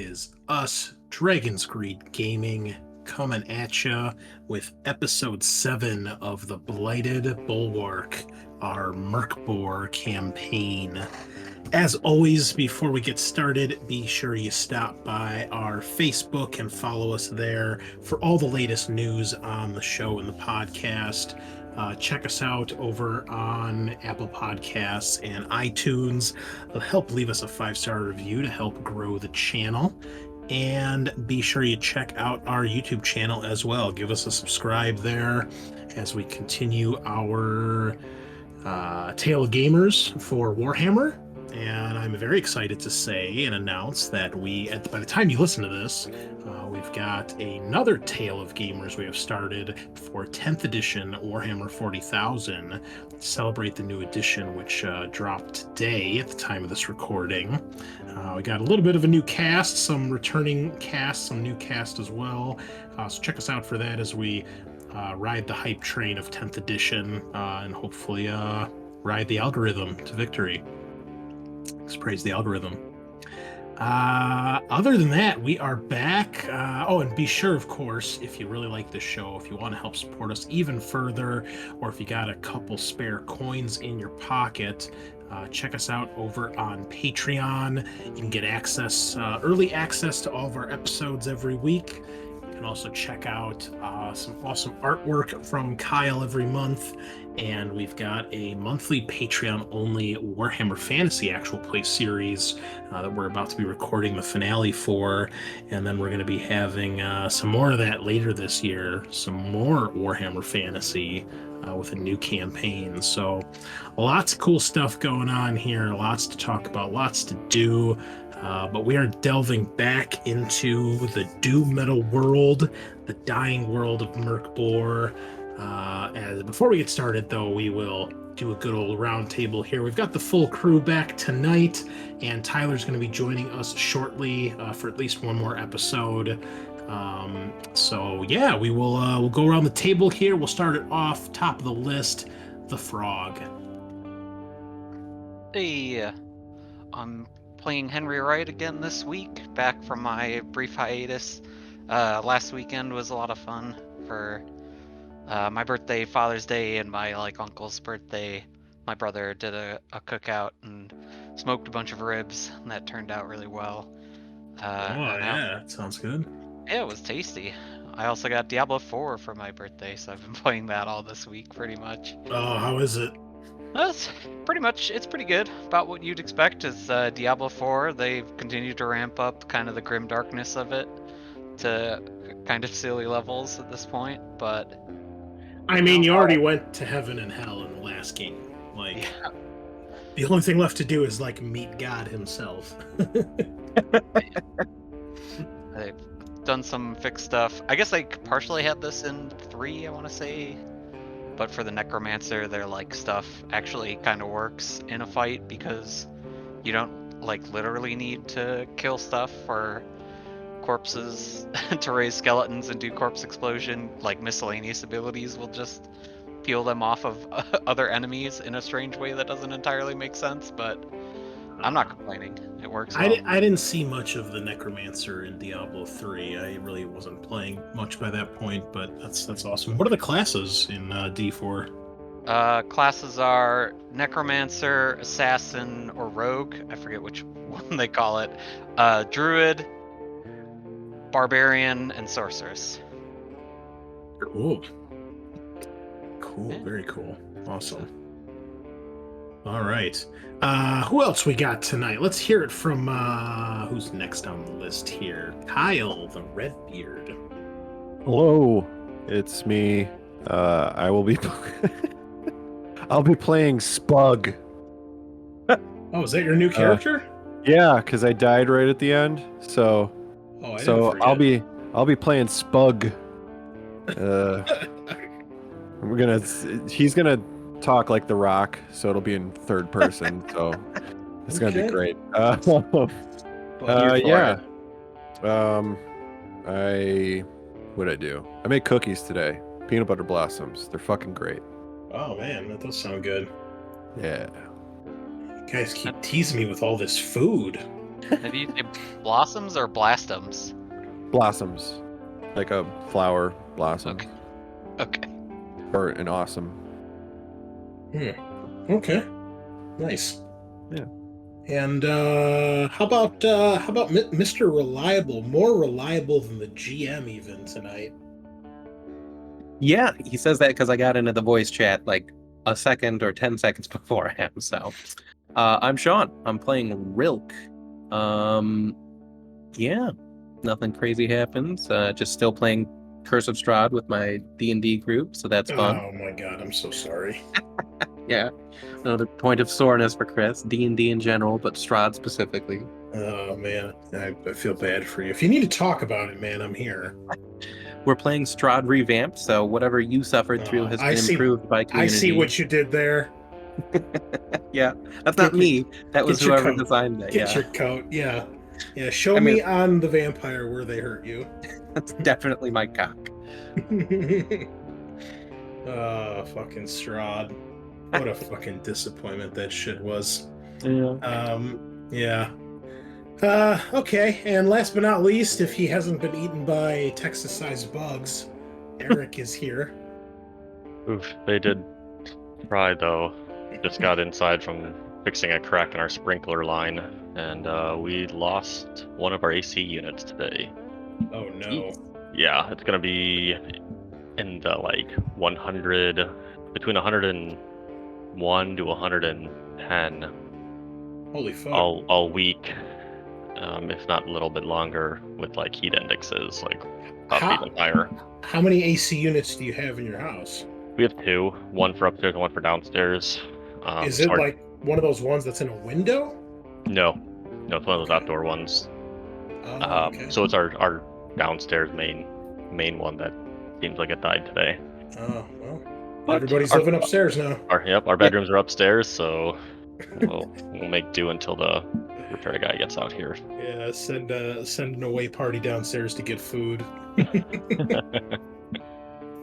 is us, Dragon's Greed Gaming, coming at ya with episode 7 of the Blighted Bulwark, our Merkboar campaign. As always, before we get started, be sure you stop by our Facebook and follow us there for all the latest news on the show and the podcast. Check us out over on Apple Podcasts and iTunes. Help leave us a 5-star review to help grow the channel. And be sure you check out our YouTube channel as well. Give us a subscribe there as we continue our Tale of Gamers for Warhammer. And I'm very excited to say and announce that by the time you listen to this, we've got another Tale of Gamers we have started for 10th edition Warhammer 40,000 to celebrate the new edition, which dropped today at the time of this recording. We got a little bit of a new cast, some returning cast, some new cast as well. So check us out for that as we ride the hype train of 10th edition and hopefully ride the algorithm to victory. Let's praise the algorithm. Other than that, we are back. And be sure, of course, if you really like this show, if you want to help support us even further, or if you got a couple spare coins in your pocket, check us out over on Patreon. You can get early access to all of our episodes every week. You can also check out some awesome artwork from Kyle every month. And we've got a monthly Patreon-only Warhammer Fantasy actual play series that we're about to be recording the finale for. And then we're going to be having some more of that later this year, some more Warhammer Fantasy with a new campaign. So lots of cool stuff going on here, lots to talk about, lots to do. But we are delving back into the doom metal world, the dying world of Merkboar. Before we get started, though, we will do a good old round table here. We've got the full crew back tonight, and Tyler's going to be joining us shortly for at least one more episode. We'll go around the table here. We'll start it off top of the list, the Frog. Hey, I'm playing Henry Wright again this week, back from my brief hiatus. Last weekend was a lot of fun for my birthday, Father's Day, and my uncle's birthday. My brother did a cookout and smoked a bunch of ribs, and that turned out really well. That sounds good. Yeah, it was tasty. I also got Diablo 4 for my birthday, so I've been playing that all this week, pretty much. Oh, how is it? It's pretty good. About what you'd expect is Diablo 4. They've continued to ramp up kind of the grim darkness of it to kind of silly levels at this point, but... I mean, you already went to heaven and hell in the last game. The only thing left to do is, meet God himself. They've done some fixed stuff. I guess I partially had this in 3, I want to say. But for the Necromancer, their stuff actually kind of works in a fight because you don't literally need to kill stuff or corpses to raise skeletons and do corpse explosion. Miscellaneous abilities will just peel them off of other enemies in a strange way that doesn't entirely make sense, but I'm not complaining. It works well. I didn't see much of the Necromancer in Diablo 3. I really wasn't playing much by that point, but that's awesome. What are the classes in D4? Classes are Necromancer, Assassin, or Rogue. I forget which one they call it. Druid, Barbarian, and Sorceress. Cool. Yeah. Very cool. Awesome. All right. Who else we got tonight? Let's hear it from who's next on the list here. Kyle, the Redbeard. Hello, it's me. I'll be playing Spug. Oh, is that your new character? Yeah, because I died right at the end. So I'll be playing Spug. He's gonna talk like The Rock, so it'll be in third person. So it's gonna be great. What'd I do? I made cookies today. Peanut butter blossoms. They're fucking great. Oh man, that does sound good. Yeah. You guys keep teasing me with all this food. Have you say blossoms or blastums? Blossoms, like a flower blossom, Okay. Okay. or an awesome. Okay. Nice. Yeah. And how about Mr. Reliable? More reliable than the GM even tonight. Yeah, he says that because I got into the voice chat like a second or 10 seconds before him. So, I'm Sean. I'm playing Rilk. Yeah, nothing crazy happens. Just still playing Curse of Strahd with my D&D group, so that's fun. Oh my god, I'm so sorry. Yeah, another point of soreness for Chris. D&D in general, but Strahd specifically. Oh man, I feel bad for you. If you need to talk about it, man, I'm here. We're playing Strahd revamped, so whatever you suffered through has I been see- improved by I community. see what you did there. Yeah, that's not Get me. That was get your whoever coat. designed that. Get Yeah, your coat. Yeah. Yeah, show I mean- me on the vampire where they hurt you. that's definitely my cock. Fucking Strahd. What a fucking disappointment that shit was. Yeah. Yeah. Okay, and last but not least, if he hasn't been eaten by Texas-sized bugs, Eric is here. Oof, they did try though. Just got inside from fixing a crack in our sprinkler line, and we lost one of our AC units today. Oh no. Yeah, it's gonna be in the like 100, between 101 to 110 Holy fuck. all week, if not a little bit longer, with like heat indexes like up How- even higher. How many AC units do you have in your house? We have two, one for upstairs and one for downstairs. Is it's it hard- like one of those ones that's in a window? No, it's one of those outdoor ones. Oh, okay. So it's our downstairs main one that seems like it died today. Oh, well. But Everybody's our- living upstairs now. Our bedrooms are upstairs, so we'll make do until the repair guy gets out here. Yeah, send an away party downstairs to get food.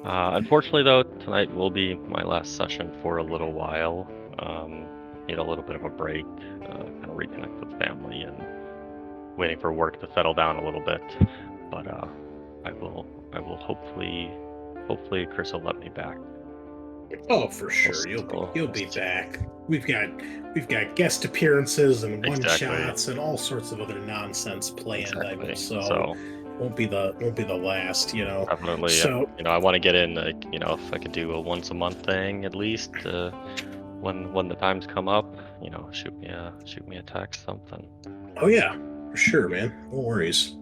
Unfortunately, though, tonight will be my last session for a little while. Need a little bit of a break, kind of reconnect with family, and waiting for work to settle down a little bit. But I will hopefully Chris will let me back. Oh, for sure, you'll be back. We've got guest appearances and one Exactly. shots and all sorts of other nonsense planned. Exactly. So won't be the last, you know. Definitely, So I want to get in, like, if I could do a once a month thing at least, when the times come up, shoot me a text, something. oh yeah, for sure, man. No worries.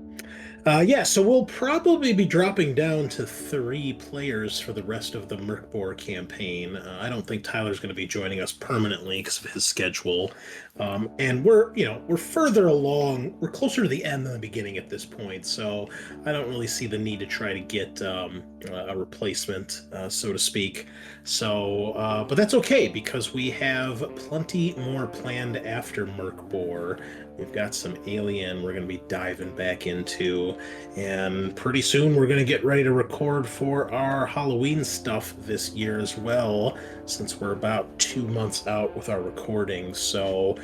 Yeah, so we'll probably be dropping down to 3 players for the rest of the Merkbor campaign. I don't think Tyler's going to be joining us permanently because of his schedule. And we're further along. We're closer to the end than the beginning at this point, so I don't really see the need to try to get a replacement, so to speak. So, but that's okay because we have plenty more planned after Merkbor. We've got some Alien we're going to be diving back into, and pretty soon we're going to get ready to record for our Halloween stuff this year as well, since we're about 2 months out with our recordings. So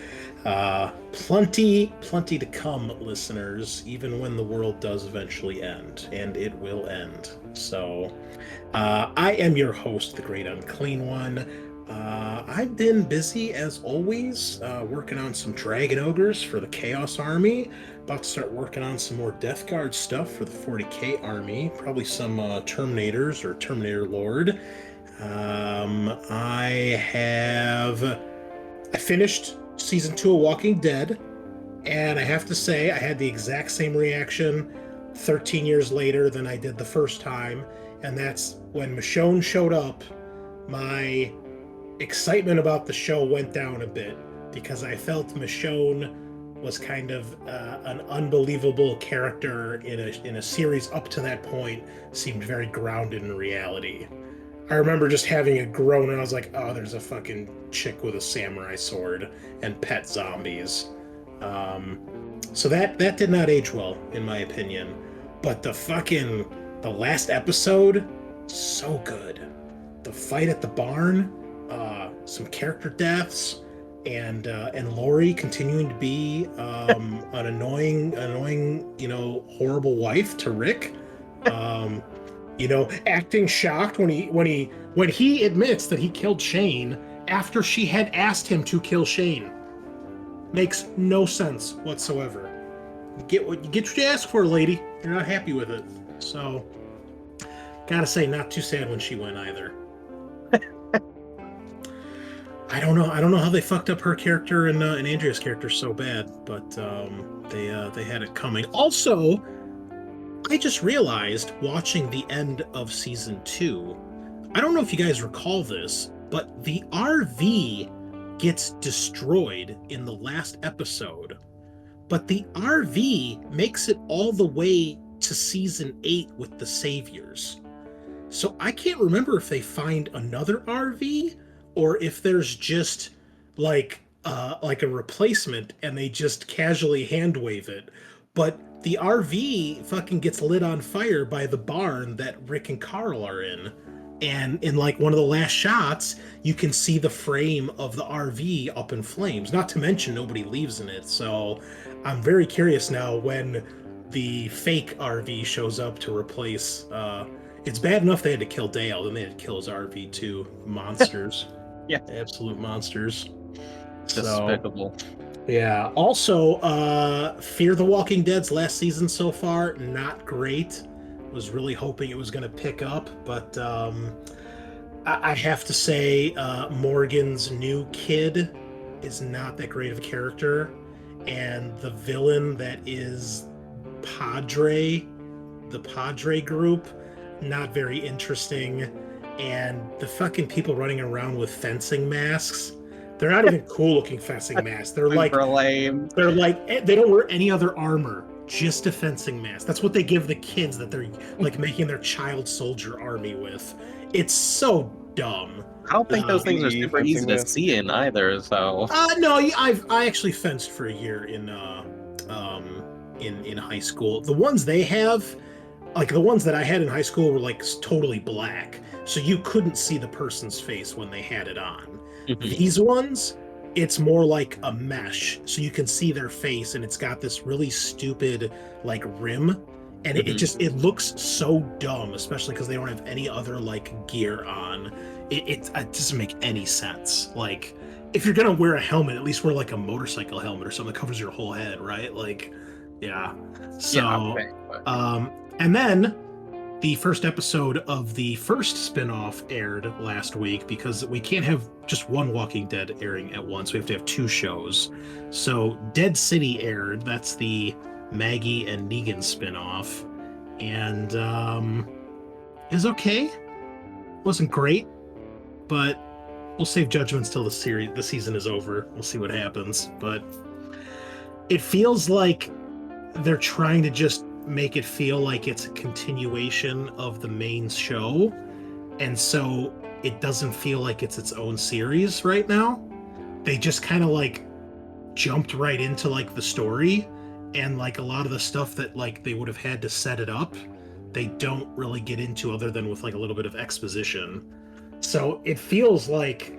plenty to come, listeners, even when the world does eventually end, and it will end. So I am your host, the Great Unclean One. I've been busy as always, working on some Dragon Ogres for the Chaos Army. About to start working on some more Death Guard stuff for the 40k army. Probably some Terminators or Terminator Lord. I finished season 2 of Walking Dead, and I have to say I had the exact same reaction 13 years later than I did the first time, and that's when Michonne showed up. My excitement about the show went down a bit because I felt Michonne was kind of an unbelievable character in a series up to that point, seemed very grounded in reality. I remember just having a groan and I was like, oh, there's a fucking chick with a samurai sword and pet zombies. So that did not age well, in my opinion. But the last episode, so good. The fight at the barn, some character deaths, and Lori continuing to be an annoying, horrible wife to Rick. Acting shocked when he admits that he killed Shane after she had asked him to kill Shane. Makes no sense whatsoever. You get what you ask for, lady. You're not happy with it. So, gotta say, not too sad when she went either. I don't know how they fucked up her character and Andrea's character so bad, but they had it coming. Also, I just realized watching the end of season 2, I don't know if you guys recall this, but the RV gets destroyed in the last episode, but the RV makes it all the way to season 8 with the Saviors. So I can't remember if they find another RV or if there's just like a replacement and they just casually hand wave it. But the RV fucking gets lit on fire by the barn that Rick and Carl are in. And in like one of the last shots, you can see the frame of the RV up in flames. Not to mention nobody leaves in it. So I'm very curious now when the fake RV shows up to replace. It's bad enough they had to kill Dale, then they had to kill his RV too. Monsters. Yeah. Absolute monsters. Despicable. Yeah. Also, Fear the Walking Dead's last season so far, not great. Was really hoping it was going to pick up, but I have to say Morgan's new kid is not that great of a character, and the villain that is the Padre group, not very interesting, and the fucking people running around with fencing masks, they're not even cool looking fencing masks. They're like lame. They're like, they don't wear any other armor, just a fencing mask. That's what they give the kids that they're like making their child soldier army with. It's so dumb. I don't think those things are super easy to see in either. So no, I actually fenced for a year in high school. The ones they have, like the ones that I had in high school, were like totally black, so you couldn't see the person's face when they had it on. These ones, it's more like a mesh, so you can see their face, and it's got this really stupid like rim, and it looks so dumb, especially because they don't have any other like gear on. It doesn't make any sense. Like, if you're gonna wear a helmet, at least wear like a motorcycle helmet or something that covers your whole head, right? Like, yeah. So, and then the first episode of the first spin-off aired last week, because we can't have just one Walking Dead airing at once. We have to have 2 shows. So Dead City aired. That's the Maggie and Negan spin-off. And it was okay. Wasn't great, but we'll save judgments till the season is over. We'll see what happens. But it feels like they're trying to just make it feel like it's a continuation of the main show, and so it doesn't feel like it's its own series right now. They just kind of like jumped right into like the story, and like a lot of the stuff that like they would have had to set it up, they don't really get into other than with like a little bit of exposition. So it feels like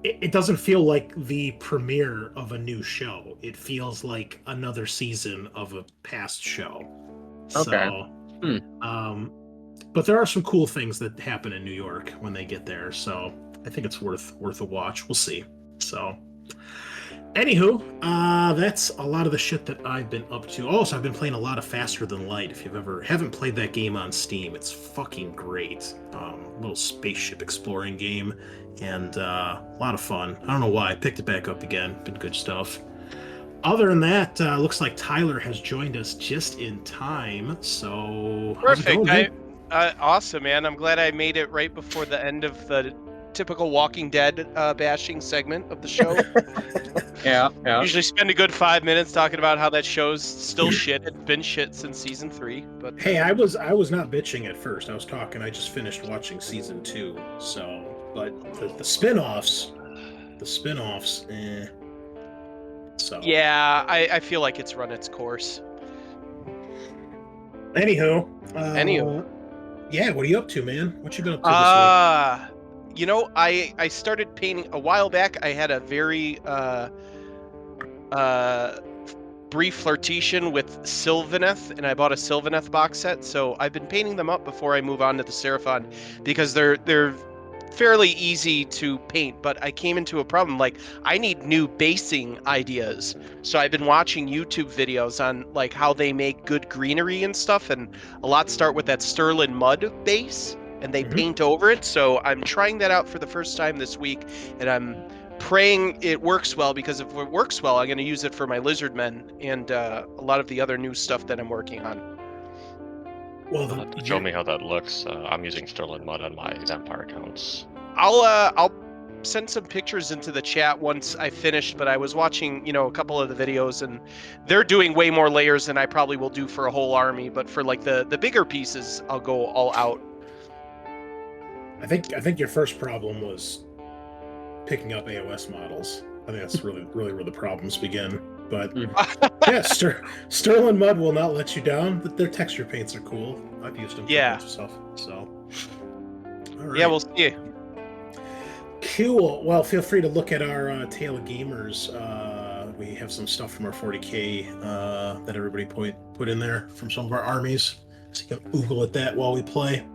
it doesn't feel like the premiere of a new show. It feels like another season of a past show. Okay. So, but there are some cool things that happen in New York when they get there. So I think it's worth a watch. We'll see. So, anywho, that's a lot of the shit that I've been up to. Also, I've been playing a lot of Faster Than Light. If you haven't played that game on Steam, it's fucking great. Little spaceship exploring game, and a lot of fun. I don't know why I picked it back up again. Been good stuff. Other than that, looks like Tyler has joined us just in time. So perfect. Awesome, man. I'm glad I made it right before the end of the typical Walking Dead bashing segment of the show. Yeah. Usually spend a good 5 minutes talking about how that show's still shit. It's been shit since season 3. But hey, I was not bitching at first. I was talking. I just finished watching season 2. So, but the spin-offs, So yeah, I feel like it's run its course. Anywho, yeah, what are you up to, man? What you been up to this I started painting a while back. I had a very brief flirtation with Sylvaneth, and I bought a Sylvaneth box set. So I've been painting them up before I move on to the Seraphon because they're fairly easy to paint. But I came into a problem. Like, I need new basing ideas. So I've been watching YouTube videos on like how they make good greenery and stuff, and a lot start with that Sterling mud base and they paint over it. So I'm trying that out for the first time this week, and I'm praying it works well, because if it works well, I'm going to use it for my lizard men and a lot of the other new stuff that I'm working on. Well, Show me how that looks. I'm using Sterling Mud on my Vampire accounts. I'll send some pictures into the chat once I finished, but I was watching, a couple of the videos, and they're doing way more layers than I probably will do for a whole army. But for like the bigger pieces, I'll go all out. I think your first problem was picking up AOS models. I think that's really where the problems begin. But yeah, Sterling Mud will not let you down. Their texture paints are cool. I've used them for a bunch of stuff. So, all right. Yeah, we'll see. Cool. Well, feel free to look at our Tale of Gamers. We have some stuff from our 40K that everybody put in there from some of our armies. So you can oogle at that while we play.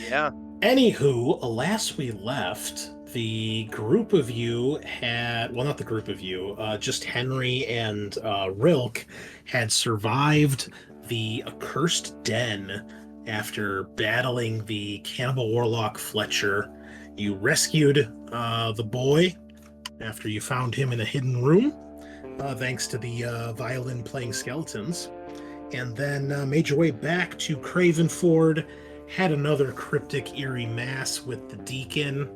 Yeah. Anywho, last we left, the group of you had, well, not the group of you, just Henry and Rilk had survived the accursed den after battling the cannibal warlock Fletcher. You rescued the boy after you found him in a hidden room, thanks to the violin-playing skeletons, and then made your way back to Cravenford, had another cryptic, eerie mass with the deacon,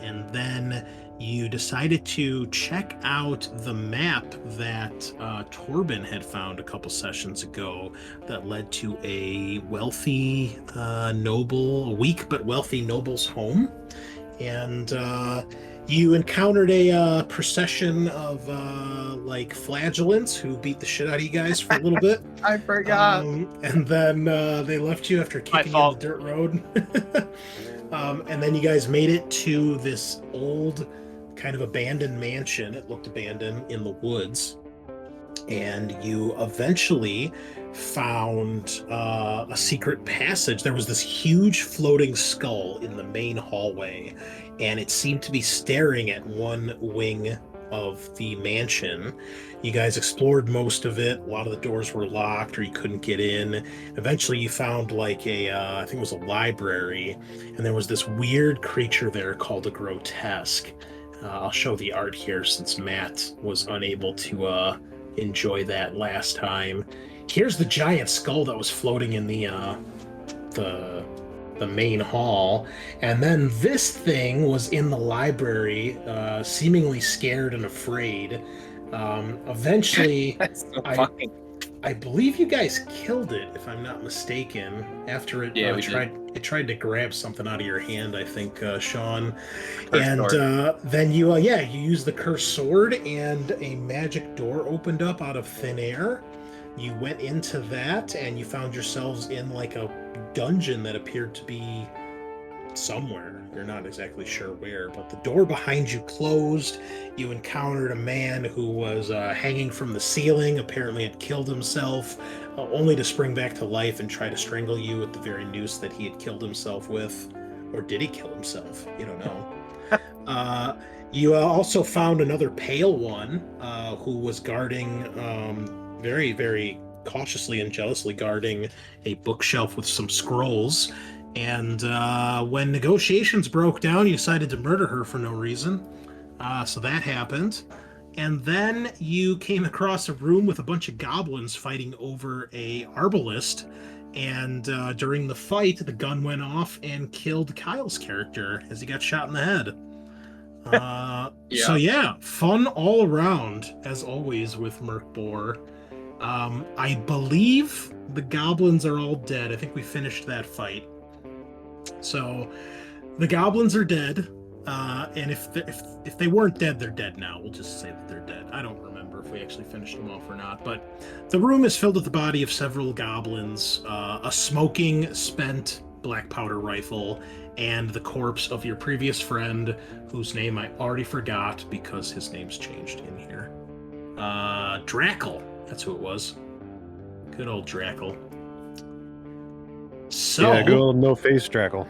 and then you decided to check out the map that Torben had found a couple sessions ago that led to a wealthy noble, weak but wealthy noble's home. And you encountered a procession of like flagellants who beat the shit out of you guys for a little bit. I forgot. And then they left you after kicking you on the dirt road. And then you guys made it to this old kind of abandoned mansion. It looked abandoned in the woods. And you eventually found a secret passage. There was this huge floating skull in the main hallway, and it seemed to be staring at one wing of the mansion. You guys explored most of it. A lot of the doors were locked or you couldn't get in. Eventually you found like I think it was a library, and there was this weird creature there called a grotesque. I'll show the art here since Matt was unable to enjoy that last time. Here's the giant skull that was floating in the main hall, and then this thing was in the library, seemingly scared and afraid. Eventually, That's so funny. I believe you guys killed it, if I'm not mistaken. After it tried to grab something out of your hand, I think, Sean. And then you used the cursed sword, and a magic door opened up out of thin air. You went into that, and you found yourselves in like a dungeon that appeared to be somewhere. You're not exactly sure where, but the door behind you closed. You encountered a man who was hanging from the ceiling, apparently had killed himself, only to spring back to life and try to strangle you with the very noose that he had killed himself with. Or did he kill himself? You don't know. You also found another pale one who was guarding, very, very cautiously and jealously guarding a bookshelf with some scrolls. And when negotiations broke down, you decided to murder her for no reason. So that happened. And then you came across a room with a bunch of goblins fighting over a arbalist. And during the fight, the gun went off and killed Kyle's character as he got shot in the head. So yeah, fun all around, as always, with Merkbor. I believe the goblins are all dead. I think we finished that fight. So the goblins are dead, and if they weren't dead, they're dead now. We'll just say that they're dead. I don't remember if we actually finished them off or not, but the room is filled with the body of several goblins. A smoking, spent black powder rifle, and the corpse of your previous friend, whose name I already forgot because his name's changed in here. Drackle. That's who it was. Good old Drackle. So, Yeah, good old no-face Drackle.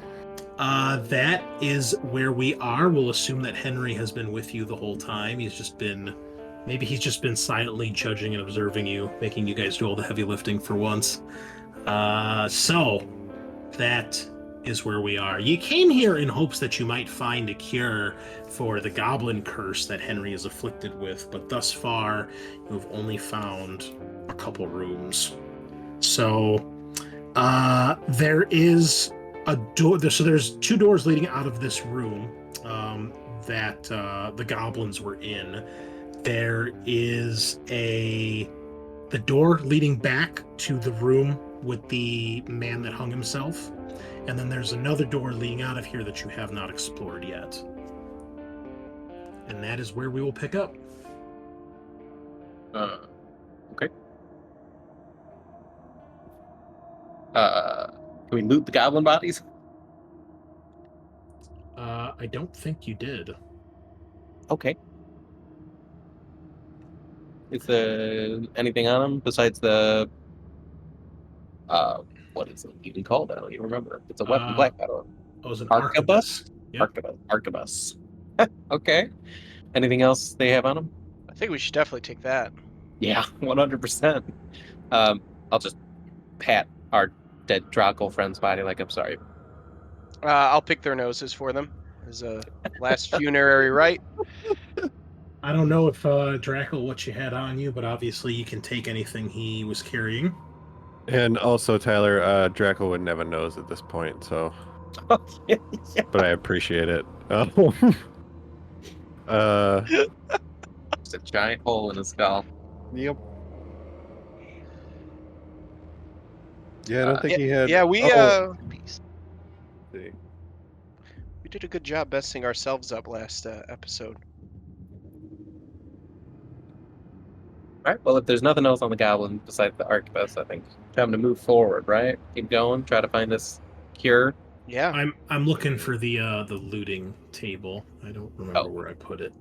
that is where we are. We'll assume that Henry has been with you the whole time. Maybe he's just been silently judging and observing you, making you guys do all the heavy lifting for once. So, that is where we are. You came here in hopes that you might find a cure for the goblin curse that Henry is afflicted with, but thus far, you have only found a couple rooms. So, there is a door. So there's 2 doors leading out of this room that the goblins were in. There is the door leading back to the room with the man that hung himself, and then there's another door leading out of here that you have not explored yet. And that is where we will pick up. Okay. Can we loot the goblin bodies? I don't think you did. Okay. Is there anything on them besides the what is it even called? I don't even remember. It's a weapon, black powder. It was an Arquebus? Yep. Arquebus. Okay. Anything else they have on them? I think we should definitely take that. Yeah, 100%. I'll just pat our dead Draco friend's body like I'm sorry. I'll pick their noses for them as a last funerary rite. I don't know if Drackle what you had on you, but obviously you can take anything he was carrying. And also, Tyler, Draco wouldn't have a nose at this point, so. Yeah. But I appreciate it. It's a giant hole in his skull. Yep. Yeah, I don't think he had. Yeah, we Peace. See. we did a good job messing ourselves up last episode. All right. Well, if there's nothing else on the goblin besides the arquebus, I think time to move forward. Right? Keep going. Try to find this cure. Yeah. I'm looking for the looting table. I don't remember where I put it.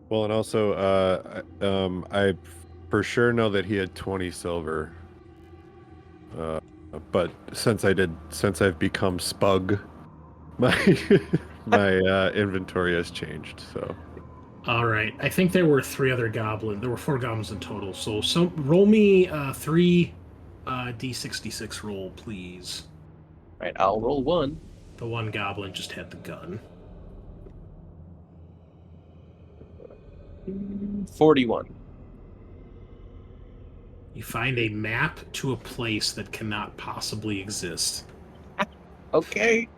Well, and also, I for sure know that he had 20 silver. But since I've become Spug, my inventory has changed. So. All right. I think there were 3 other goblins. There were 4 goblins in total. So roll me 3 D66 roll, please. All right. I'll roll 1. The one goblin just had the gun. 41. You find a map to a place that cannot possibly exist. Okay.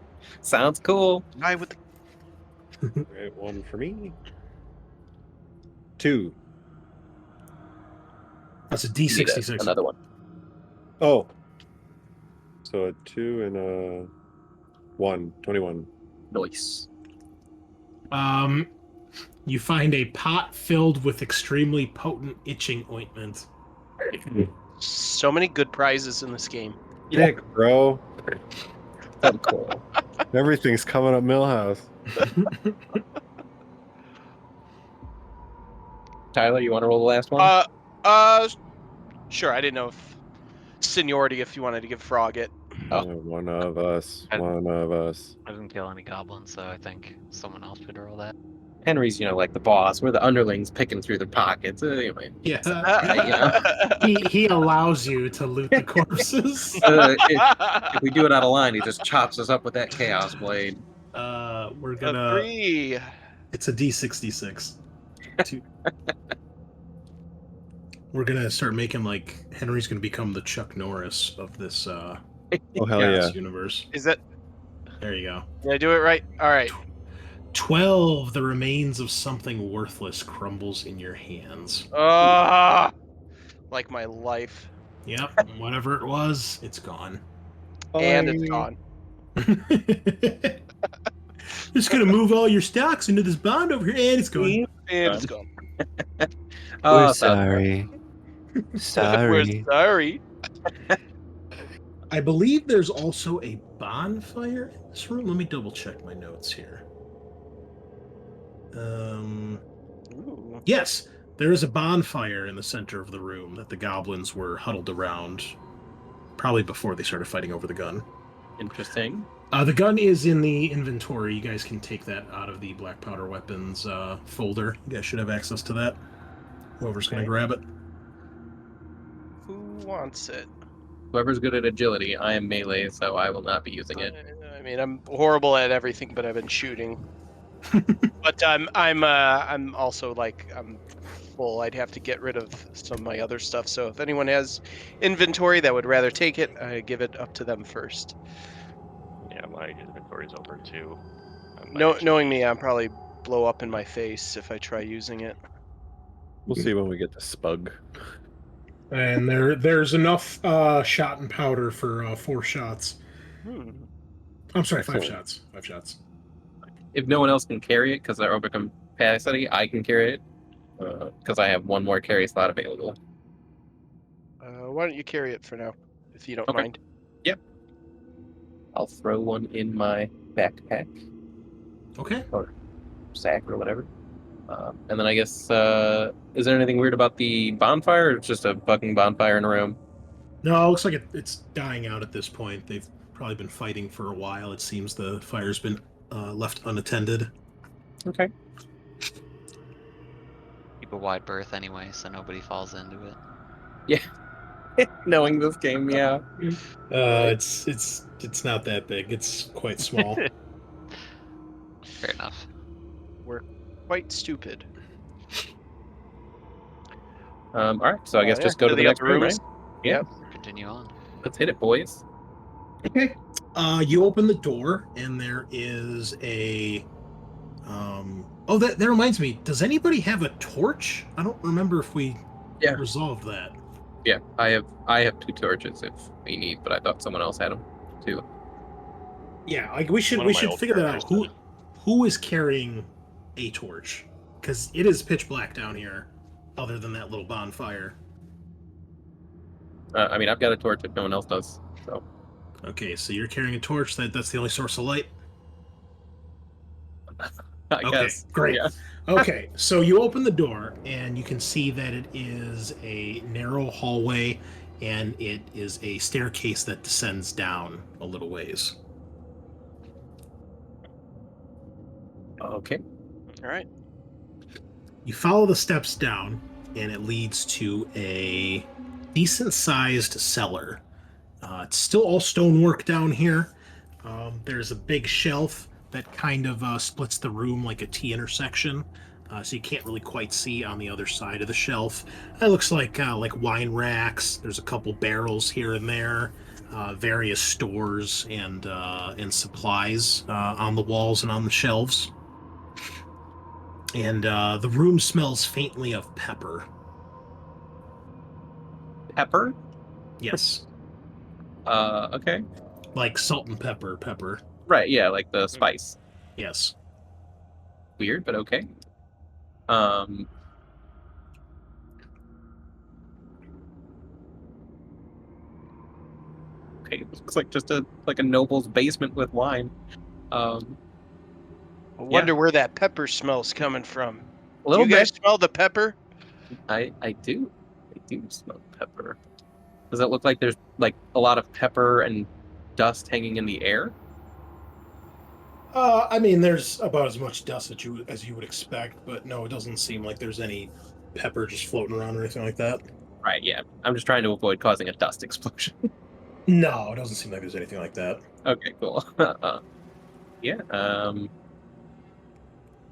Sounds cool. I would. Right, 1 for me. 2. That's a Need D66. another one. Oh. So a 2 and a 1. 21. Nice. You find a pot filled with extremely potent itching ointment. So many good prizes in this game. Dick, bro. That's cool. Everything's coming up Millhouse. Tyler, you want to roll the last one? Sure. I didn't know if seniority, if you wanted to give Frog it. Oh. One of us. I- One of us. I didn't kill any goblins, so I think someone else should roll that. Henry's, like the boss. We're the underlings picking through their pockets. Anyway. Yeah. He allows you to loot the corpses. If we do it out of line, he just chops us up with that chaos blade. We're A gonna. 3. It's a D66. We're gonna start making Henry's gonna become the Chuck Norris of this Oh, hell yeah. this universe. Is that? There you go. Did I do it right? All right. 12. The remains of something worthless crumbles in your hands. Like my life. Yep. Whatever it was, it's gone. And it's gone. Just gonna move all your stocks into this bond over here, and it's gone. And it's gone. Oh, sorry. We're sorry. I believe there's also a bonfire in this room? Let me double check my notes here. Ooh. Yes, there is a bonfire in the center of the room that the goblins were huddled around, probably before they started fighting over the gun. Interesting. The gun is in the inventory. You guys can take that out of the black powder weapons folder. You guys should have access to that. Whoever's going to grab it. Who wants it? Whoever's good at agility, I am melee, so I will not be using it. I mean, I'm horrible at everything, but I've been shooting. But I'm also like I'm full. I'd have to get rid of some of my other stuff. So if anyone has inventory that would rather take it, I give it up to them first. Yeah, my inventory's over too. Knowing me, I'll probably blow up in my face if I try using it. We'll see when we get to Spug. And there's enough shot and powder for 4 shots. I'm sorry, 5 Excellent. shots. 5 shots. If no one else can carry it, because they're over capacity, I can carry it. Because I have 1 more carry slot available. Why don't you carry it for now, if you don't Okay. mind? I'll throw one in my backpack, Okay. sack, or whatever. And then I guess, is there anything weird about the bonfire, or it's just a fucking bonfire in a room? No, it looks like it's dying out at this point. They've probably been fighting for a while. It seems the fire's been left unattended. Okay. Keep a wide berth anyway, so nobody falls into it. Knowing this game, yeah. It's not that big. It's quite small. Fair enough. We're quite stupid. All right, so I guess Yeah, just go to the next room, right? rooms. Yeah. Continue on. Let's hit it, boys. Okay. You open the door, and there is a. Oh, that reminds me. Does anybody have a torch? I don't remember if we resolved that. Yeah, I have 2 torches if we need, but I thought someone else had them too. Yeah, like we should One of my old figure that out. characters Who is carrying a torch? Because it is pitch black down here, other than that little bonfire. I mean, I've got a torch if no one else does. So Okay, so you're carrying a torch. That's the only source of light. I Okay, guess. great. Yeah. Okay, so you open the door, and you can see that it is a narrow hallway, and it is a staircase that descends down a little ways. Okay. All right. You follow the steps down, and it leads to a decent-sized cellar. It's still all stonework down here. There's a big shelf that kind of splits the room like a T-intersection, so you can't really quite see on the other side of the shelf. It looks like wine racks. There's a couple barrels here and there, various stores and supplies on the walls and on the shelves. And the room smells faintly of pepper. Pepper? Yes, Okay. like salt and pepper. Right, yeah, like the spice. Yes. Weird, but okay. Okay, it looks like just a noble's basement with wine. I wonder where that pepper smell's coming from. A little Do you guys bit. smell the pepper? I do. I do smell pepper. Does it look like there's like a lot of pepper and dust hanging in the air? I mean, there's about as much dust as you would expect, but no, it doesn't seem like there's any pepper just floating around or anything like that. Right, yeah. I'm just trying to avoid causing a dust explosion. No, it doesn't seem like there's anything like that. Okay, cool. Yeah.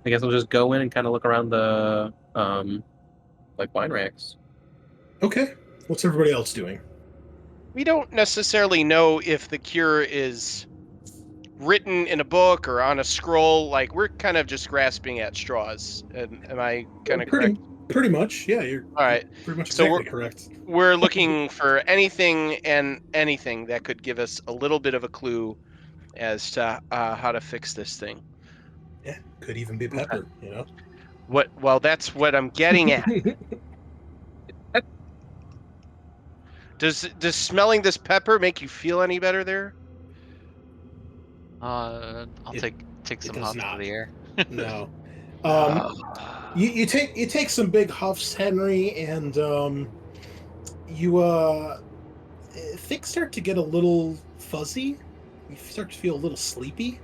I guess we'll just go in and kind of look around the wine racks. Okay. What's everybody else doing? We don't necessarily know if the cure is written in a book or on a scroll. Like, we're kind of just grasping at straws. Am I kind of correct? Pretty much, yeah. You're All right. pretty much So exactly correct. We're looking for anything and anything that could give us a little bit of a clue as to how to fix this thing. Yeah, could even be pepper, you know? Well, that's what I'm getting at. Does smelling this pepper make you feel any better there? I'll It- take some does huffs not. of the air. No. Uh, You take some big huffs, Henry, and you things start to get a little fuzzy. You start to feel a little sleepy.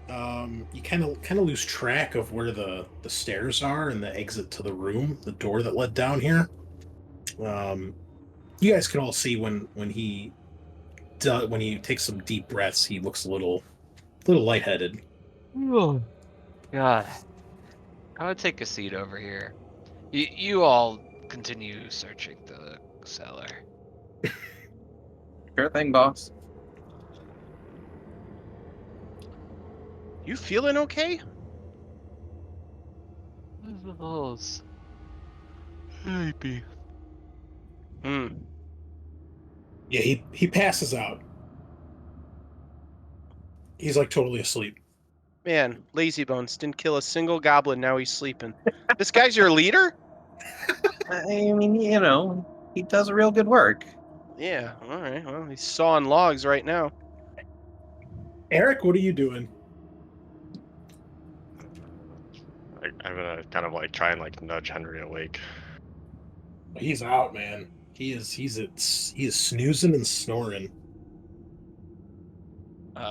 You kind of lose track of where the stairs are and the exit to the room, the door that led down here. You guys can all see when he takes some deep breaths, he looks a little lightheaded. Oh, God. I would take a seat over here. You all continue searching the cellar. sure thing, boss. You feeling okay? Those sleepy. Hmm. Yeah, he passes out. He's like totally asleep. Man, lazy bones didn't kill a single goblin. Now he's sleeping. This guy's your leader? I mean, he does real good work. Yeah. All right. Well, he's sawing logs right now. Eric, what are you doing? I'm gonna kind of like try and like nudge Henry awake. He's out, man. He is snoozing and snoring.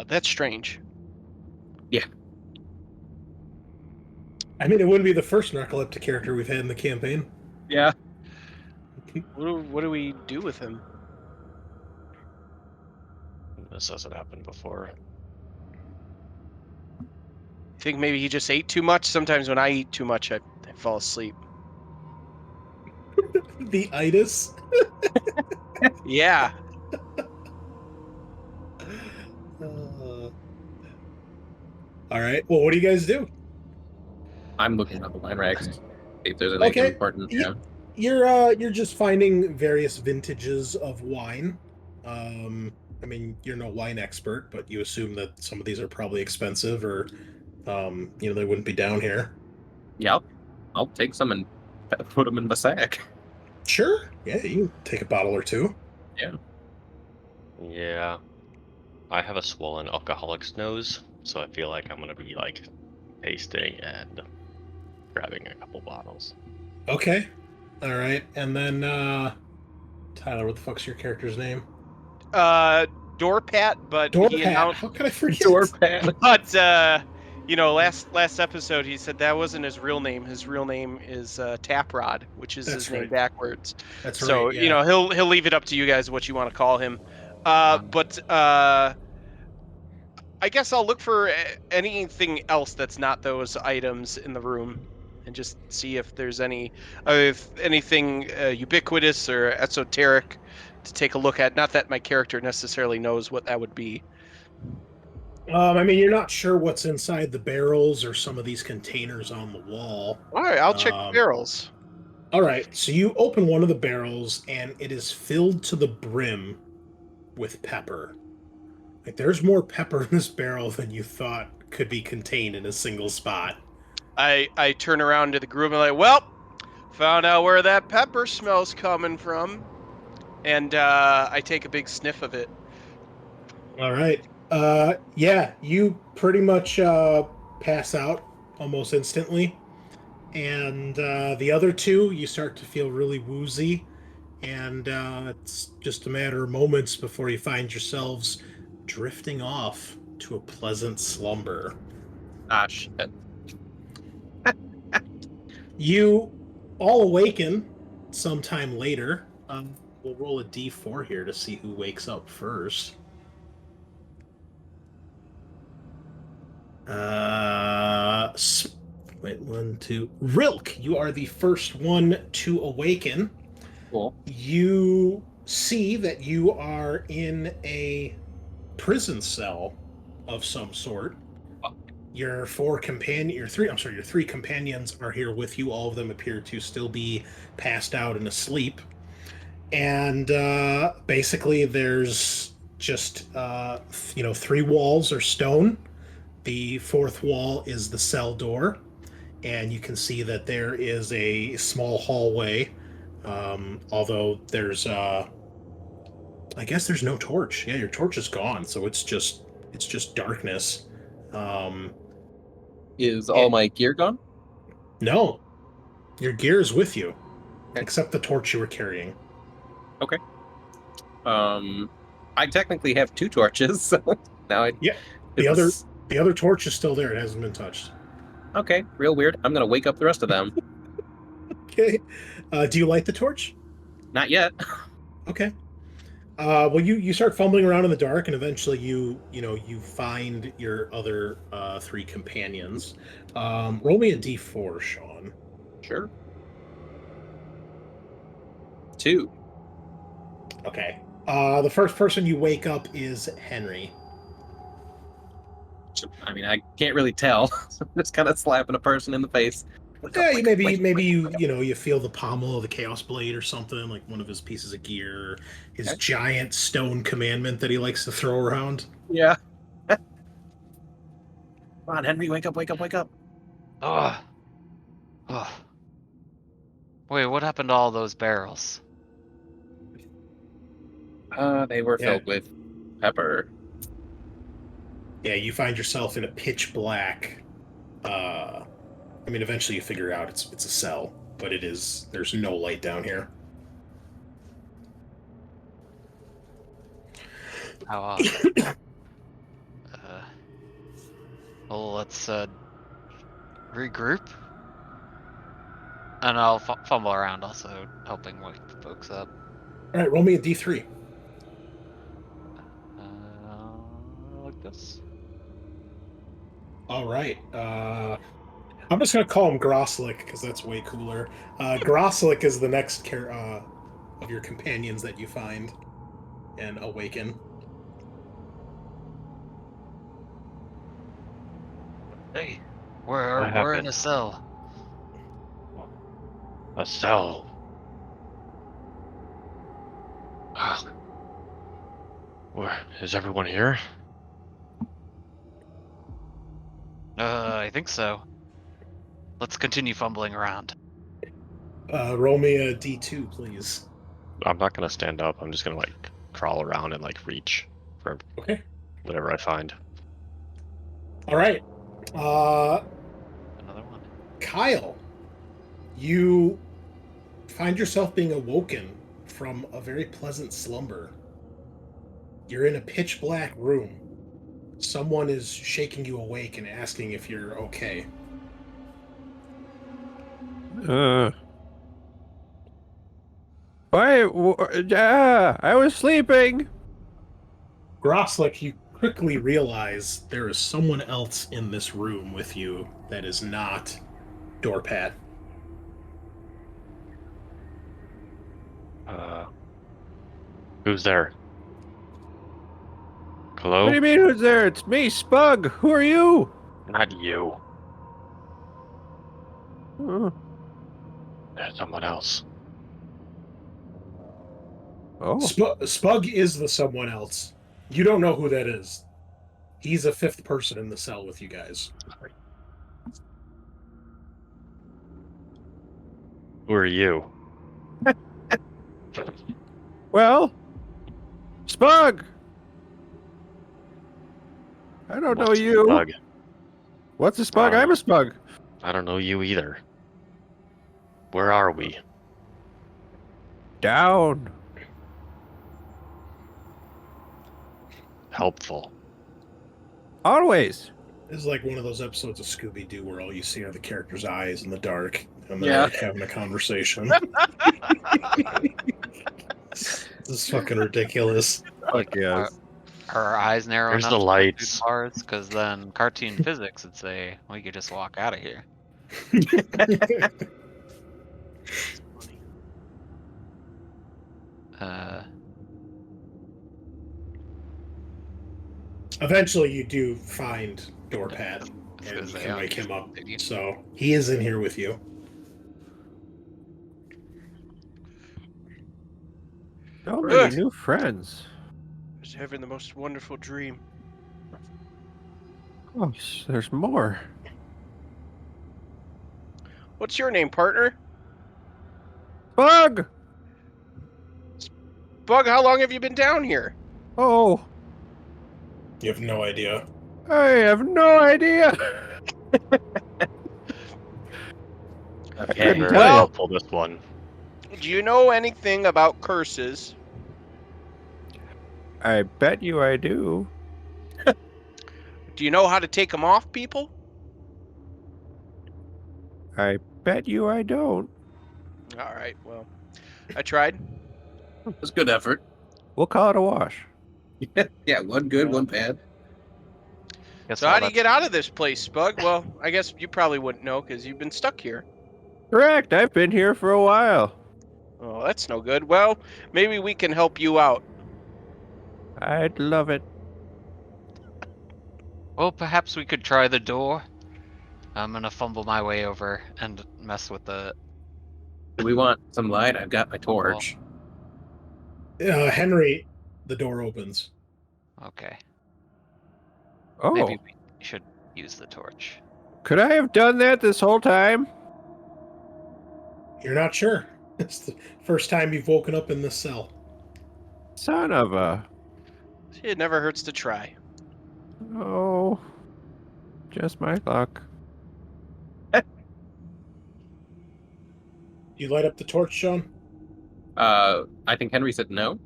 That's strange. I mean, it wouldn't be the first narcoleptic character we've had in the campaign. Yeah. What do we do with him? This hasn't happened before. Think maybe he just ate too much? Sometimes when I eat too much, I fall asleep. The itis. Yeah. All right. Well, what do you guys do? I'm looking at the wine racks. See if there's anything Okay. important. Ye- Yeah. You're just finding various vintages of wine. I mean, you're no wine expert, but you assume that some of these are probably expensive, or they wouldn't be down here. Yep. I'll take some and put them in the sack. Sure. Yeah, you can take a bottle or two. Yeah. I have a swollen alcoholic's nose, so I feel like I'm gonna be like tasting and grabbing a couple bottles. Okay. All right. And then Tyler, what the fuck's your character's name? Doorpat, but he Doorpat. announced. How can I forget? Doorpat. But last episode he said that wasn't his real name. His real name is Taprod, which is That's his name right. backwards. That's So right. Yeah. he'll leave it up to you guys what you want to call him. But I guess I'll look for anything else that's not those items in the room, and just see if there's anything ubiquitous or esoteric to take a look at. Not that my character necessarily knows what that would be. I mean, you're not sure what's inside the barrels or some of these containers on the wall. All right, I'll check the barrels. All right, so you open one of the barrels, and it is filled to the brim with pepper. Like, there's more pepper in this barrel than you thought could be contained in a single spot. I turn around to the group and well, found out where that pepper smell's coming from, and I take a big sniff of it. All right. Yeah, you pretty much pass out almost instantly. And the other two, you start to feel really woozy. And it's just a matter of moments before you find yourselves drifting off to a pleasant slumber. Ah, shit. You all awaken sometime later. We'll roll a d4 here to see who wakes up first. Wait, 1, 2. Rilk, you are the first one to awaken. Cool. You see that you are in a prison cell of some sort. Your three companions are here with you. All of them appear to still be passed out and asleep. And basically there's just 3 walls are stone. The 4th wall is the cell door, and you can see that there is a small hallway, although there's I guess there's no torch. Yeah, your torch is gone, so it's just It's just darkness. Is all my gear gone? No, your gear is with you, Okay. except the torch you were carrying. I technically have 2 torches, so now I. Yeah, the other torch is still there. It hasn't been touched. Okay, real weird. I'm gonna wake up the rest of them. Okay. Do you light the torch? Not yet. Okay. Well, you start fumbling around in the dark, and eventually you find your other 3 companions. Roll me a d4, Sean. Sure. 2. Okay. The first person you wake up is Henry. I mean, I can't really tell. So I'm just kind of slapping a person in the face. Yeah, maybe you feel the pommel of the Chaos Blade or something, like one of his pieces of gear, his giant stone commandment that he likes to throw around. Yeah. Come on, Henry, wake up, wake up, wake up. Ugh. Ugh. Wait, what happened to all those barrels? They were filled with pepper. Yeah, you find yourself in a pitch black. Eventually you figure out it's a cell, but there's no light down here. How well, let's regroup, and I'll fumble around, also helping wake the folks up. All right, roll me a d3. Like this. All right. I'm just gonna call him Grosslick because that's way cooler. Grosslick is the next of your companions that you find and awaken. Hey, we're in a cell. A cell. Where is everyone here? I think so. Let's continue fumbling around. Roll me a d2, please. I'm not gonna stand up. I'm just gonna like crawl around and like reach for whatever I find. All right. Another one. Kyle, you find yourself being awoken from a very pleasant slumber. You're in a pitch black room. Someone is shaking you awake and asking if you're okay. Why? I was sleeping. Grosslick, you quickly realize there is someone else in this room with you that is not Dorpat. Who's there? Hello? What do you mean, who's there? It's me, Spug. Who are you? Not you. Oh. There's someone else. Spug is the someone else. You don't know who that is. He's a 5th person in the cell with you guys. Who are you? Well, Spug. I don't know What's you. Spug? What's a Spug? I'm a Spug. I don't know you either. Where are we? Down. Helpful. Always. This is like one of those episodes of Scooby-Doo where all you see are the characters' eyes in the dark, and they're like having a conversation. This is fucking ridiculous. Fuck yes. Are our eyes narrow Where's enough the to lights? see bars? Because then cartoon physics would say we could just walk out of here. Eventually, you do find Dorpat, and you can wake him up. So he is in here with you. So many new friends. Just having the most wonderful dream. Oh, there's more. What's your name, partner? Bug! Bug, how long have you been down here? Oh, You have no idea. I have no idea. Okay. Good Very Well- helpful, this one. Do you know anything about curses? I bet you I do. Do you know how to take them off people? I bet you I don't. All right, well, I tried. It was good effort. We'll call it a wash. Yeah, one good, one bad. Guess So how all do you that's- get out of this place, Spug? Well, I guess you probably wouldn't know because you've been stuck here. Correct. I've been here for a while. Oh, that's no good. Well, maybe we can help you out. I'd love it. Well, perhaps we could try the door. I'm gonna fumble my way over and mess with the. Do we want some light? I've got my torch. Henry, the door opens. Okay. Oh, Maybe we should use the torch. could I have done that this whole time? You're not sure. It's the first time you've woken up in this cell. Son of a... It never hurts to try. Oh, just my luck. You light up the torch, Sean? I think Henry said no.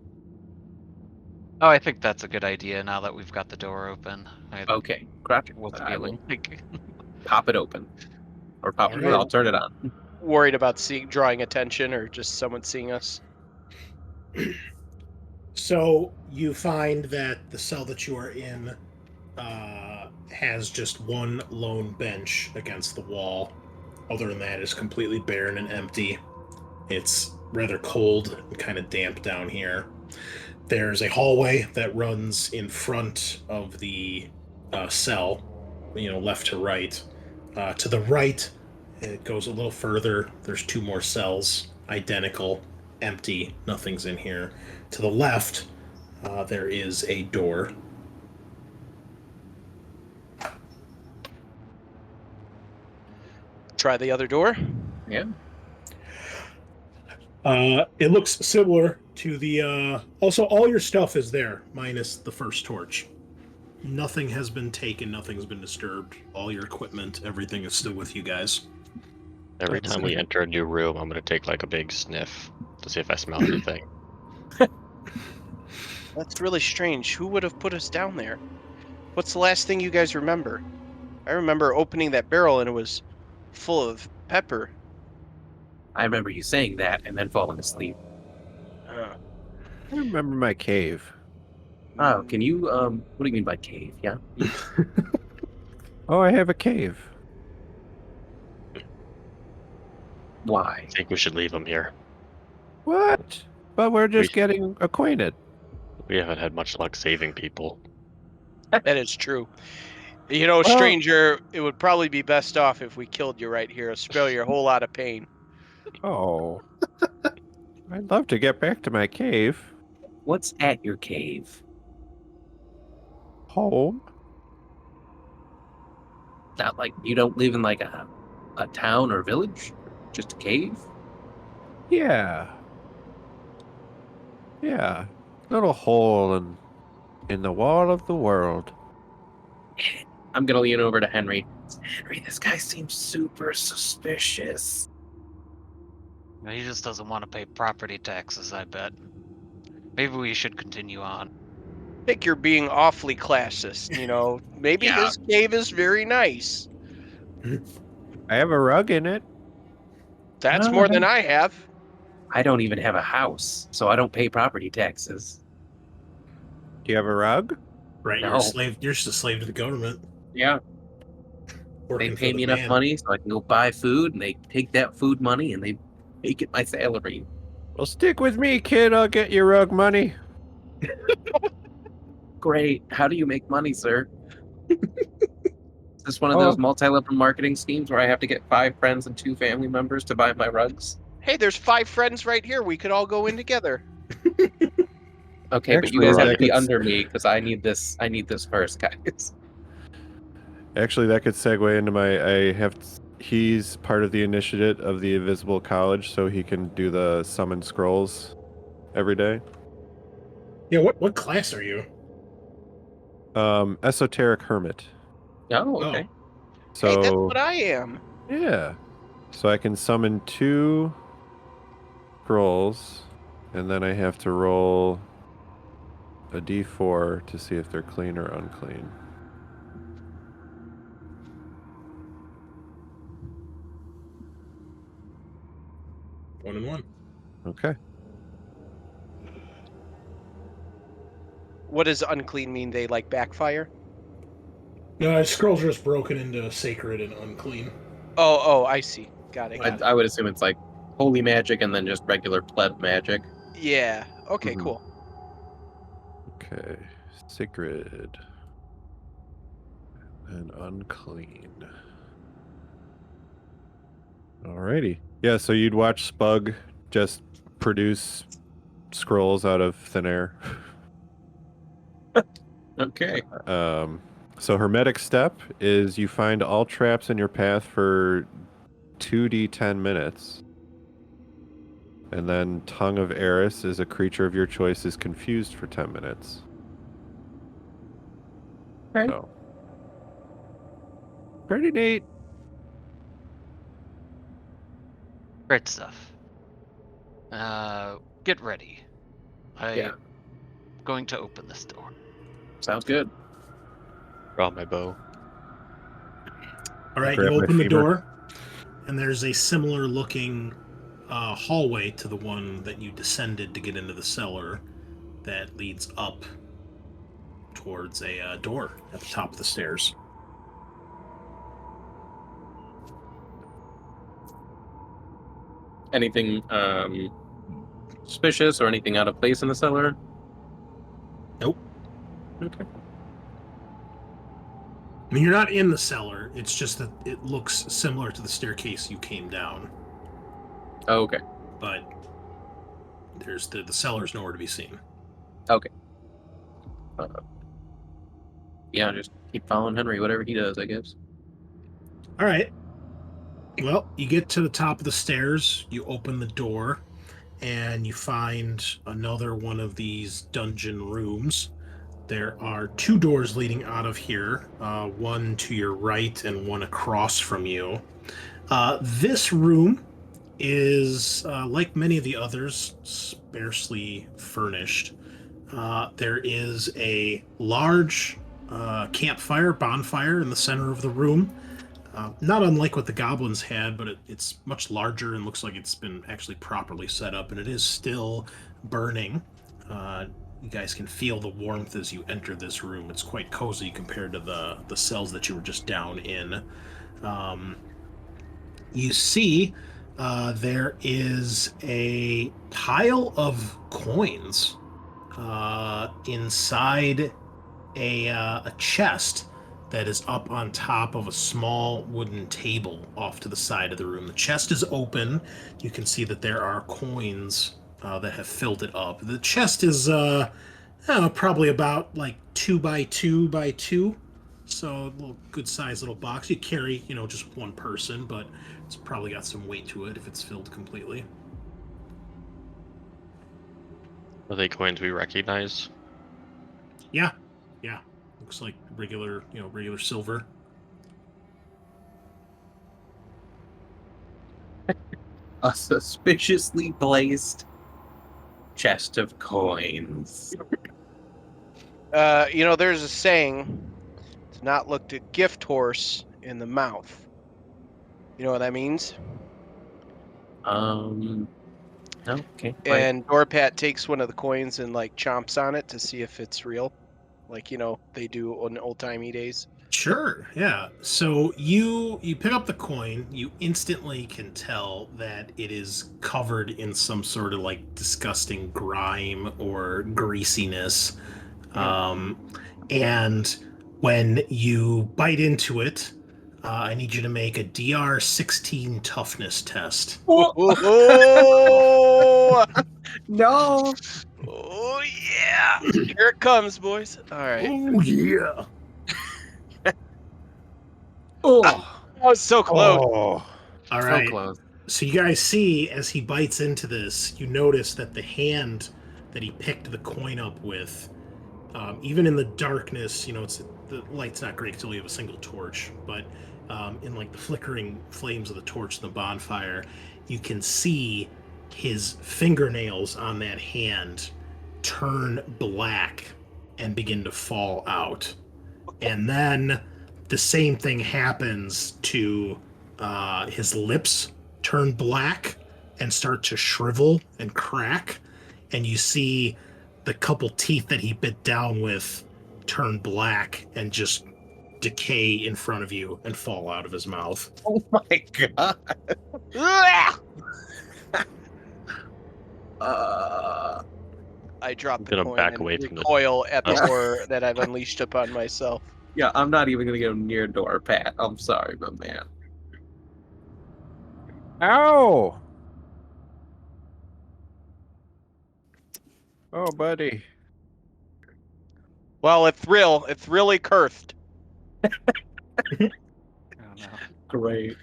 Oh, I think that's a good idea now that we've got the door open. I Okay, gotcha. was I will feeling like pop it open. Or pop it, Alright. I'll turn it on. Worried about drawing attention or just someone seeing us. So you find that the cell that you are in has just one lone bench against the wall. Other than that, it's completely barren and empty. It's rather cold and kind of damp down here. There's a hallway that runs in front of the cell, left to right. To the right, it goes a little further. There's two more cells, identical, empty, nothing's in here. To the left, there is a door. Try the other door. Yeah. It looks similar to the. Also, all your stuff is there, minus the first torch. Nothing has been taken, nothing's been disturbed. All your equipment, everything is still with you guys. Every time we enter a new room, I'm gonna take like a big sniff to see if I smell anything. That's really strange. Who would have put us down there? What's the last thing you guys remember? I remember opening that barrel and it was full of pepper. I remember you saying that and then falling asleep. Uh, I remember my cave. Oh, can you, what do you mean by cave? Yeah? Oh, I have a cave. Why? I think we should leave him here. What? But we're just We- getting acquainted. We haven't had much luck saving people. that is true. You know, Well- stranger, it would probably be best off if we killed you right here. Spare you a whole lot of pain. Oh. I'd love to get back to my cave. What's at your cave? Home? Not like you don't live in like a town or village? Just a cave? Yeah. Yeah. Little hole in the wall of the world. I'm gonna lean over to Henry. Henry, this guy seems super suspicious. he just doesn't want to pay property taxes, I bet. Maybe we should continue on. I think you're being awfully classist, Maybe Yeah. this cave is very nice. I have a rug in it. That's more than I have. I don't even have a house, so I don't pay property taxes. Do you have a rug? Right, No. you're a slave. You're just a slave to the government. Yeah. They Working pay for me the enough man. money so I can go buy food, and they take that food money and they make it my salary. Well, stick with me, kid. I'll get your rug money. Great. How do you make money, sir? Is this one of those multi-level marketing schemes where I have to get 5 friends and 2 family members to buy my rugs? Hey, there's 5 friends right here. We could all go in together. Okay, but you Actually, guys have that to be could- under me because I need this. I need this first, guys. Actually, that could segue into he's part of the initiative of the Invisible College, so he can do the summon scrolls every day. Yeah, what class are you? Esoteric hermit. Oh, okay. So Hey, that's what I am. yeah. So I can summon 2 scrolls, and then I have to roll a d4 to see if they're clean or unclean. One and one. Okay. What does unclean mean? They like backfire? No, scrolls are just broken into sacred and unclean. Oh, I see. Got it. I would assume it's like holy magic and then just regular pleb magic. Yeah. Okay, Mhm. cool. Okay. Sacred and unclean. Alrighty. Yeah, so you'd watch Spug just produce scrolls out of thin air. Okay. So hermetic step is you find all traps in your path for 2d10 minutes. And then Tongue of Eris is a creature of your choice is confused for 10 minutes. Okay. So, pretty neat. Great stuff. Get ready. I'm going to open this door. Sounds good. Draw my bow. All right, Grab you my open the femur. door, and there's a similar looking hallway to the one that you descended to get into the cellar that leads up towards a door at the top of the stairs. Anything suspicious or anything out of place in the cellar? Nope. Okay. I mean, you're not in the cellar. It's just that it looks similar to the staircase you came down, Oh, okay. but there's the cellar's nowhere to be seen. Okay. Yeah, just keep following Henry, whatever he does, I guess. All right. Well, you get to the top of the stairs, you open the door, and you find another one of these dungeon rooms. There are 2 doors leading out of here, one to your right and one across from you. This room is, like many of the others, sparsely furnished. There is a large bonfire in the center of the room. Not unlike what the goblins had, but it's much larger and looks like it's been actually properly set up, and it is still burning. You guys can feel the warmth as you enter this room. It's quite cozy compared to the cells that you were just down in. You see there is a pile of coins inside a chest that is up on top of a small wooden table off to the side of the room. The chest is open. You can see that there are coins that have filled it up. The chest is probably about like 2 by 2 by 2. So a little good sized little box. You carry, just one person, but it's probably got some weight to it if it's filled completely. Are they coins we recognize? Yeah. Looks like regular silver. A suspiciously placed chest of coins. There's a saying to not look the gift horse in the mouth. You know what that means? No, okay. And Dorpat takes one of the coins and chomps on it to see if it's real. They do on old-timey days. Sure, yeah. So you pick up the coin, you instantly can tell that it is covered in some sort of disgusting grime or greasiness. And when you bite into it, I need you to make a DR 16 toughness test. Oh, No. oh yeah! Here it comes, boys. All right. Oh, yeah. Oh, That was so close. Oh, All so right. close. So you guys see, as he bites into this, you notice that the hand that he picked the coin up with Even in the darkness, the light's not great until you have a single torch, but in like the flickering flames of the torch and the bonfire, you can see his fingernails on that hand turn black and begin to fall out. And then the same thing happens to his lips turn black and start to shrivel and crack. And you see the couple teeth that he bit down with turn black and just decay in front of you and fall out of his mouth. Oh my god. I drop the Gonna coin back and away from this. recoil at the Oh. horror that I've unleashed upon myself. Yeah, I'm not even gonna go near door, Pat. I'm sorry, but man. Ow! Oh, buddy. Well, it's real. It's really cursed. Oh, no. Great.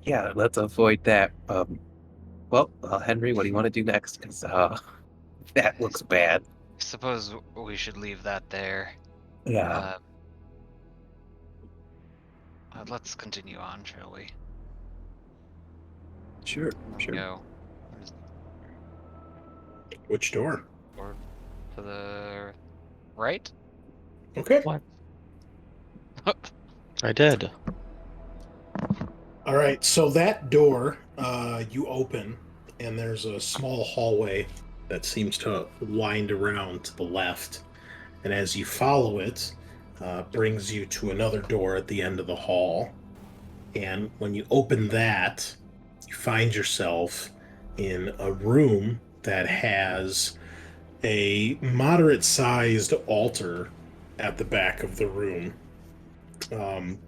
Yeah, let's avoid that. Well, Henry, what do you want to do next? Because that looks bad. Suppose we should leave that there. Yeah. Let's continue on, shall we? Sure. Go. Which door? Or to the right? Okay. What? I did. All right, so that door you open, and there's a small hallway that seems to wind around to the left. And as you follow it, brings you to another door at the end of the hall. And when you open that, you find yourself in a room that has a moderate-sized altar at the back of the room.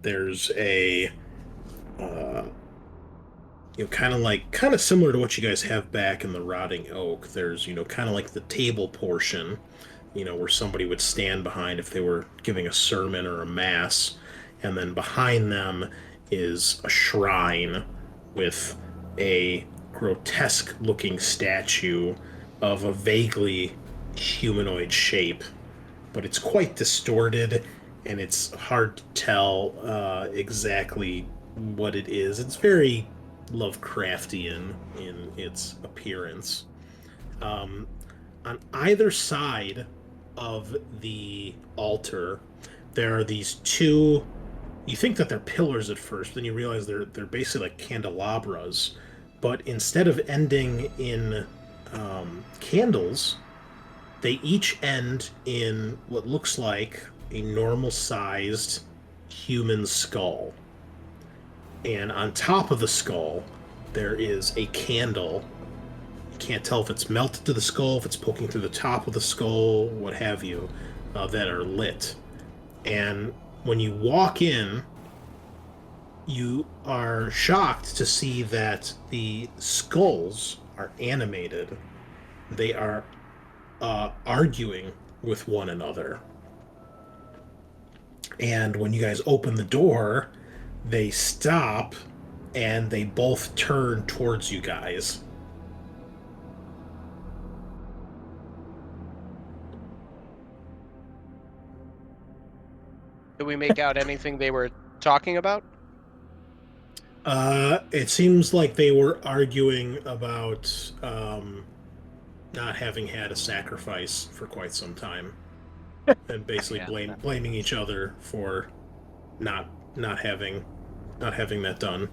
There's a kind of similar to what you guys have back in the Rotting Oak. There's kind of like the table portion, where somebody would stand behind if they were giving a sermon or a mass, and then behind them is a shrine with a grotesque looking statue of a vaguely humanoid shape, but it's quite distorted and it's hard to tell exactly what it is. It's very Lovecraftian in its appearance. On either side of the altar, there are these two. You think that they're pillars at first, then you realize they're basically like candelabras, but instead of ending in candles, they each end in what looks like a normal-sized human skull. And on top of the skull, there is a candle. You can't tell if it's melted to the skull, if it's poking through the top of the skull, what have you, that are lit. And when you walk in, you are shocked to see that the skulls are animated. They are arguing with one another. And when you guys open the door, they stop and they both turn towards you guys. Did we make out anything they were talking about? It seems like they were arguing about not having had a sacrifice for quite some time, and basically blaming each other for not having that done.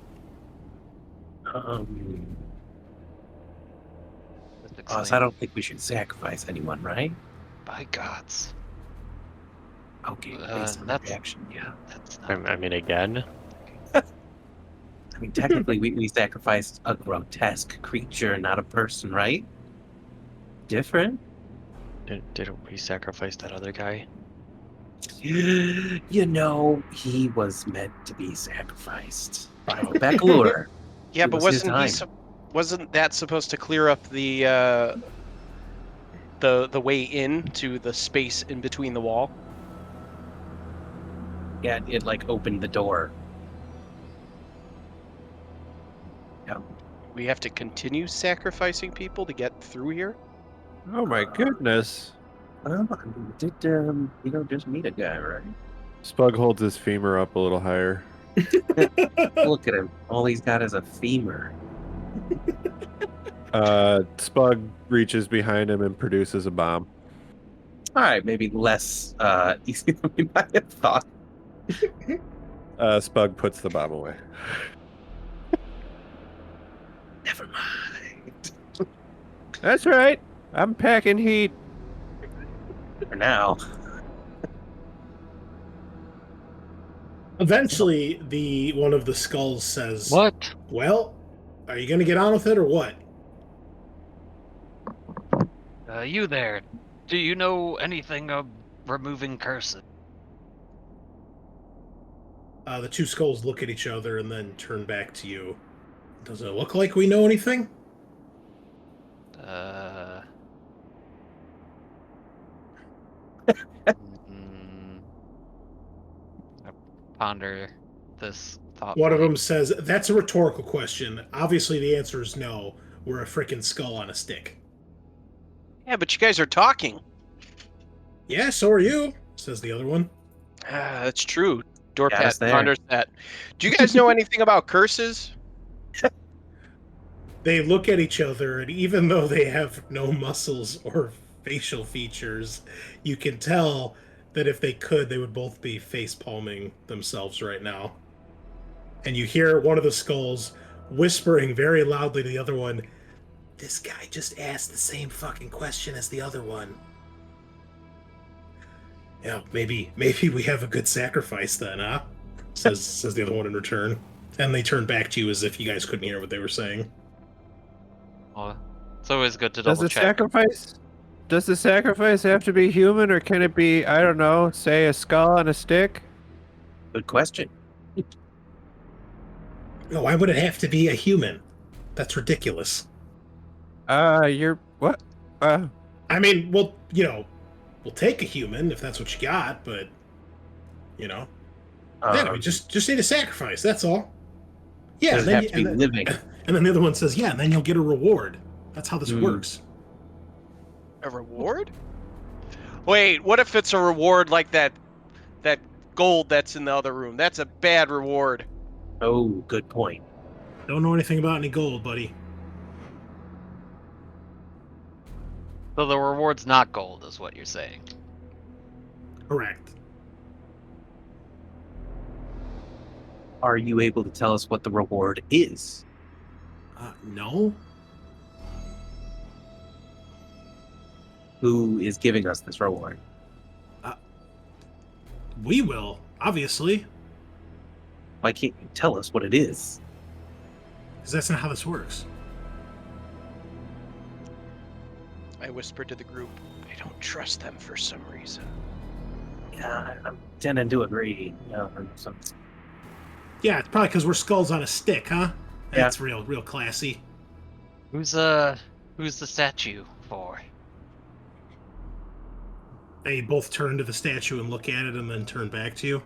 So I don't think we should sacrifice anyone, right? By gods. Okay, based on the reaction, yeah. That's not. I mean, again. I mean, technically, we sacrificed a grotesque creature, not a person, right? Different. Didn't we sacrifice that other guy? You know, he was meant to be sacrificed by the Bachelor. Yeah, It but was his wasn't that supposed to clear up the way in to the space in between the wall? Yeah, it like opened the door. Yeah. We have to continue sacrificing people to get through here? Oh my goodness. Well, I mean, we did, just meet a guy, right? Spug holds his femur up a little higher. Look at him. All he's got is a femur. Spug reaches behind him and produces a bomb. All right, maybe less easy than we might have thought. Spug puts the bomb away. Never mind. That's right. I'm packing heat. For now. Eventually, one of the skulls says, What? "Well, are you going to get on with it or what?" You there? Do you know anything of removing curses? The two skulls look at each other and then turn back to you. Does it look like we know anything? I ponder this thought. One of them says, "That's a rhetorical question. Obviously, the answer is no. We're a frickin' skull on a stick." Yeah, but you guys are talking. "Yeah, so are you," says the other one. That's true. Got us Dorpat there. ponders that. Do you guys know anything about curses? They look at each other, and even though they have no muscles or facial features, you can tell that if they could, they would both be face-palming themselves right now. And you hear one of the skulls whispering very loudly to the other one, "This guy just asked the same fucking question as the other one." "Yeah, maybe we have a good sacrifice then, huh?" says the other one in return. And they turn back to you as if you guys couldn't hear what they were saying. Well, it's always good to Does double the check. sacrifice have to be human, or can it be, I don't know, say a skull on a stick? Good question. No, why would it have to be a human? That's ridiculous. You're what? I mean, we'll take a human if that's what you got, but yeah, we just need a sacrifice. That's all. Yeah, does it have to be living? And then the other one says, "Yeah, and then you'll get a reward." That's how this works. A reward? Wait, what if it's a reward like that gold that's in the other room? That's a bad reward. Oh, good point. Don't know anything about any gold, buddy. So the reward's not gold, is what you're saying. Correct. Are you able to tell us what the reward is? No. Who is giving us this reward? We will, obviously, Why can't you tell us what it is? because that's not how this works. I whispered to the group, I don't trust them for some reason. Yeah, I'm tending to agree. Yeah, it's probably because we're skulls on a stick, huh? Yeah. That's real classy. Who's the statue for? They both turn to the statue and look at it and then turn back to you.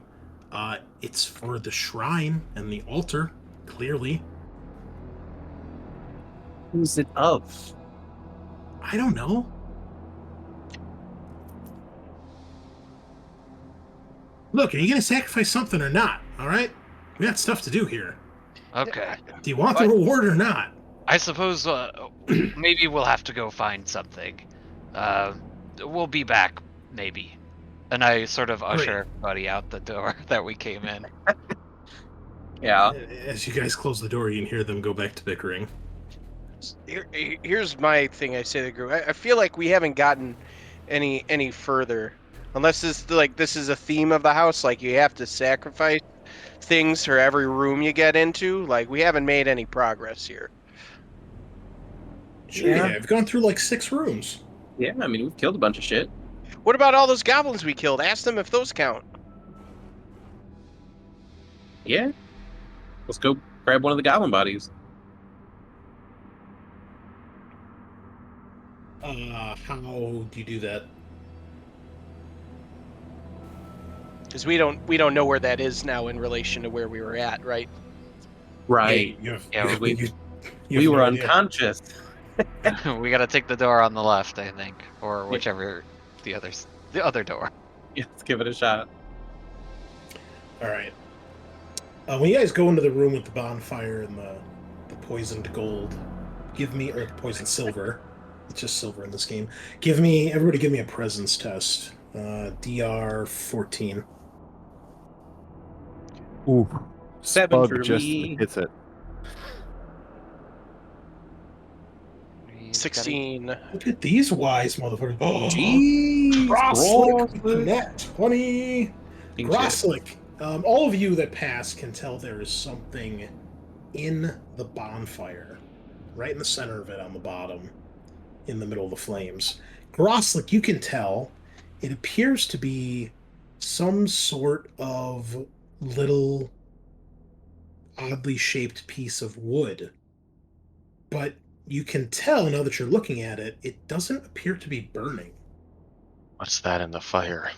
It's for the shrine and the altar, clearly. Who's it of? I don't know. Look, are you going to sacrifice something or not? All right? We got stuff to do here. Okay. Do you want the reward or not? I suppose maybe we'll have to go find something. We'll be back, maybe. And I sort of usher everybody out the door that we came in. Yeah. As you guys close the door, you can hear them go back to bickering. Here's my thing. I say to the group. I feel like we haven't gotten any further, unless this is a theme of the house. Like you have to sacrifice things for every room you get into. Like we haven't made any progress here. Sure, yeah. I've gone through like 6 rooms. Yeah, I mean, we've killed a bunch of shit. What about all those goblins we killed? Ask them if those count. Yeah. Let's go grab one of the goblin bodies. How do you do that? Because we don't know where that is now in relation to where we were at, right? Right. We were unconscious. We gotta take the door on the left, I think, or whichever the other door. Yeah, let's give it a shot. All right. When you guys go into the room with the bonfire and the poisoned gold, or poisoned silver. It's just silver in this game. Everybody give me a presence test. DR 14. Ooh. 7 Spug for just me. hits it. 16. Look at these wise motherfuckers. Oh, Jeez. Grosslick, net 20. King shit. Grosslick. All of you that pass can tell there is something in the bonfire, right in the center of it on the bottom, in the middle of the flames. Grosslick, you can tell it appears to be some sort of little oddly shaped piece of wood. But you can tell now that you're looking at it, it doesn't appear to be burning. What's that in the fire?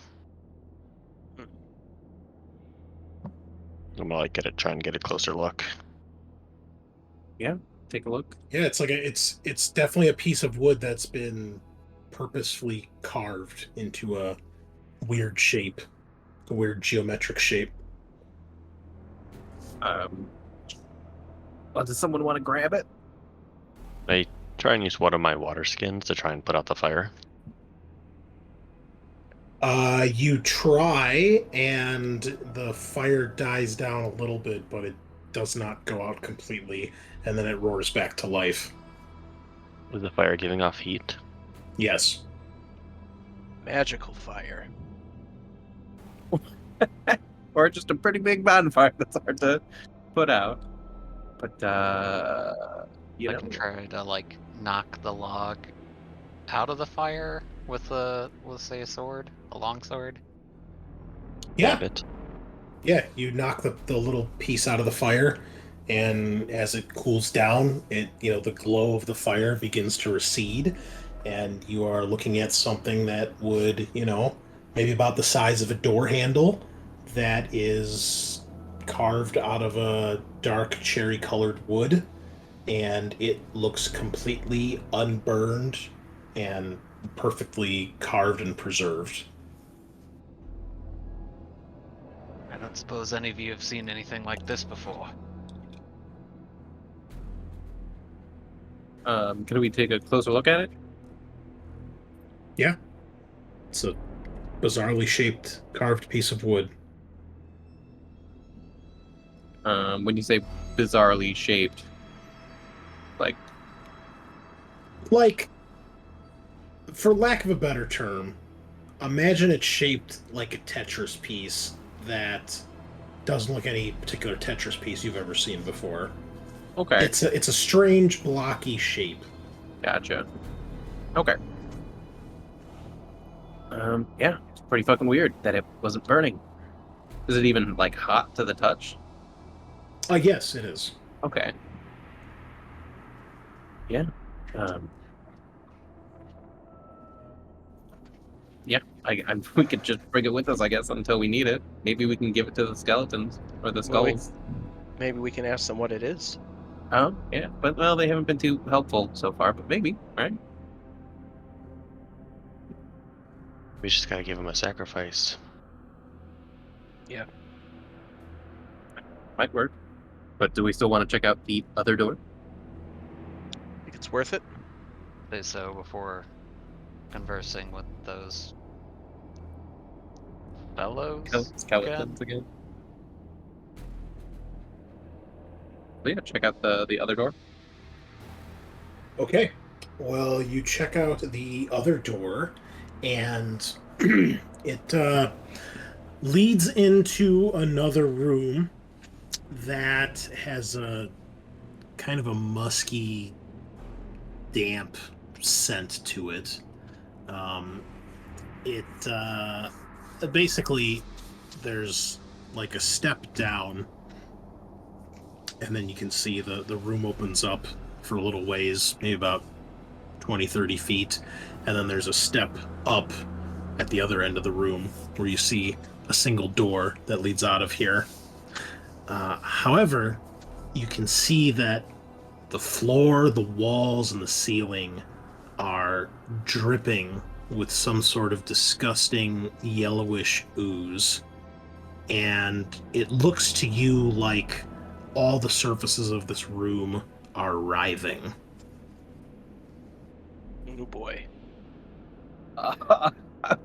I'm gonna try and get a closer look. Take a look. Yeah, it's definitely a piece of wood that's been purposefully carved into a weird shape, a weird geometric shape. Does someone want to grab it? I try and use one of my water skins to try and put out the fire. You try, and the fire dies down a little bit, but it does not go out completely, and then it roars back to life. Was the fire giving off heat? Yes. Magical fire. Or just a pretty big bonfire that's hard to put out. But I can try to knock the log out of the fire with say a sword, a long sword. Yeah. Stab it. Yeah, you knock the little piece out of the fire, and as it cools down, the glow of the fire begins to recede, and you are looking at something that would, maybe about the size of a door handle that is carved out of a dark cherry-colored wood, and it looks completely unburned and perfectly carved and preserved. I don't suppose any of you have seen anything like this before. Can we take a closer look at it? Yeah. It's a bizarrely shaped, carved piece of wood. When you say bizarrely shaped, Like, for lack of a better term, imagine it's shaped like a Tetris piece that doesn't look any particular Tetris piece you've ever seen before. okay, It's a strange, blocky shape. gotcha. Okay. Yeah, it's pretty fucking weird that it wasn't burning. Is it even hot to the touch? Yes, it is. Okay. Yeah. Yeah, we could just bring it with us, I guess, until we need it. Maybe we can give it to the skeletons or the Well, skulls. Maybe we can ask them what it is. Yeah, but they haven't been too helpful so far. But maybe, right? We just gotta give him a sacrifice. Might work. But do we still want to check out the other door? Think it's worth it? Say so before conversing with those fellows. Skeletons again. So yeah, check out the other door. Okay. Well, you check out the other door, and it leads into another room that has a kind of a musky, damp scent to it. Basically, there's a step down, and then you can see the room opens up for a little ways, maybe about 20-30 feet, and then there's a step up at the other end of the room where you see a single door that leads out of here. However, you can see that the floor, the walls, and the ceiling are dripping with some sort of disgusting yellowish ooze. And it looks to you like all the surfaces of this room are writhing. Oh boy.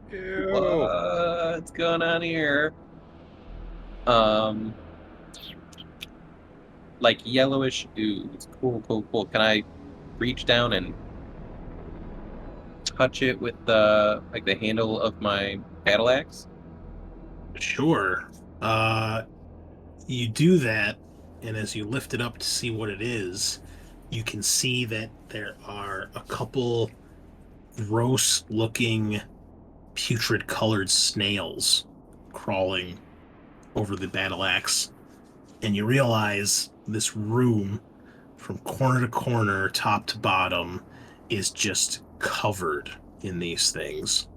What's going on here? Like yellowish ooze. Cool. Can I reach down and touch it with the handle of my battle axe? Sure. You do that, and as you lift it up to see what it is, you can see that there are a couple gross-looking, putrid-colored snails crawling over the battle axe. And you realize this room, from corner to corner, top to bottom, is just covered in these things.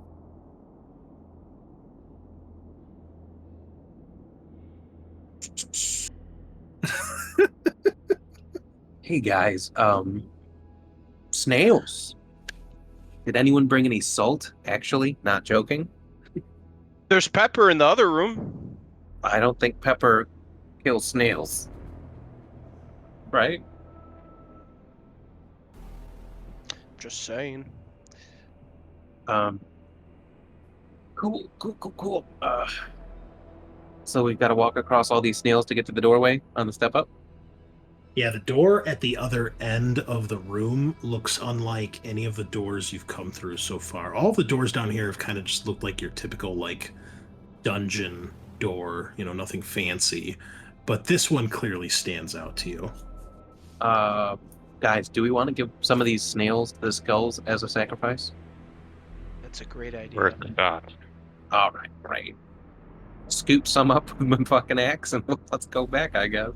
Hey guys, snails. Did anyone bring any salt? Actually, not joking. There's pepper in the other room. I don't think pepper kills snails. Right? Just saying. Cool. So we've got to walk across all these snails to get to the doorway on the step up? Yeah, the door at the other end of the room looks unlike any of the doors you've come through so far. All the doors down here have kind of just looked like your typical, like, dungeon door, nothing fancy. But this one clearly stands out to you. Guys, do we want to give some of these snails the skulls as a sacrifice? That's a great idea. Worth the shot. All right, great. Scoop some up with my fucking axe and let's go back, I guess.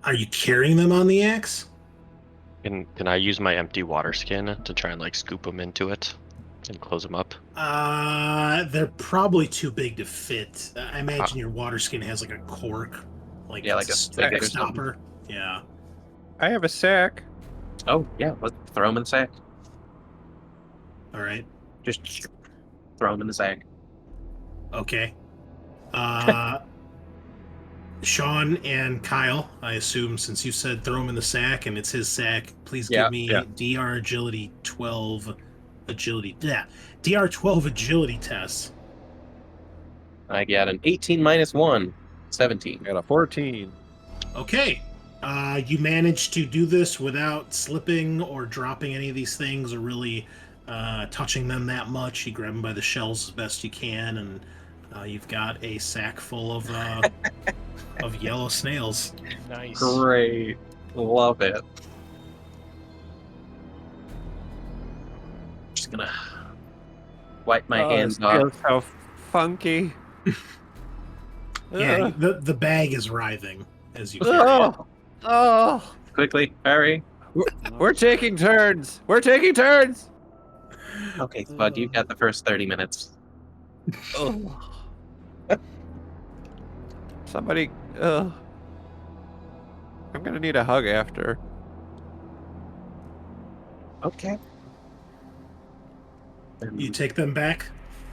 Are you carrying them on the axe? Can I use my empty water skin to try and like scoop them into it and close them up? They're probably too big to fit. I imagine your water skin has like a cork, like Yeah, like a stick or stopper. Yeah. I have a sack. Oh, yeah, let's throw them in the sack. All right. Just throw them in the sack. Okay. Sean and Kyle, I assume, since you said throw him in the sack and it's his sack, please give me DR Agility 12 agility. Yeah, DR 12 agility tests. I got an 18 minus 1, 17. I got a 14. Okay. You managed to do this without slipping or dropping any of these things or really touching them that much. You grab them by the shells as best you can, and you've got a sack full of yellow snails. Nice. Great. Love it. Just gonna wipe my hands off. Feels so funky. Yeah, the bag is writhing as you carry it. Oh, Quickly, hurry. we're taking turns. We're taking turns. Okay, Spud, you've got the first 30 minutes. Somebody. I'm gonna need a hug after. Okay. You take them back?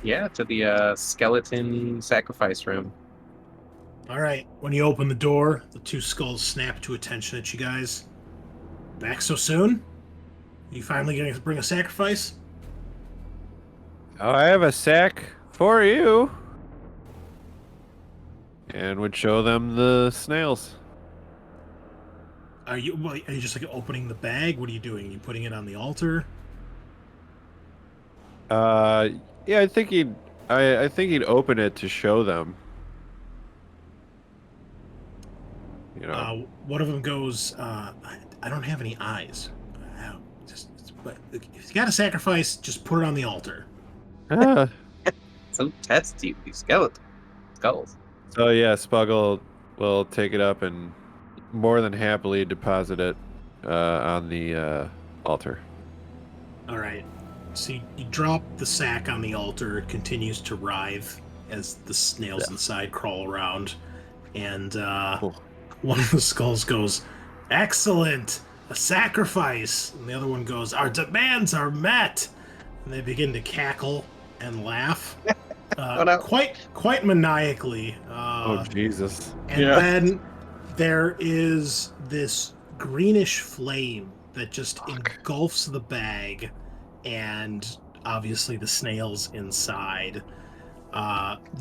Yeah, to the skeleton sacrifice room. All right. When you open the door, the two skulls snap to attention at you guys. Back so soon? You finally going to bring a sacrifice? Oh, I have a sack for you. And would show them the snails. Are you just like opening the bag? What are you doing? Are you putting it on the altar? Yeah, I think he'd open it to show them. One of them goes, I don't have any eyes. But if you got to sacrifice, just put it on the altar. So testy, these skulls. So yeah, Spuggle will take it up and more than happily deposit it on the altar. All right. So you drop the sack on the altar. It continues to writhe as the snails inside crawl around. And Cool. one of the skulls goes, "Excellent! A sacrifice!" And the other one goes, "Our demands are met!" and they begin to cackle and laugh, Oh, no. quite maniacally. Oh Jesus! And Yeah. then there is this greenish flame that just engulfs the bag, and obviously the snails inside.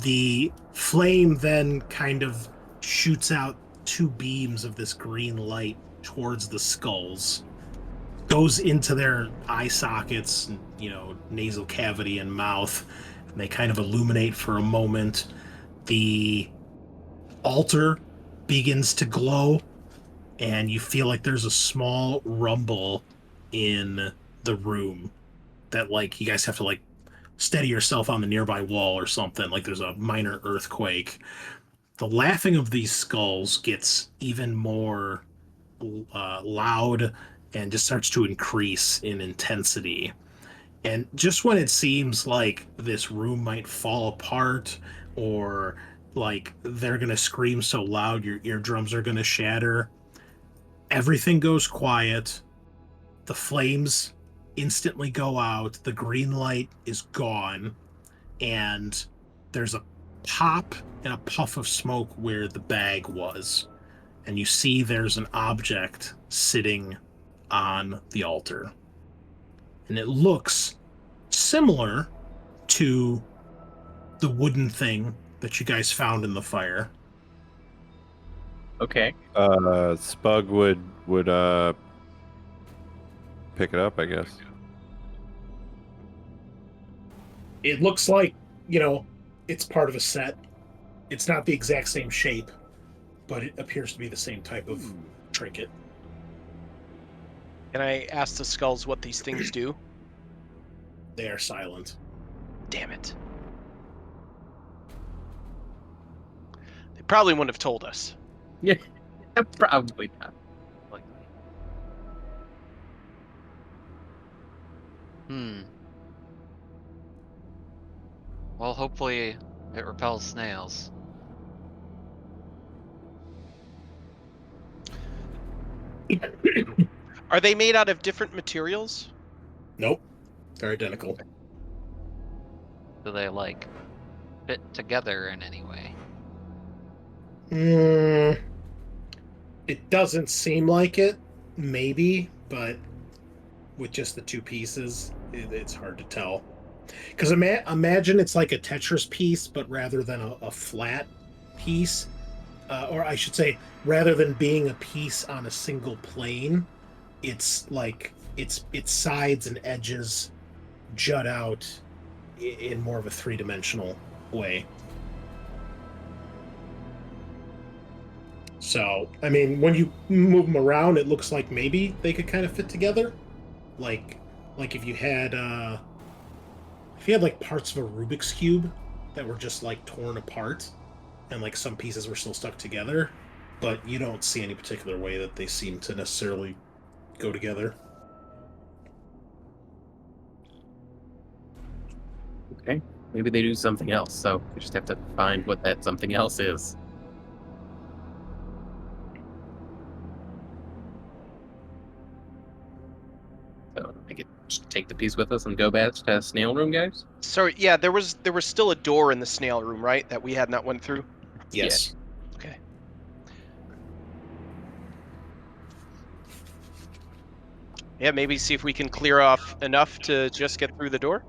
The flame then kind of shoots out two beams of this green light towards the skulls, goes into their eye sockets, nasal cavity and mouth, and they kind of illuminate for a moment. The altar begins to glow, and you feel like there's a small rumble in the room that, like, you guys have to, like, steady yourself on the nearby wall or something, like there's a minor earthquake. The laughing of these skulls gets even more loud and just starts to increase in intensity. And just when it seems like this room might fall apart, or like they're going to scream so loud your eardrums are going to shatter, everything goes quiet. The flames instantly go out. The green light is gone. And there's a pop and a puff of smoke where the bag was. And you see there's an object sitting on the altar. And it looks similar to the wooden thing that you guys found in the fire. Okay. Spug would pick it up, I guess. It looks like, it's part of a set. It's not the exact same shape, but it appears to be the same type of trinket. Can I ask the skulls what these things do? They are silent. Damn it. They probably wouldn't have told us. Yeah, probably not. Well, hopefully it repels snails. Are they made out of different materials? Nope. They're identical. Do they, like, fit together in any way? It doesn't seem like it. Maybe, but with just the two pieces, it's hard to tell. Because imagine it's like a Tetris piece, but rather than a flat piece, or I should say, rather than being a piece on a single plane, it's like its sides and edges jut out in more of a three-dimensional way. So, I mean, when you move them around, it looks like maybe they could kind of fit together. Like if you had like parts of a Rubik's Cube that were just like torn apart, and like some pieces were still stuck together, but you don't see any particular way that they seem to necessarily go together. Okay. Maybe they do something else, so we just have to find what that something else is. So I could just take the piece with us and go back to snail room, guys? Sorry, yeah, there was still a door in the snail room, right? That we had not went through? Yes. Okay. Yeah, maybe see if we can clear off enough to just get through the door.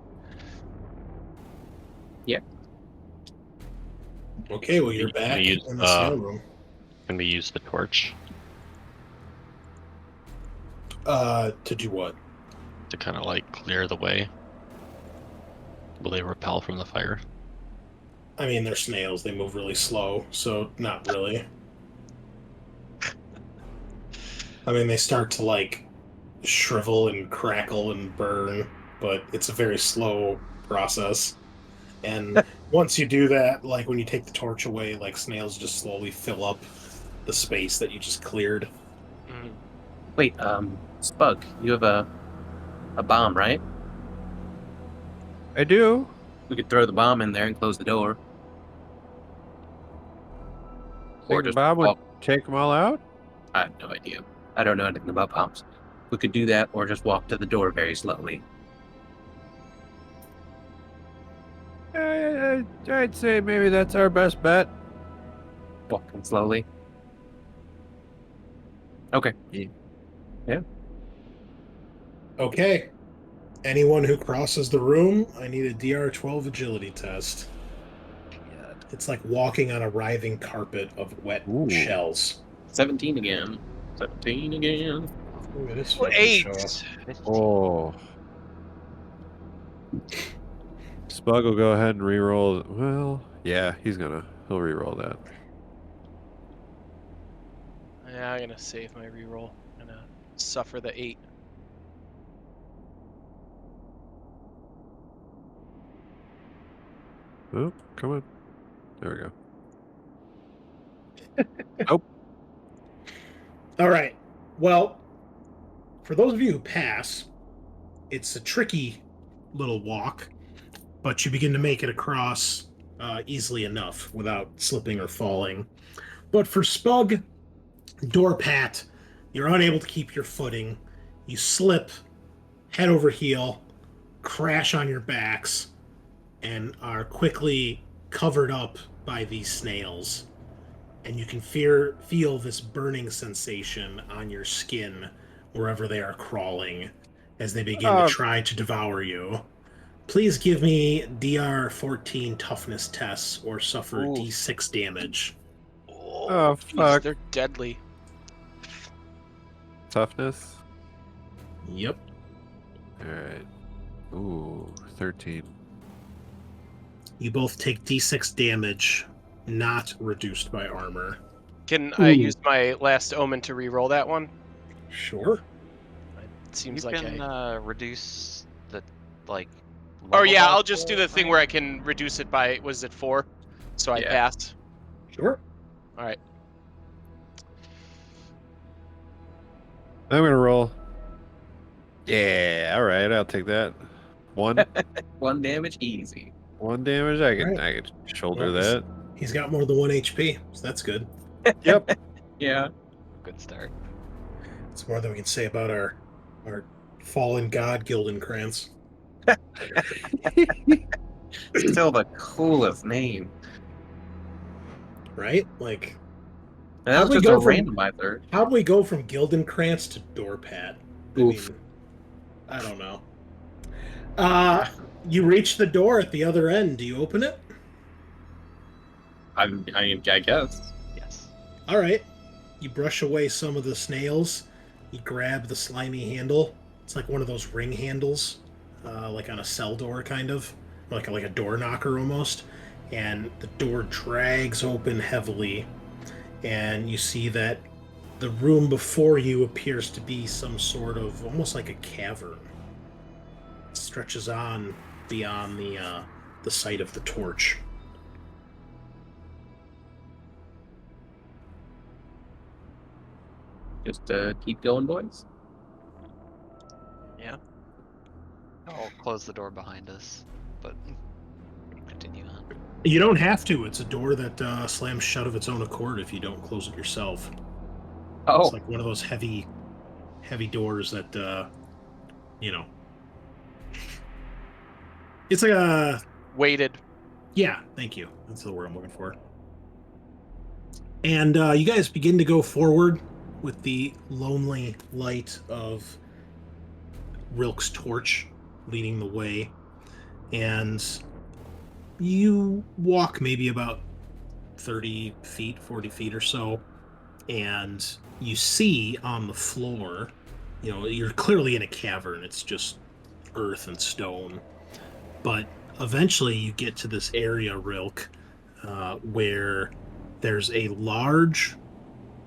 Okay, well, you're back We use, in the snail room. Can we use the torch To do what? to kind of like clear the way? Will they repel from the fire? I mean, they're snails. They move really slow, so not really. I mean, they start to, like, shrivel and crackle and burn, but it's a very slow process. And once you do that, like, when you take the torch away, like, snails just slowly fill up the space that you just cleared. Wait, Spug, you have a bomb, right? I do. We could throw the bomb in there and close the door. Or Think just Bob would walk. take them all out? I have no idea. I don't know anything about bombs. We could do that or just walk to the door very slowly. I'd say maybe that's our best bet. Walking slowly. Okay. Okay. Anyone who crosses the room, I need a DR12 agility test. It's like walking on a writhing carpet of wet Ooh. shells. 17 again. 17 again. Look at this fucking 8. show. 15. Oh. Spug will go ahead and re-roll. Well, yeah, he'll re-roll that. Yeah, I'm gonna save my reroll. I'm gonna suffer the 8. Oh, come on. There we go. All right. Well, for those of you who pass, it's a tricky little walk, but you begin to make it across easily enough without slipping or falling. But for Spug, Dorpat, you're unable to keep your footing. You slip, head over heel, crash on your backs, and are quickly covered up by these snails. And you can feel this burning sensation on your skin wherever they are crawling as they begin to try to devour you. Please give me DR 14 toughness tests or suffer Ooh. D6 damage. Oh, jeez, fuck. they're deadly. Toughness. Yep. Alright. Ooh, 13. You both take D6 damage, not reduced by armor. Can I use my last omen to re-roll that one? Sure. It seems You like can I... reduce the like. Oh level yeah, by I'll just do 4, the thing where I can reduce it by, was it 4? So I Yeah. passed. Sure. Alright. I'm gonna roll. Yeah, alright, I'll take that. 1 1 damage, easy. 1 damage, I can Alright. shoulder Well, that. He's got more than 1 HP, so that's good. Yep. Yeah. Good start. It's more than we can say about our fallen god Gildenkrantz. Still the coolest name. Right? Like, And that How'd was we just a go from- randomizer. how'd we go from Gildenkrantz to Dorpat? I Oof. mean, I don't know. You reach the door at the other end. Do you open it? I guess. Yes. All right. You brush away some of the snails. You grab the slimy handle. It's like one of those ring handles, like on a cell door, kind of, like a door knocker almost. And the door drags open heavily, and you see that the room before you appears to be some sort of almost like a cavern. It stretches on beyond the site of the torch. Just keep going, boys. I'll close the door behind us, but continue on. You don't have to. It's a door that slams shut of its own accord if you don't close it yourself. Oh, It's like one of those heavy doors that, you know. It's like a... Weighted. Yeah, thank you. That's the word I'm looking for. And you guys begin to go forward with the lonely light of Rilk's torch leading the way. And you walk maybe about 30 feet, 40 feet or so, and you see on the floor, you know, you're clearly in a cavern. It's just earth and stone. But eventually you get to this area, Rilk, where there's a large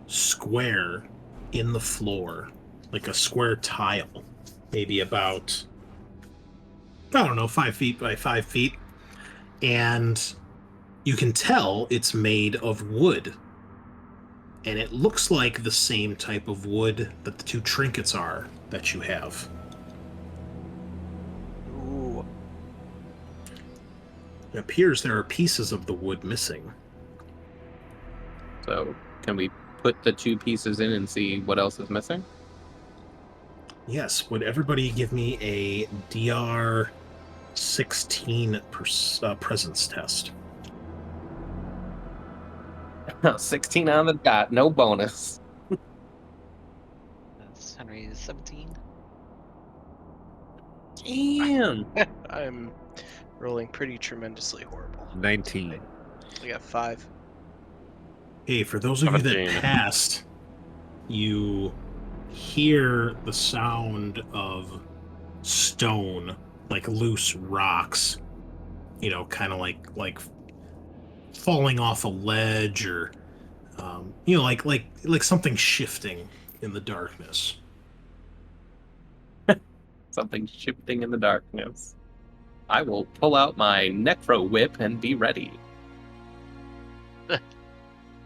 square in the floor, like a square tile, maybe about, I don't know, 5 feet by 5 feet. And you can tell it's made of wood. And it looks like the same type of wood that the 2 trinkets are that you have. Ooh. It appears there are pieces of the wood missing. so can we put the 2 pieces in and see what else is missing? Yes, would everybody give me a DR 16 presence test. 16 on the dot, no bonus. That's Henry's 17. Damn. I'm rolling pretty tremendously horrible. 19. I got 5. Hey, for those of you that 17. passed, you hear the sound of stone, like loose rocks, kind of like falling off a ledge, or like something shifting in the darkness. Something shifting in the darkness. I will pull out my necro whip and be ready.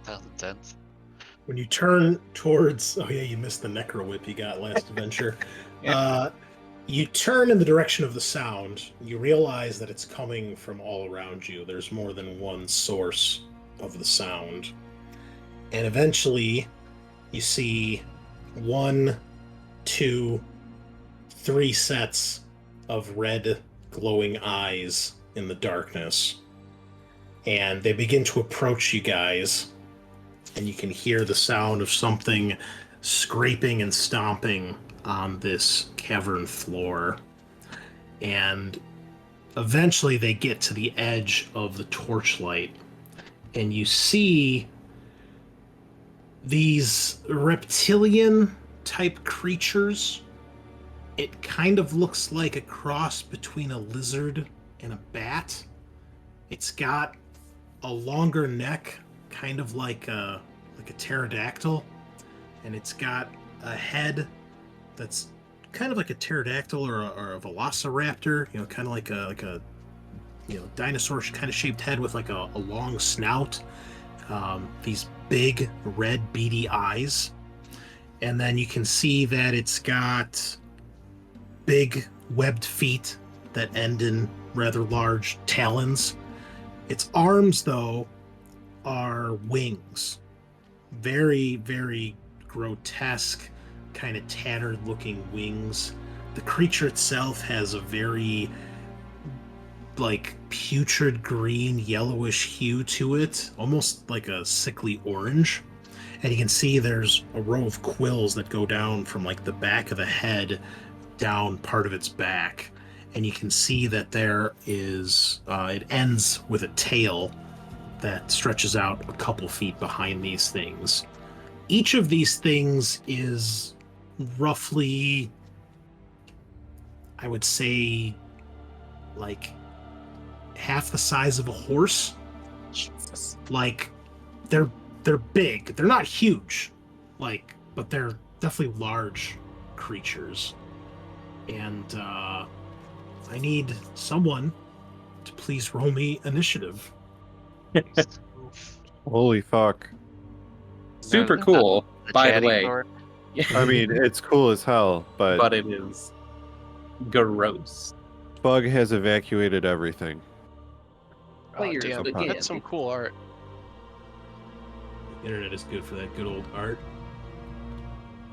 Sounds intense. When you turn towards, oh yeah, you missed the necro whip you got last adventure. You turn in the direction of the sound. You realize that it's coming from all around you. There's more than one source of the sound. And eventually, you see 1, 2, 3 sets of red glowing eyes in the darkness. And they begin to approach you guys. And you can hear the sound of something scraping and stomping on this cavern floor. And eventually they get to the edge of the torchlight, and you see these reptilian type creatures. It kind of looks like a cross between a lizard and a bat. It's got a longer neck, kind of like a pterodactyl, and it's got a head that's kind of like a pterodactyl or a velociraptor, kind of like a dinosaur kind of shaped head with like a long snout, these big red beady eyes, and then you can see that it's got big webbed feet that end in rather large talons. Its arms, though, are wings. Very, very grotesque, kind of tattered looking wings. The creature itself has a very putrid green, yellowish hue to it, almost like a sickly orange. And you can see there's a row of quills that go down from the back of the head down part of its back. And you can see that there is, it ends with a tail that stretches out a couple feet behind these things. Each of these things is roughly, I would say, half the size of a horse. Jesus. They're big. They're not huge, but they're definitely large creatures. And I need someone to please roll me initiative. Holy fuck. Super cool, by the chatty way. sort. I mean, it's cool as hell, But it is gross. Bug has evacuated everything. Oh, Players damn, begin. that's some cool art. The internet is good for that good old art.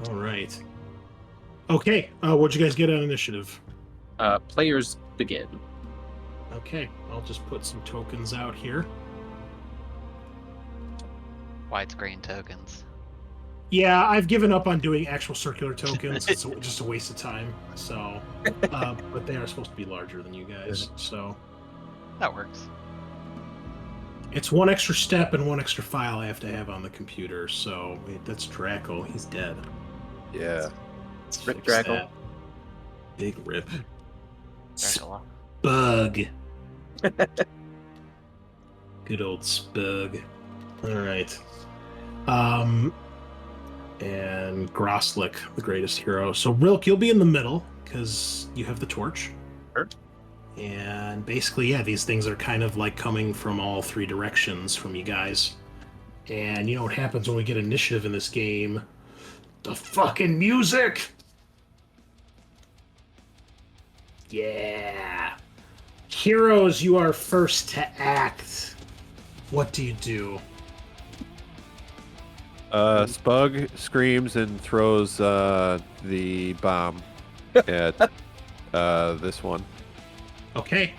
All right. Okay, what'd you guys get on initiative? Players begin. Okay, I'll just put some tokens out here. Widescreen tokens. Yeah, I've given up on doing actual circular tokens. It's just a waste of time. So, but they are supposed to be larger than you guys. So That works. it's one extra step and one extra file I have to have on the computer. So wait, that's Draco. He's dead. Yeah. Let's Rip fix Draco. that. Big rip. Dracula. Spug. Good old Spug. All right. And Groslick, the greatest hero. So Rilk, you'll be in the middle because you have the torch. Sure. And basically, yeah, these things are kind of coming from all 3 directions from you guys. And you know what happens when we get initiative in this game? The fucking music! Yeah. Heroes, you are first to act. What do you do? Spug screams and throws the bomb at this one. Okay.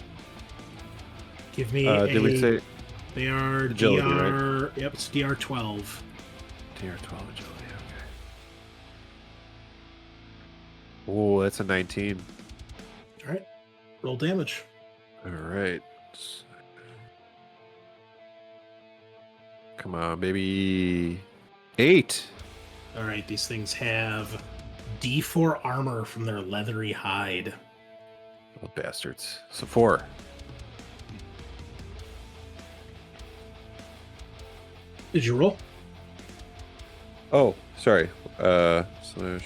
Give me Did we say They are agility, DR... right? Yep, it's DR12. DR12 agility? Okay. Oh, that's a 19. All right. Roll damage. All right. Come on, baby. 8. All right, these things have D4 armor from their leathery hide. Oh, bastards. So 4. Did you roll? Oh, sorry. Slash.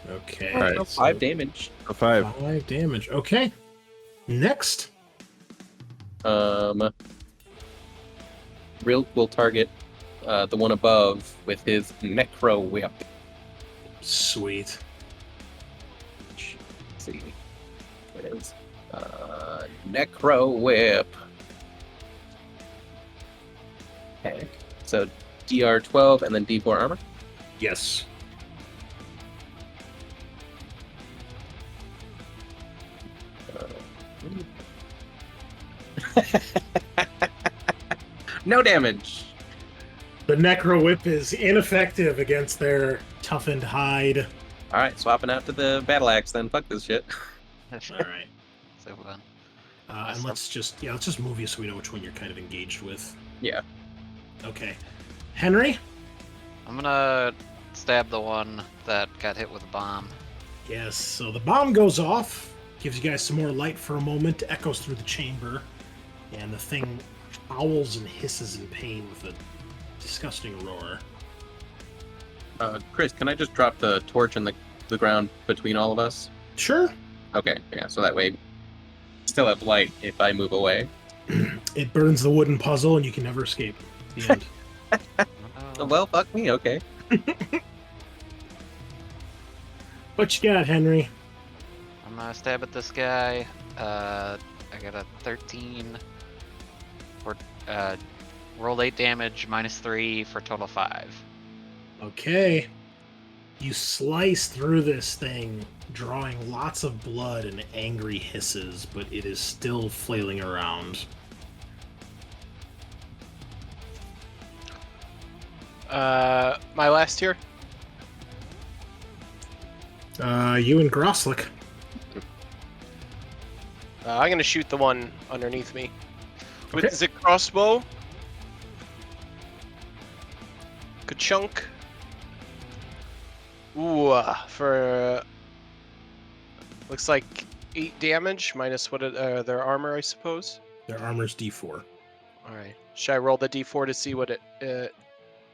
Okay. All right, So so 5 damage. A 5. 5 damage. Okay. Next. Rilk will target the one above with his Necro Whip. Sweet. Let's see. What it is? Necro Whip. Okay. So DR12 and then D4 armor. Yes. No damage. The Necro Whip is ineffective against their toughened hide. All right, swapping out to the battle axe then. Fuck this shit. All right. So fun. And let's just move you so we know which one you're kind of engaged with. Yeah. Okay. Henry? I'm gonna stab the one that got hit with a bomb. Yes. So the bomb goes off, gives you guys some more light for a moment, echoes through the chamber, and the thing howls and hisses in pain with a disgusting roar. Chris, can I just drop the torch in the ground between all of us? Sure. Okay, yeah, so that way still have light if I move away. It burns the wooden puzzle, and you can never escape. The end. Oh, Well, fuck me, okay. What you got, Henry? I'm gonna stab at this guy. I got a 13. For rolled 8 damage, -3 for total 5. Okay. You slice through this thing, drawing lots of blood and angry hisses, but it is still flailing around. My last tier. You and Groslick. I'm gonna shoot the one underneath me. Okay. Is it crossbow? Ka-chunk. Ooh, for looks like 8 damage minus what their armor, I suppose. Their armor's D4. All right. Should I roll the D4 to see what it?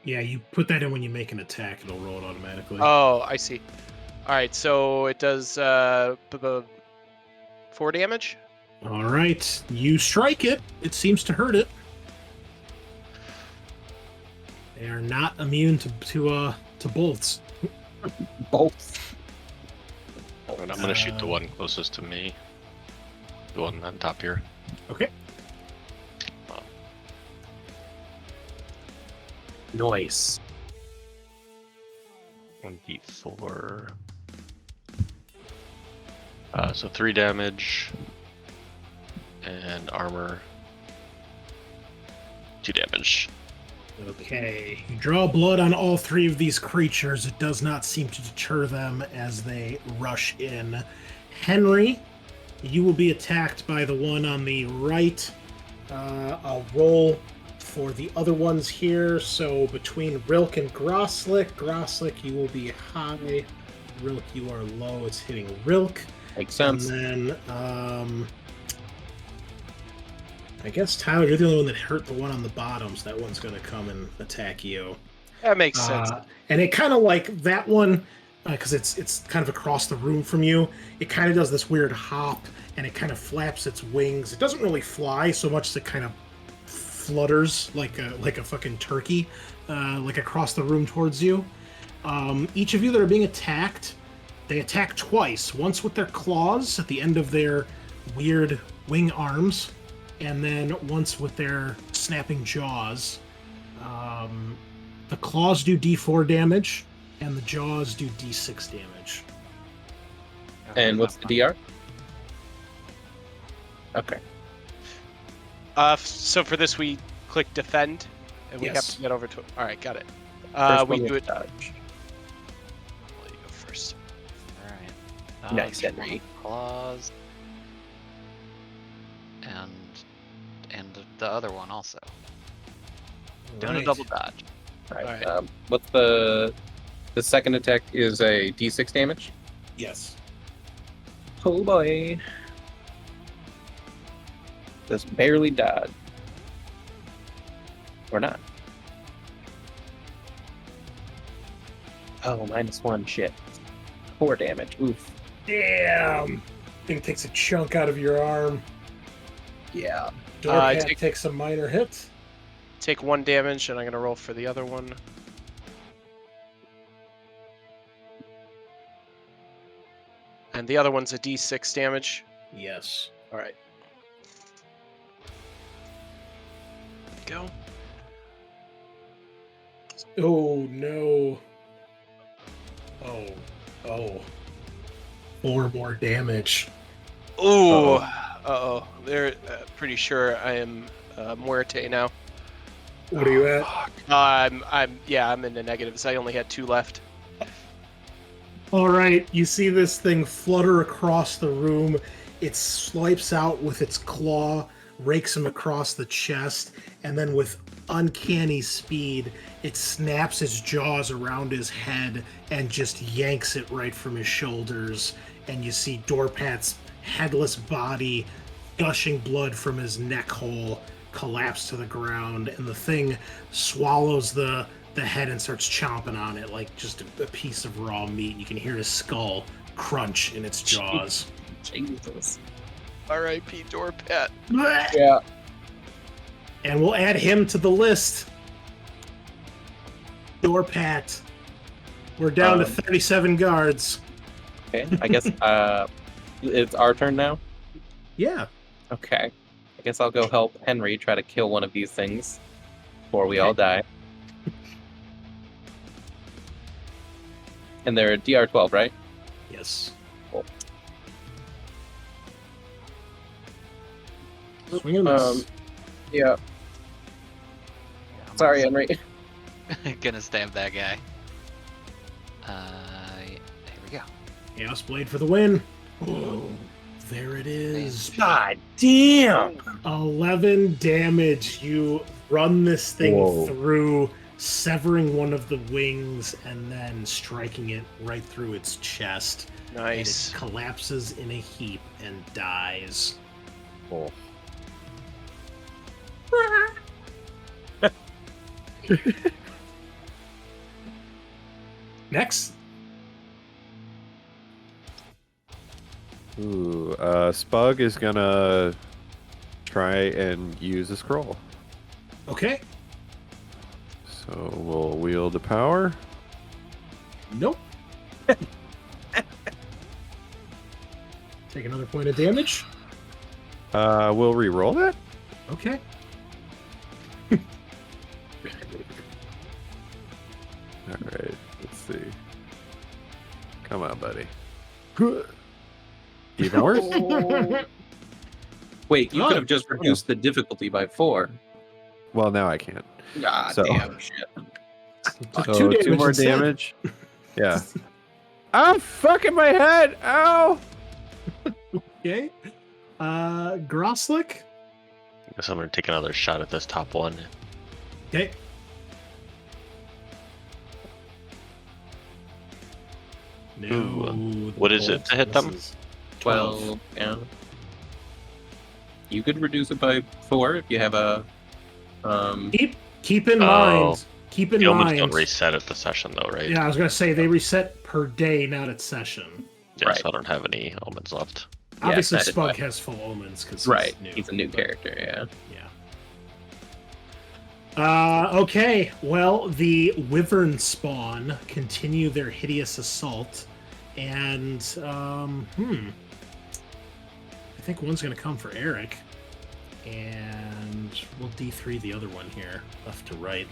Yeah, you put that in when you make an attack, it'll roll it automatically. Oh, I see. All right, so it does 4 damage. All right, you strike it. It seems to hurt it. They are not immune to bolts. Both. And I'm gonna shoot the one closest to me. The one on top here. Okay. Nice. 1d4. So 3 damage. And armor. 2 damage. Okay. You draw blood on all 3 of these creatures. It does not seem to deter them as they rush in. Henry, you will be attacked by the one on the right. I'll roll for the other ones here. So between Rilk and Groslick, you will be high. Rilk, you are low. It's hitting Rilk. Makes sense. And then, I guess, Tyler, you're the only one that hurt the one on the bottom, so that one's going to come and attack you. That makes sense. And it kind of like that one, because it's kind of across the room from you, it kind of does this weird hop, and it kind of flaps its wings. It doesn't really fly so much as it kind of flutters like a fucking turkey, like across the room towards you. Each of you that are being attacked, they attack twice. Once with their claws at the end of their weird wing arms, and then once with their snapping jaws. The claws do D4 damage, and the jaws do D6 damage. And what's the DR? Okay. So for this, we click defend, and we have Yes. to get over to. All right, got it. First We one do is it. dodge. Well, you go first. All right. Nice, Dodge, Henry. Claws. And the other one also. Doing a Right. double dodge. All right. All What's the second attack is a D6 damage? Yes. Oh boy. Just barely dodge. Or not. Oh, -1. Shit. 4 damage. Oof. Damn! Thing takes a chunk out of your arm. Yeah. Doorpat takes a minor hit. Take 1 damage, and I'm gonna roll for the other one. And the other one's a D6 damage. Yes. All right. Go. Oh no. Oh. 4 more damage. Ooh. Uh-oh. They're pretty sure I am muerte now. What are you at? I'm in the negatives. I only had 2 left. All right, you see this thing flutter across the room. It swipes out with its claw, rakes him across the chest, and then with uncanny speed, it snaps its jaws around his head and just yanks it right from his shoulders. And you see Dorpat's headless body, gushing blood from his neck hole, collapse to the ground, and the thing swallows the head and starts chomping on it like just a piece of raw meat. You can hear his skull crunch in its jaws. Jesus. R.I.P. Dorpat. Yeah. And we'll add him to the list. Dorpat. We're down to 37 guards. Okay. I guess it's our turn now. Yeah. Okay. I guess I'll go help Henry try to kill one of these things before we all die. And they're DR12, right? Yes. Cool. Swing and miss. Yeah. Sorry, Henry. Gonna stab that guy. Here we go. Chaos Blade for the win. Oh, there it is. God damn! 11 damage. You run this thing Whoa. through, severing one of the wings and then striking it right through its chest. Nice. And it collapses in a heap and dies. Oh. Next. Ooh, Spug is gonna try and use a scroll. Okay. So we'll wield the power. Nope. Take another point of damage. We'll re-roll that. Okay. All right, let's see. Come on, buddy. Even worse. Wait, you Oh. could have just reduced the difficulty by 4. Well, now I can't. Ah, So- damn shit. Took So 2 more instead. damage. Yeah. I'm fucking my head. Ow. Okay. Groslick. Guess I'm gonna take another shot at this top one. Okay. No. Ooh, the what is it bolt to hit them? misses. 12. Yeah. You could reduce it by 4 if you have a. Keep in Oh. mind. Keep in The omens mind. don't reset at the session though, right? Yeah, I was gonna say they reset per day, not at session. Yeah, Right. so I don't have any omens left. Yeah, Obviously, that is Spug why. has full omens because Right. new. He's a new character, yeah. Yeah. Okay. Well, the Wyvern spawn continue their hideous assault, and I think one's gonna come for Eric, and we'll D3 the other one here, left to right.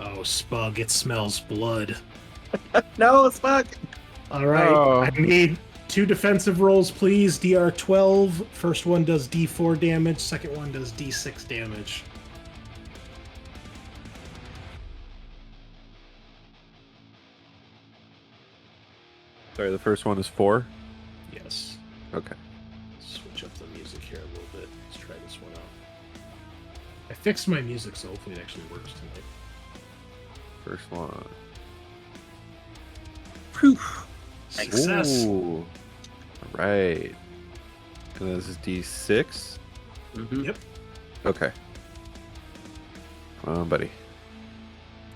Oh, Spug, it smells blood. No, it's fuck. All right, Oh. I need 2 defensive rolls, please. DR 12. First one does D4 damage. Second one does D6 damage. Sorry, the first one is 4. Yes. Okay. Switch up the music here a little bit. Let's try this one out. I fixed my music, so hopefully it actually works tonight. First one. Whew. Success. Ooh. All right. And this is D6. Mhm. Yep. Okay. Come on, buddy.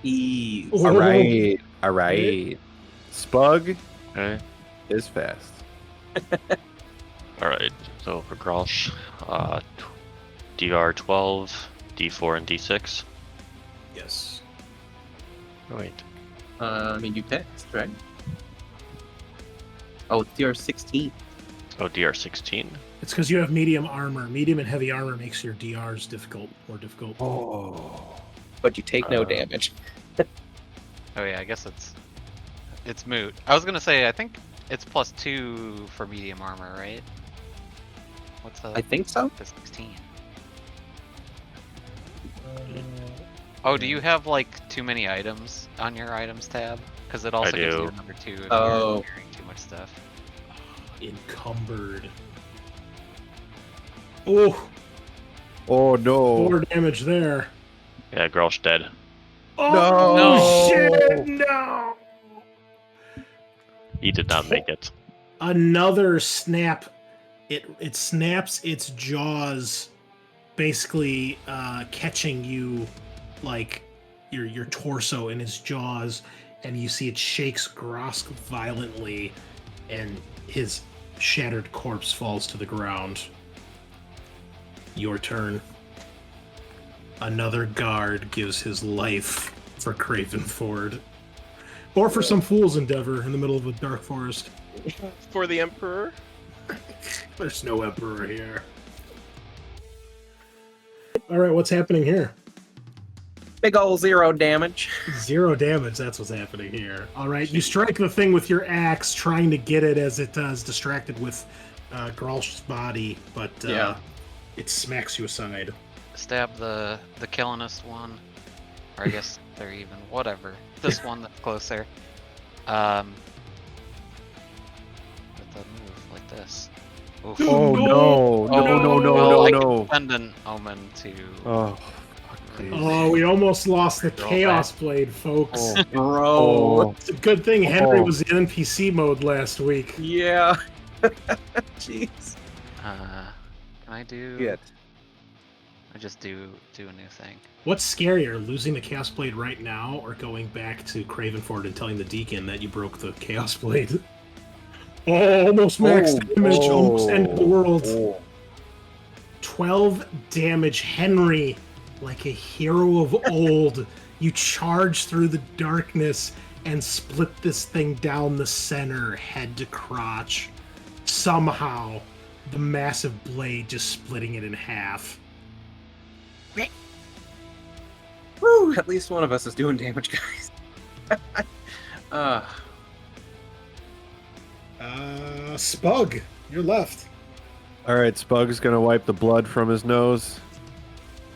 Ease. Oh. All right. All right. Spug Okay. is fast. All right. So for Grolsch, DR 12, D4, and D6. Yes. Oh, wait. I mean, you text, right? Oh, DR 16. Oh, DR 16. It's because you have medium armor. Medium and heavy armor makes your DRs more difficult. Oh. But you take no Uh, damage. Oh yeah, I guess it's moot. I was gonna say I think it's +2 for medium armor, right? What's I think so. the 16? Oh, do you have like too many items on your items tab? Because it also gives you do. a number 2 if Oh. you're carrying too much stuff. Encumbered. Oh, Oh no. 4 damage there. Yeah, Grolsch dead. Oh No. shit! No. He did not make it. Another snap. It snaps its jaws, basically catching you, like your torso in its jaws, and you see it shakes Grosk violently, and his shattered corpse falls to the ground. Your turn. Another guard gives his life for Cravenford. Or for some fool's endeavor in the middle of a dark forest. For the Emperor. There's no emperor here. Alright, what's happening here? Big ol' 0 damage. 0 damage, that's what's happening here. Alright, you strike the thing with your axe, trying to get it as it is distracted with Grolsch's body, but Yeah. it smacks you aside. Stab the killinest one, or I guess they're even whatever. This one that's closer. With a move like this. Oof. Oh no. No, no, Well, no, I no. can spend an omen to. Oh, fuck, please. Oh, we almost lost the Roll Chaos Blade, folks. Oh. Bro. Oh. It's a good thing Henry Oh. was in NPC mode last week. Yeah. Jeez. Can I do? Shit. I just do a new thing. What's scarier, losing the Chaos Blade right now, or going back to Cravenford and telling the Deacon that you broke the Chaos Blade? Oh, almost max damage, almost ended the world. Oh. 12 damage, Henry, like a hero of old. You charge through the darkness and split this thing down the center, head to crotch. Somehow, the massive blade just splitting it in half. Woo, at least one of us is doing damage, guys. Spug, you're left. All right, Spug's gonna wipe the blood from his nose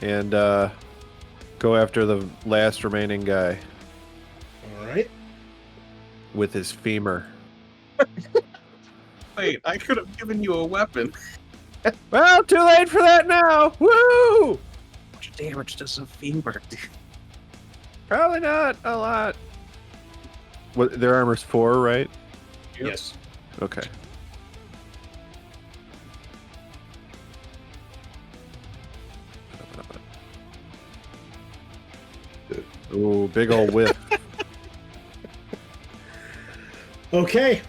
and go after the last remaining guy All right. with his femur. Wait, I could have given you a weapon. Well, too late for that now. Woo! How much damage does a femur do? Probably not a lot. What? Their armor's 4, right? Yes. Okay. Ooh, big ol' whip. Okay.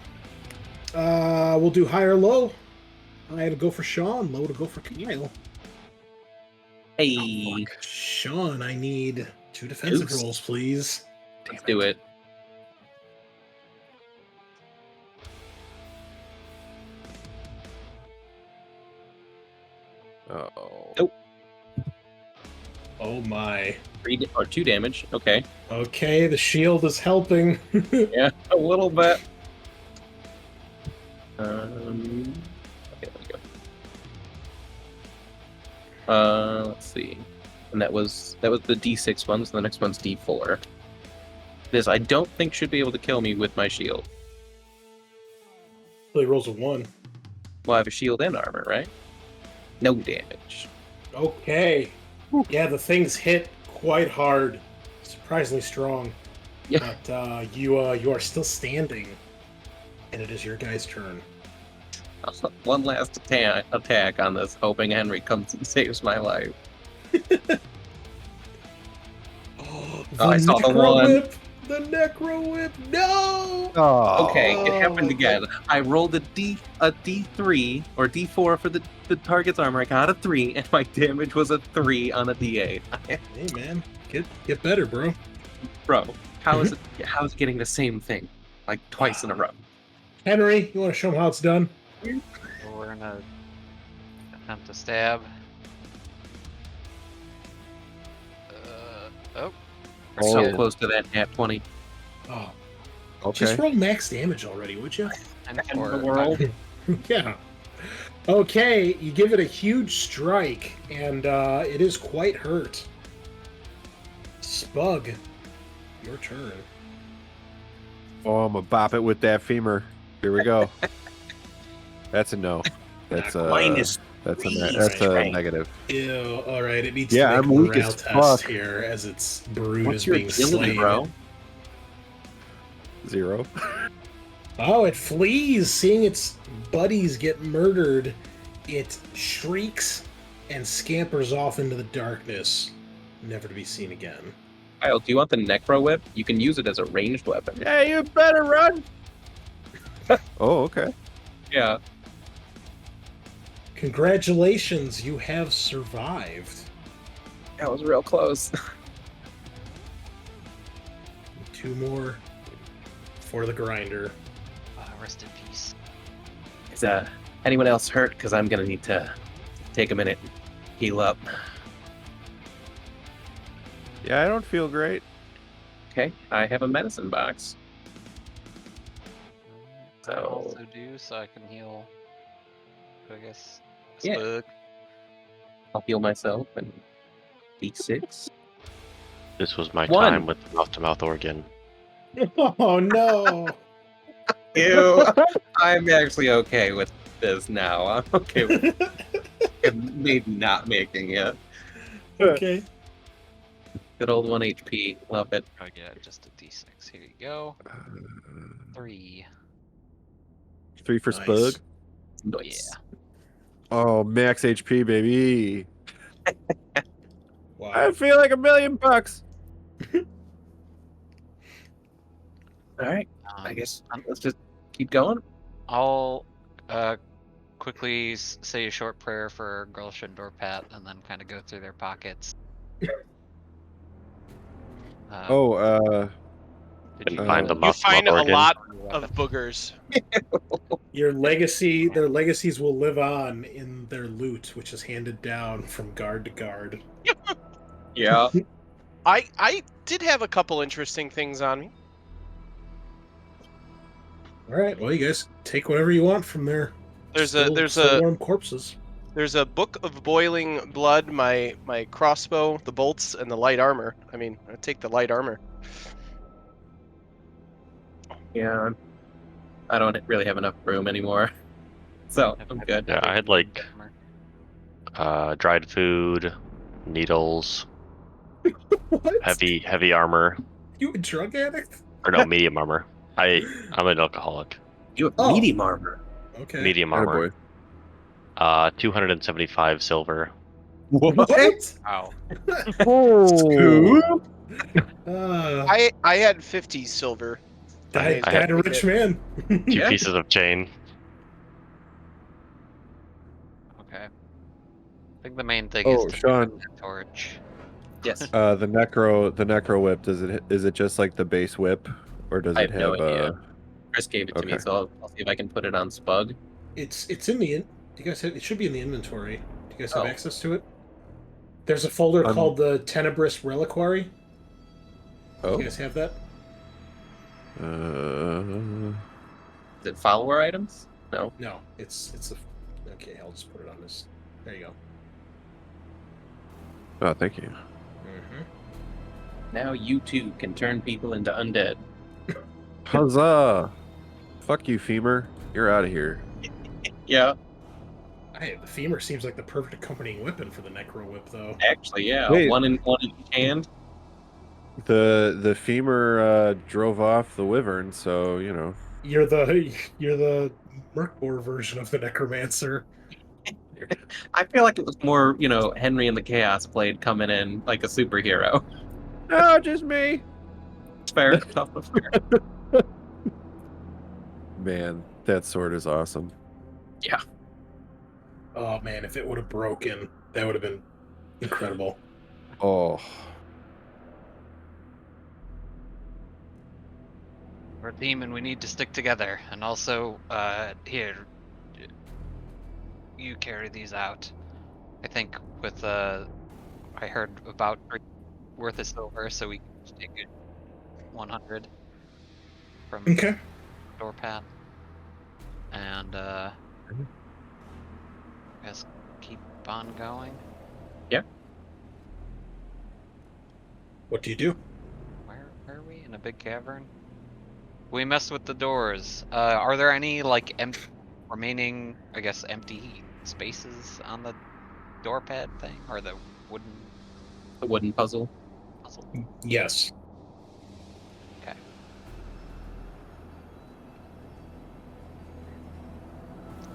We'll do high or low. High to go for Sean, low to go for Kyle. Hey, Sean, I need 2 defensive Oops. rolls, please. let's do it. Oh. Nope. Oh my. 2 damage. Okay. Okay, the shield is helping. Yeah, a little bit. Okay, let me go. Let's see. And that was the D6 one, so the next one's D4. This I don't think should be able to kill me with my shield. He rolls a 1. Well, I have a shield and armor, right? No damage. Okay. Yeah, the things hit quite hard. Surprisingly strong. Yeah. But you are still standing. And it is your guy's turn. One last attack on this, hoping Henry comes and saves my life. Oh, I saw the one. Whip! The Necro Whip! No! Oh. Okay, it happened again. I rolled a D3 or D4 for the target's armor. I got a 3, and my damage was a 3 on a D8. Hey man, get better, bro. Bro, how is it getting the same thing like twice in a row? Henry, you want to show him how it's done? So we're gonna attempt to stab. Oh. So Oh. close to that nat 20. Oh, Okay. just roll max damage already, would you? And In the for world. Yeah. Okay, you give it a huge strike, and it is quite hurt. Spug, your turn. Oh, I'm gonna bop it with that femur. Here we go. That's a no. That's a that's a negative. Ew, alright, it needs Yeah, to make I'm a weak morale as test fuck. here as its brood What's is your being agility, slain. bro? 0. Oh, it flees, seeing its buddies get murdered. It shrieks and scampers off into the darkness, never to be seen again. Kyle, do you want the Necro Whip? You can use it as a ranged weapon. Yeah, you better run. Oh, okay. Yeah. Congratulations, you have survived. That was real close. 2 more for the grinder. rest in peace. Is anyone else hurt? Because I'm gonna need to take a minute, heal up. Yeah, I don't feel great. Okay, I have a medicine box. I So also do, so I can heal. I guess. Yeah. Spug. I'll heal myself and D6. This was my 1. time with mouth-to-mouth organ. Oh no! Ew. I'm actually okay with this now. I'm okay with maybe not making it. Okay. Good old 1 HP. Love it. Oh yeah, just a d6. Here you go. 3. 3 for Nice. Spug. Nice. Oh, max HP, baby. Wow. I feel like $1,000,000. All right. Um, I guess let's just keep going. I'll quickly say a short prayer for Gulshan or Pat, and then kind of go through their pockets. Did And find the You mouth-to-mouth find a organ. lot of boogers. Their legacies will live on in their loot, which is handed down from guard to guard. Yeah. I did have a couple interesting things on me. All right, well, you guys take whatever you want from there. There's Still warm corpses. There's a book of boiling blood, my crossbow, the bolts, and the light armor. I mean, I take the light armor. Yeah. I don't really have enough room anymore. So I'm good. Yeah, I had like dried food, needles, What? heavy armor, You a drug addict? or no, medium armor. I'm an alcoholic. You have Oh. medium armor. Okay. Medium armor. 275 silver. What? Wow. Oh. I had 50 silver. Died I had- a rich man. 2 Yeah. pieces of chain. Okay. I think the main thing Oh, is to Sean. pick up that torch. Yes. The necro whip, is it just like the base whip, or does I it have no have idea. Chris gave it to me, okay. so I'll see if I can put it on Spug. It's in the. Do you guys have? It should be in the inventory. Do you guys have Oh. access to it? There's a folder called the Tenebrous Reliquary. Oh. You guys have that? Is it follower items? No. No, it's a. Okay, I'll just put it on this. There you go. Oh, thank you. Mm-hmm. Now you too can turn people into undead. Huzzah! Fuck you, femur. You're out of here. Yeah, Hey, the femur seems like the perfect accompanying weapon for the Necro Whip, though. actually, yeah. Wait. One in each hand. The femur drove off the wyvern, so you know. You're the Merkbor version of the Necromancer. I feel like it was more, Henry and the Chaos Blade coming in like a superhero. No, just me. It's fair. Tough but fair. Man, that sword is awesome. Yeah. Oh man, if it would have broken, that would have been incredible. Oh. We're a team and we need to stick together. And also, here, you carry these out. I think with, I heard about worth of silver, so we can take it 100 from Okay. door path. And, guess keep on going. What do you do? Where are we? In a big cavern? We messed with the doors. Are there any, like, remaining, I guess, empty spaces on the door pad thing? Or the wooden The wooden puzzle. puzzle? Yes. Okay.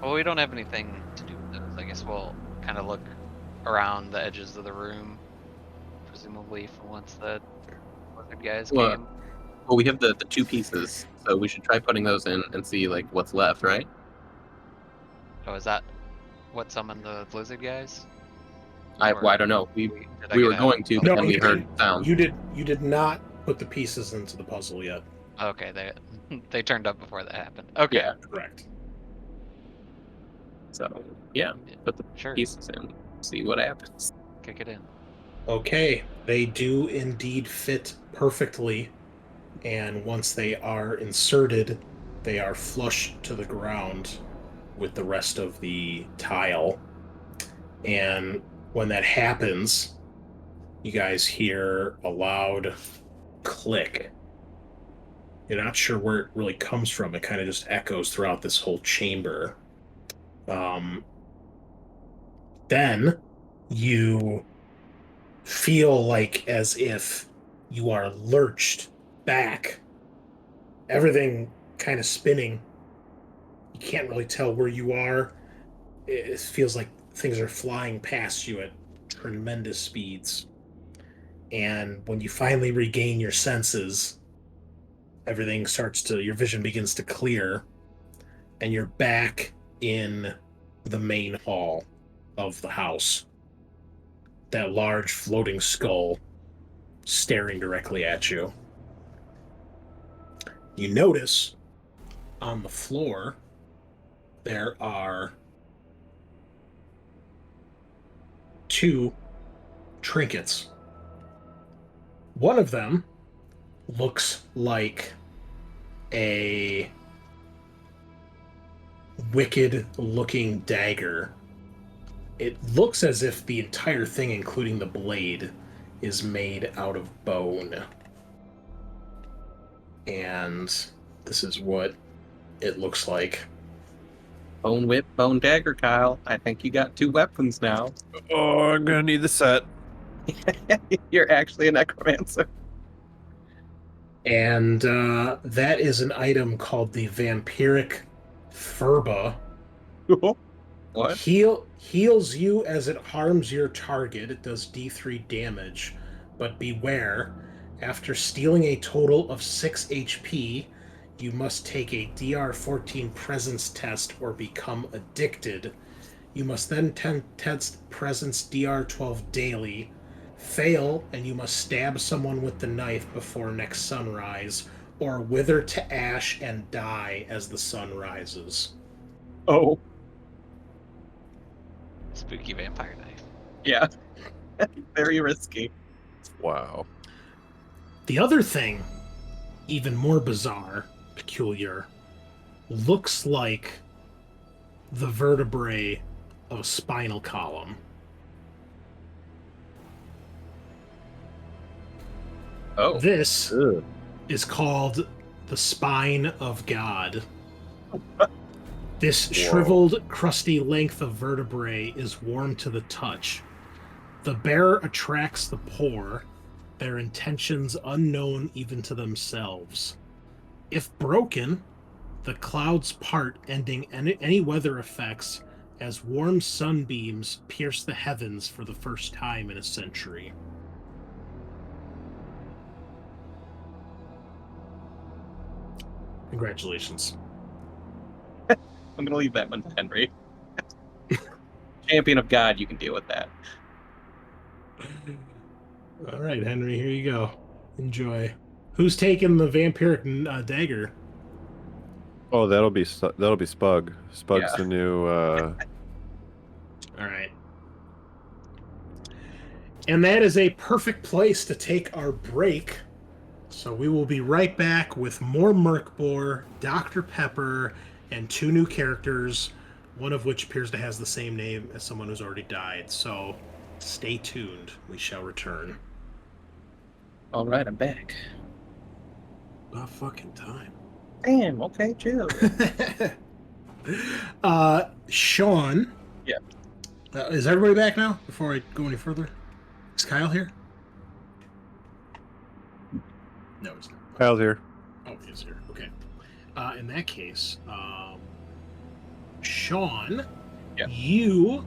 Well, we don't have anything to do with those. I guess we'll kind of look around the edges of the room, presumably for once the lizard guys Well, came. Well, we have the two pieces, so we should try putting those in and see like what's left, right? Oh, is that what summoned the lizard guys? I Or don't know. We did I we get were a- going to, but No, then we you heard didn't. sound. You did not put the pieces into the puzzle yet. Okay, they turned up before that happened. Okay, Yeah. Correct. So yeah, put the sure. pieces in, see what happens. Kick it in. Okay, they do indeed fit perfectly, and once they are inserted, they are flush to the ground with the rest of the tile. And when that happens, you guys hear a loud click. You're not sure where it really comes from. It kind of just echoes throughout this whole chamber. Then you feel like as if you are lurched back. Everything kind of spinning. You can't really tell where you are. It feels like things are flying past you at tremendous speeds. And when you finally regain your senses, your vision begins to clear, and you're back in the main hall of the house. That large floating skull staring directly at you. You notice on the floor there are 2 trinkets. One of them looks like a wicked looking dagger. It looks as if the entire thing, including the blade, is made out of bone. And this is what it looks like. Bone whip, bone dagger, Kyle. I think you got 2 weapons now. Oh, I'm gonna need the set. You're actually a necromancer. And that is an item called the Vampiric Furba. What? Heals you as it harms your target. It does D3 damage, but beware. After stealing a total of 6 HP, you must take a DR14 presence test or become addicted. You must then test presence DR12 daily. Fail, and you must stab someone with the knife before next sunrise, or wither to ash and die as the sun rises. Oh, Spooky vampire knife. yeah. Very risky. Wow. The other thing, even more bizarre, peculiar, looks like the vertebrae of a spinal column. Oh. This Ugh. is called the spine of God. This shriveled, crusty length of vertebrae is warm to the touch. The bearer attracts the poor, their intentions unknown even to themselves. If broken, the clouds part, ending any weather effects as warm sunbeams pierce the heavens for the first time in a century. Congratulations. I'm going to leave that one to Henry. Champion of God, you can deal with that. All right, Henry, here you go. Enjoy. Who's taking the vampiric dagger? Oh, that'll be Spug. Spug's Yeah. the new. All right. And that is a perfect place to take our break. So we will be right back with more Merkboar, Dr. Pepper, and 2 new characters, one of which appears to has the same name as someone who's already died. So stay tuned. We shall return. All right, I'm back. About fucking time. Damn, okay, chill. Sean. Yeah. Is everybody back now before I go any further? Is Kyle here? No, he's not. Kyle's here. Oh, he's here. Okay. In that case, Sean, Yeah. you,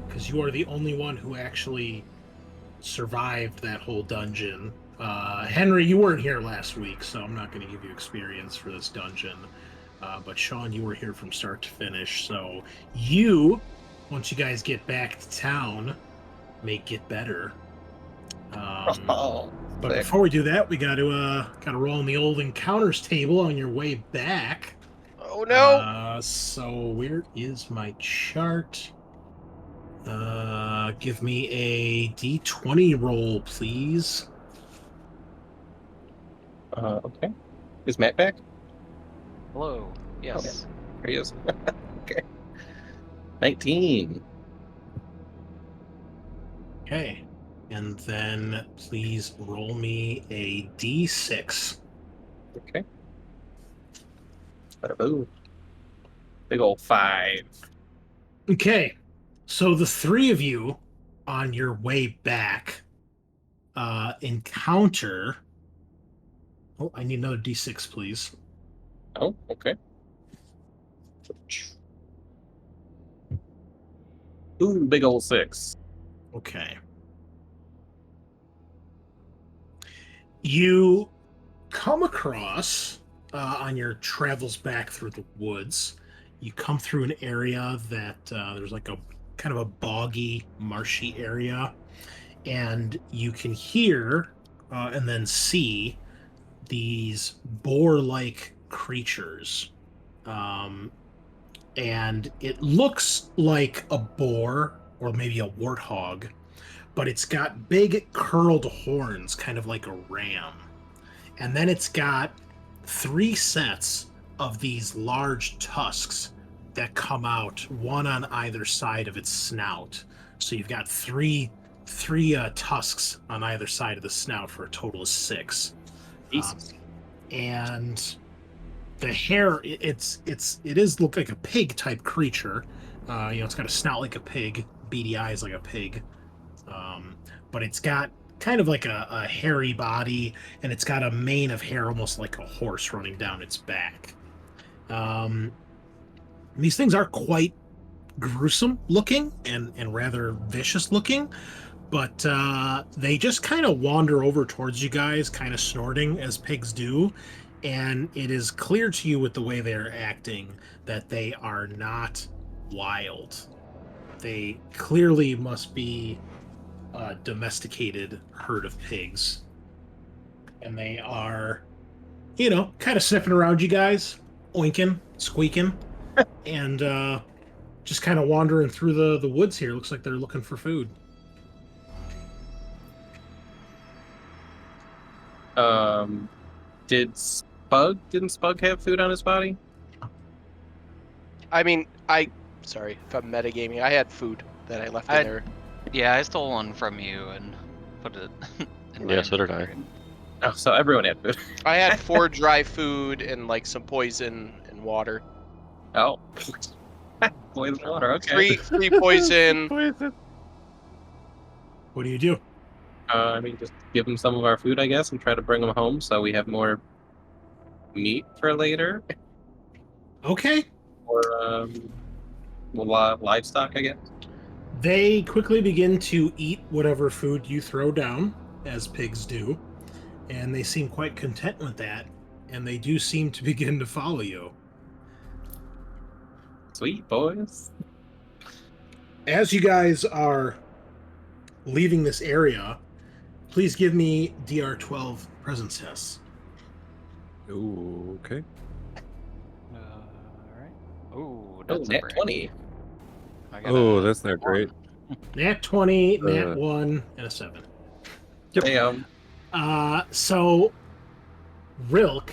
because you are the only one who actually survived that whole dungeon. Henry, you weren't here last week, so I'm not going to give you experience for this dungeon. But Sean, you were here from start to finish, so you, once you guys get back to town, may get better. Oh, But sick. before we do that, we got to roll on the old encounters table on your way back. Oh no! So where is my chart? Give me a D20 roll, please. Okay. Is Matt back? Hello. Yes. There he is. Okay. 19. Okay. And then please roll me a D6. Okay. Bada boo. Big old 5. Okay. So the 3 of you on your way back encounter... Oh, I need another D6, please. Oh, okay. Ooh, big old 6. Okay. You come across, on your travels back through the woods, you come through an area that there's like a kind of a boggy, marshy area, and you can hear and then see these boar-like creatures. And it looks like a boar or maybe a warthog, but it's got big curled horns, kind of like a ram. And then it's got 3 sets of these large tusks that come out, one on either side of its snout. So you've got three tusks on either side of the snout for a total of 6. And the hair, it is look like a pig type creature. It's got a snout like a pig, beady eyes like a pig. But it's got kind of like a hairy body, and it's got a mane of hair almost like a horse running down its back. These things are quite gruesome looking and rather vicious looking, but they just kind of wander over towards you guys, kind of snorting as pigs do, and it is clear to you with the way they're acting that they are not wild. They clearly must be a domesticated herd of pigs, and they are, kind of sniffing around you guys, oinking, squeaking, and just kind of wandering through the woods here. Looks like they're looking for food. Didn't Spug have food on his body? I mean, sorry if I'm metagaming. I had food that I left in there. Yeah, I stole one from you and put it in my Yeah, so did I. inventory. Oh, so everyone had food. I had 4 dry food and like some poison and water. Oh. Poison water, okay. 3 poison. What do you do? I mean, just give them some of our food, I guess, and try to bring them home so we have more meat for later. Okay. Or, livestock, I guess. They quickly begin to eat whatever food you throw down, as pigs do, and they seem quite content with that, and they do seem to begin to follow you. Sweet, boys. As you guys are leaving this area, please give me DR12 presence tests. Ooh, okay. Alright. Ooh, Oh, that's a nat break. 20. I got Oh, a that's not great. Nat 20, Nat 1, and a 7. Yep. Hey, So, Rilk,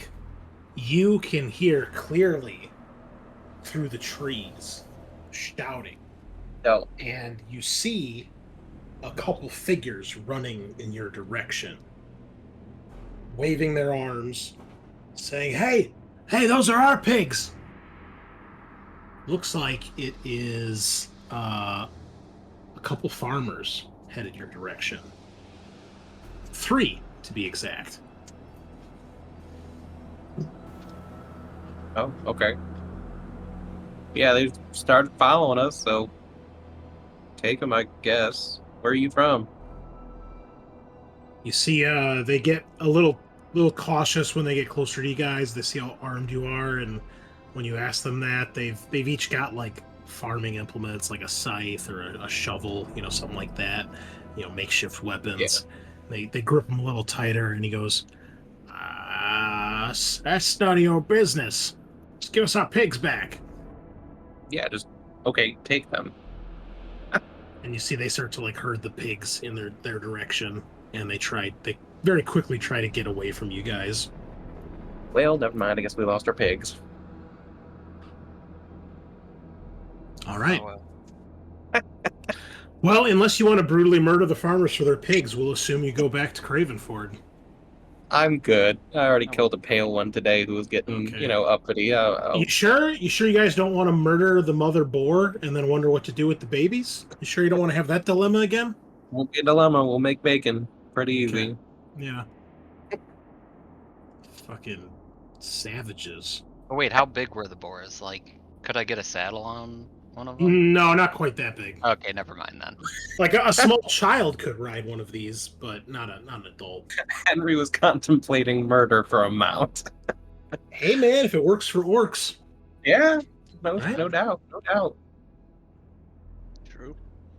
you can hear clearly through the trees shouting, no. and you see a couple figures running in your direction, waving their arms, saying, hey, those are our pigs. Looks like it is a couple farmers headed your direction. 3, to be exact. Oh, okay. Yeah, they started following us, so take them, I guess. Where are you from? You see, they get a little cautious when they get closer to you guys. They see how armed you are, and when you ask them that, they've each got like farming implements, like a scythe or a shovel, something like that. Makeshift weapons. Yeah. They grip him a little tighter, and he goes, "That's none of your business. Just give us our pigs back." Yeah, okay, take them. And you see they start to like herd the pigs in their direction, and they very quickly try to get away from you guys. Well, never mind. I guess we lost our pigs. All right. Oh, well. Well, unless you want to brutally murder the farmers for their pigs, we'll assume you go back to Cravenford. I'm good. I already killed a pale one today who was getting, Okay. uppity. You sure? You sure you guys don't want to murder the mother boar and then wonder what to do with the babies? You sure you don't want to have that dilemma again? Won't be a dilemma. We'll make bacon. Pretty easy. Yeah. Fucking savages. Oh, wait, how big were the boars? Like, could I get a saddle on one of them? No, not quite that big. Okay, never mind then. Like a small child could ride one of these, but not an adult. Henry was contemplating murder for a mount. Hey man, if it works for orcs. Yeah, no Right. doubt. True.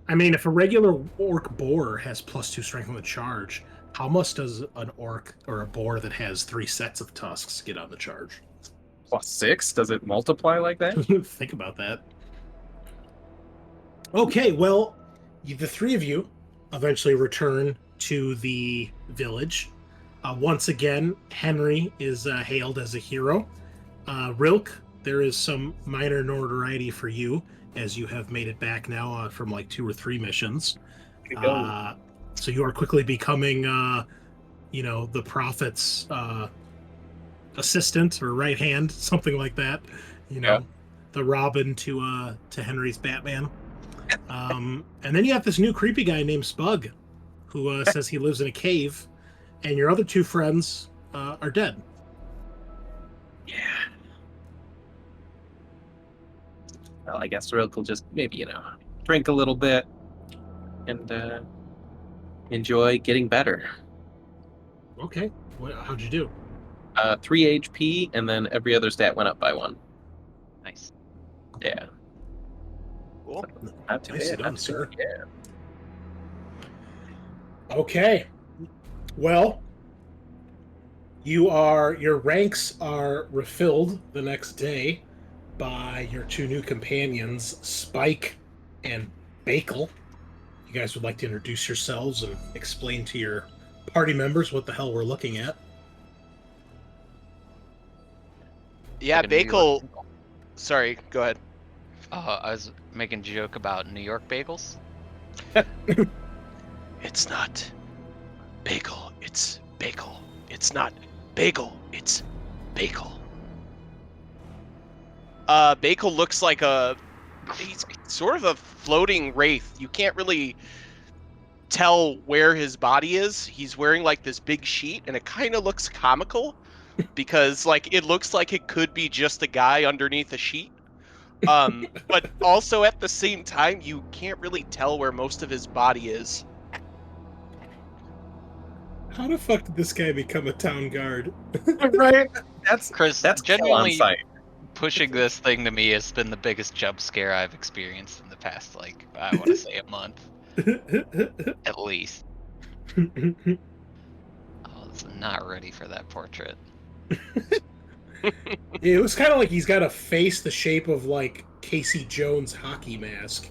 I mean, if a regular orc boar has +2 strength on the charge, how much does an orc or a boar that has 3 sets of tusks get on the charge? +6? Does it multiply like that? Think about that. Okay, well, the 3 of you eventually return to the village. Once again, Henry is hailed as a hero. Rilk, there is some minor notoriety for you, as you have made it back now from like 2 or 3 missions. So you are quickly becoming, the prophet's assistant or right hand, something like that. The Robin to Henry's Batman. And then you have this new creepy guy named Spug, who says he lives in a cave, and your other 2 friends are dead. Yeah. Well, I guess Rilk will just maybe, drink a little bit and enjoy getting better. Okay, how'd you do? 3 HP, and then every other stat went up by 1. Nice. Yeah. Cool. Not too Nicely bad, done, not too sir. bad, Yeah. Okay. Well, your ranks are refilled the next day by your 2 new companions, Spike and Bakel. You guys would like to introduce yourselves and explain to your party members what the hell we're looking at? Yeah, Like a New York bagel. bagel. Sorry, go ahead. I was making a joke about New York bagels. It's not bagel. It's bagel. It's not bagel. It's bagel. Bagel looks like he's sort of a floating wraith. You can't really tell where his body is. He's wearing like this big sheet, and it kind of looks comical because like it looks like it could be just a guy underneath a sheet. But also at the same time, you can't really tell where most of his body is. How the fuck did this guy become a town guard? Right? Chris, That's kill on genuinely sight. pushing this thing to me has been the biggest jump scare I've experienced in the past, like, I want to say a month, at least. I was not ready for that portrait. It was kind of like he's got a face the shape of like Casey Jones' hockey mask.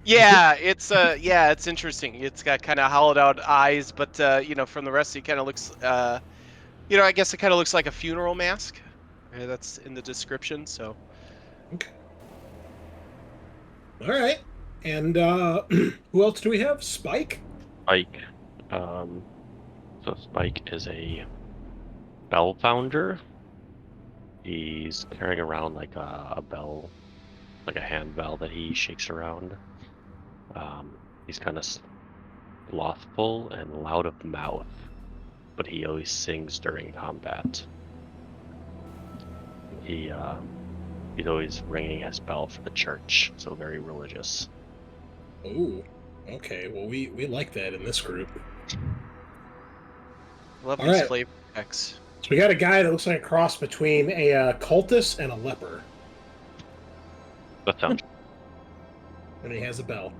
Yeah, it's interesting. It's got kind of hollowed out eyes, but from the rest, he kind of looks, I guess it kind of looks like a funeral mask. That's in the description. So. Okay. All right. And who else do we have? Spike? Spike. So Spike is a bell founder. He's carrying around like a bell, like a hand bell that he shakes around. He's kind of slothful and loud of mouth, but he always sings during combat. He's always ringing his bell for the church, so very religious. Oh, okay. Well, we like that in this group. Love All these right. flavor packs. So we got a guy that looks like a cross between a cultist and a leper, That sounds and he has a bell.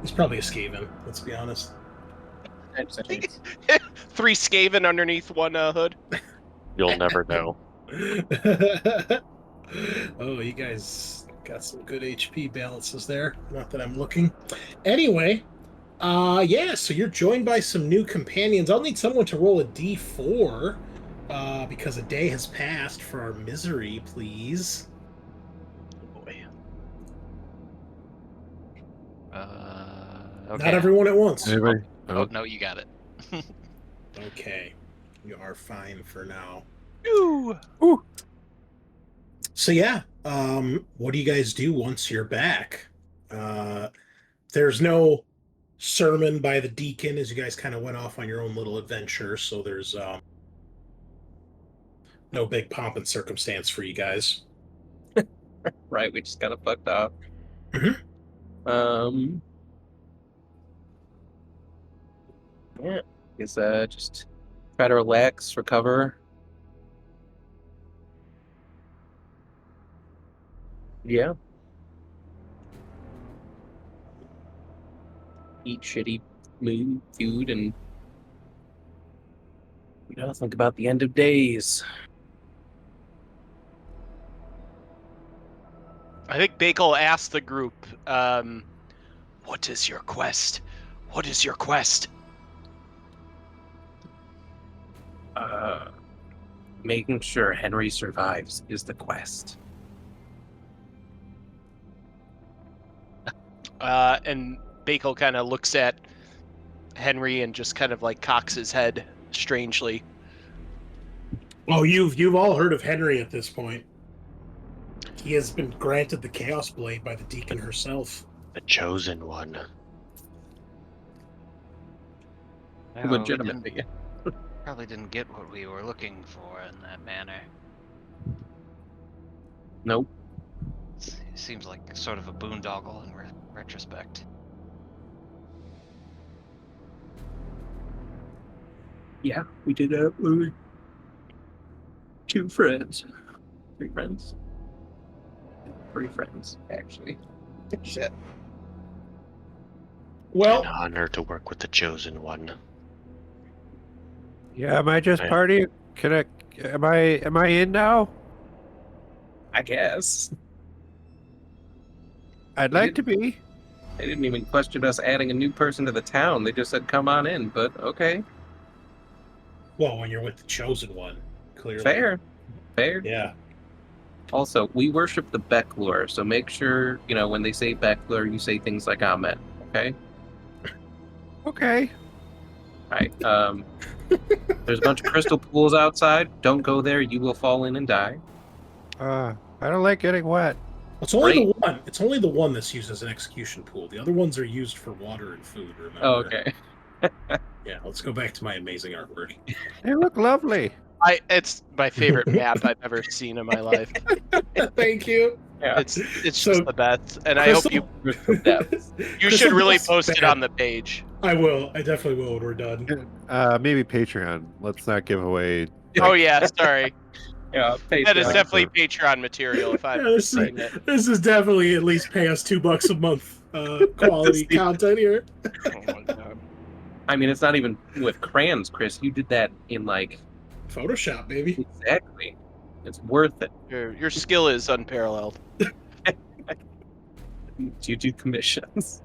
He's probably a Skaven, let's be honest. 10%. 3 Skaven underneath one hood. you'll never know. Oh, you guys got some good HP balances there. Not that I'm looking. Anyway, so you're joined by some new companions. I'll need someone to roll a D4 because a day has passed for our misery, please. Boy. Okay. Not everyone at once. Anybody? Oh, no, you got it. Okay, you are fine for now. Ooh. So yeah, what do you guys do once you're back? There's no sermon by the deacon as you guys kind of went off on your own little adventure, so there's no big pomp and circumstance for you guys. Right, we just kind of fucked up. Mhm. Yeah, is just try to relax, recover. Yeah. Eat shitty food and think about the end of days. I think Bakel asked the group, what is your quest? What is your quest? Making sure Henry survives is the quest. And Bakel kind of looks at Henry and just kind of like cocks his head strangely. Oh, you've all heard of Henry at this point. He has been granted the Chaos Blade by the deacon herself. The chosen one. Well, Legitimately. Probably didn't get what we were looking for in that manner. Nope. Seems like sort of a boondoggle in retrospect. Yeah, we did that with 2 friends. 3 friends. 3 friends, actually. Shit. Well, An honor to work with the chosen one. Yeah, am I just Right. partying? Am I in now? I guess. I'd like to be. They didn't even question us adding a new person to the town. They just said, come on in, but okay. well, when you're with the Chosen One, clearly. Fair. Fair. Yeah. Also, we worship the Becklor, so make sure, when they say Becklor, you say things like Amen, okay? Okay. Alright, there's a bunch of crystal pools outside. Don't go there, you will fall in and die. I don't like getting wet. It's only Great. the one. It's only the one that's used as an execution pool. The other ones are used for water and food. Remember? Oh, okay. Yeah. Let's go back to my amazing artwork. They look lovely. It's my favorite map I've ever seen in my life. Thank you. Yeah. It's So, just the best, and I hope you should really post it on the page. I will. I definitely will when we're done. Maybe Patreon. Let's not give away. Oh yeah, sorry. Yeah, That is Patreon. definitely Patreon material if I've Yeah, this, seen it. this is definitely at least pay us $2 a month quality content here. Oh my god. I mean, it's not even with crayons, Chris. You did that in, Photoshop, baby. exactly. It's worth it. Your skill is unparalleled. You do commissions.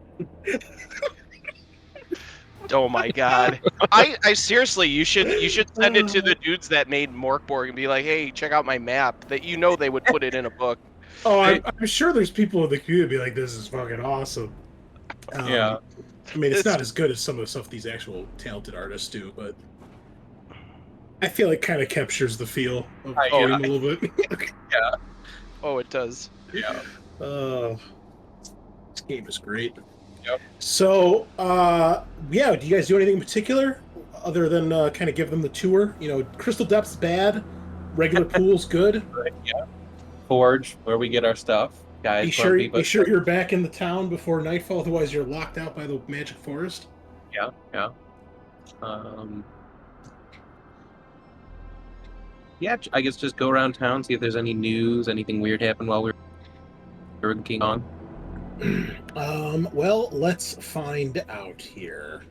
Oh my god. I seriously, you should send it to the dudes that made Morkborg and be like, hey, check out my map. That they would put it in a book. Oh, I'm sure there's people in the community be like, this is fucking awesome. Yeah. I mean, it's not as good as some of the stuff these actual talented artists do, but I feel like kind of captures the feel of the game a little bit. Oh, it does. Yeah. This game is great. Yep. So, do you guys do anything in particular other than kind of give them the tour? Crystal Depth's bad, regular pool's good. Yeah. Forge, where we get our stuff. Guys, Be sure you're back in the town before nightfall, otherwise you're locked out by the magic forest. Yeah. Yeah, I guess just go around town, see if there's any news, anything weird happened while we were working on. Well, let's find out here.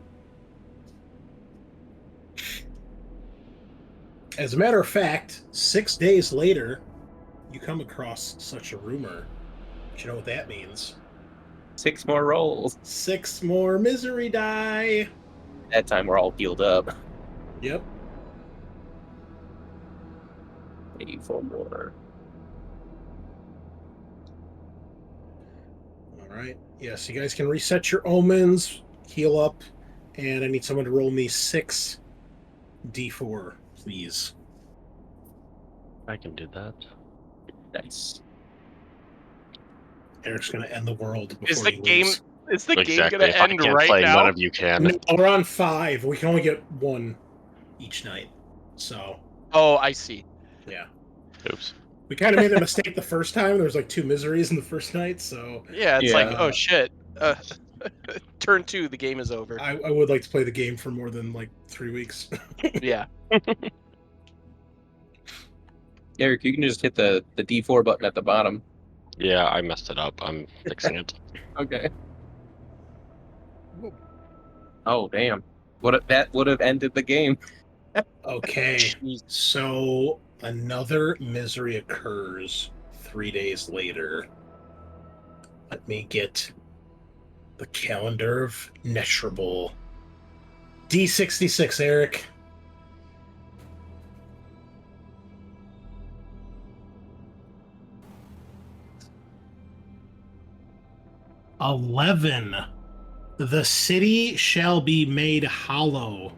As a matter of fact, 6 days later, you come across such a rumor. Do you know what that means? 6 more rolls. 6 more misery die. That time we're all healed up. Yep. 84 more. All right. Yes, you guys can reset your omens, heal up, and I need someone to roll me 6 d4, please. I can do that. Nice. Eric's going to end the world before Is the he game leaves. is the game Exactly. gonna If I end can't right play, now? none of you can. No, we're on 5. We can only get 1 each night. So, Oh, I see. yeah. Oops. We kind of made a mistake the first time. There was 2 miseries in the first night, so Yeah, it's like, Yeah. oh shit. Turn 2, the game is over. I would like to play the game for more than 3 weeks. Yeah. Eric, you can just hit the D4 button at the bottom. Yeah, I messed it up. I'm fixing it. Okay. Oh, damn. That would have ended the game. Okay, so another misery occurs 3 days later. Let me get the calendar of Neshrable. D66, Eric. $11. The city shall be made hollow.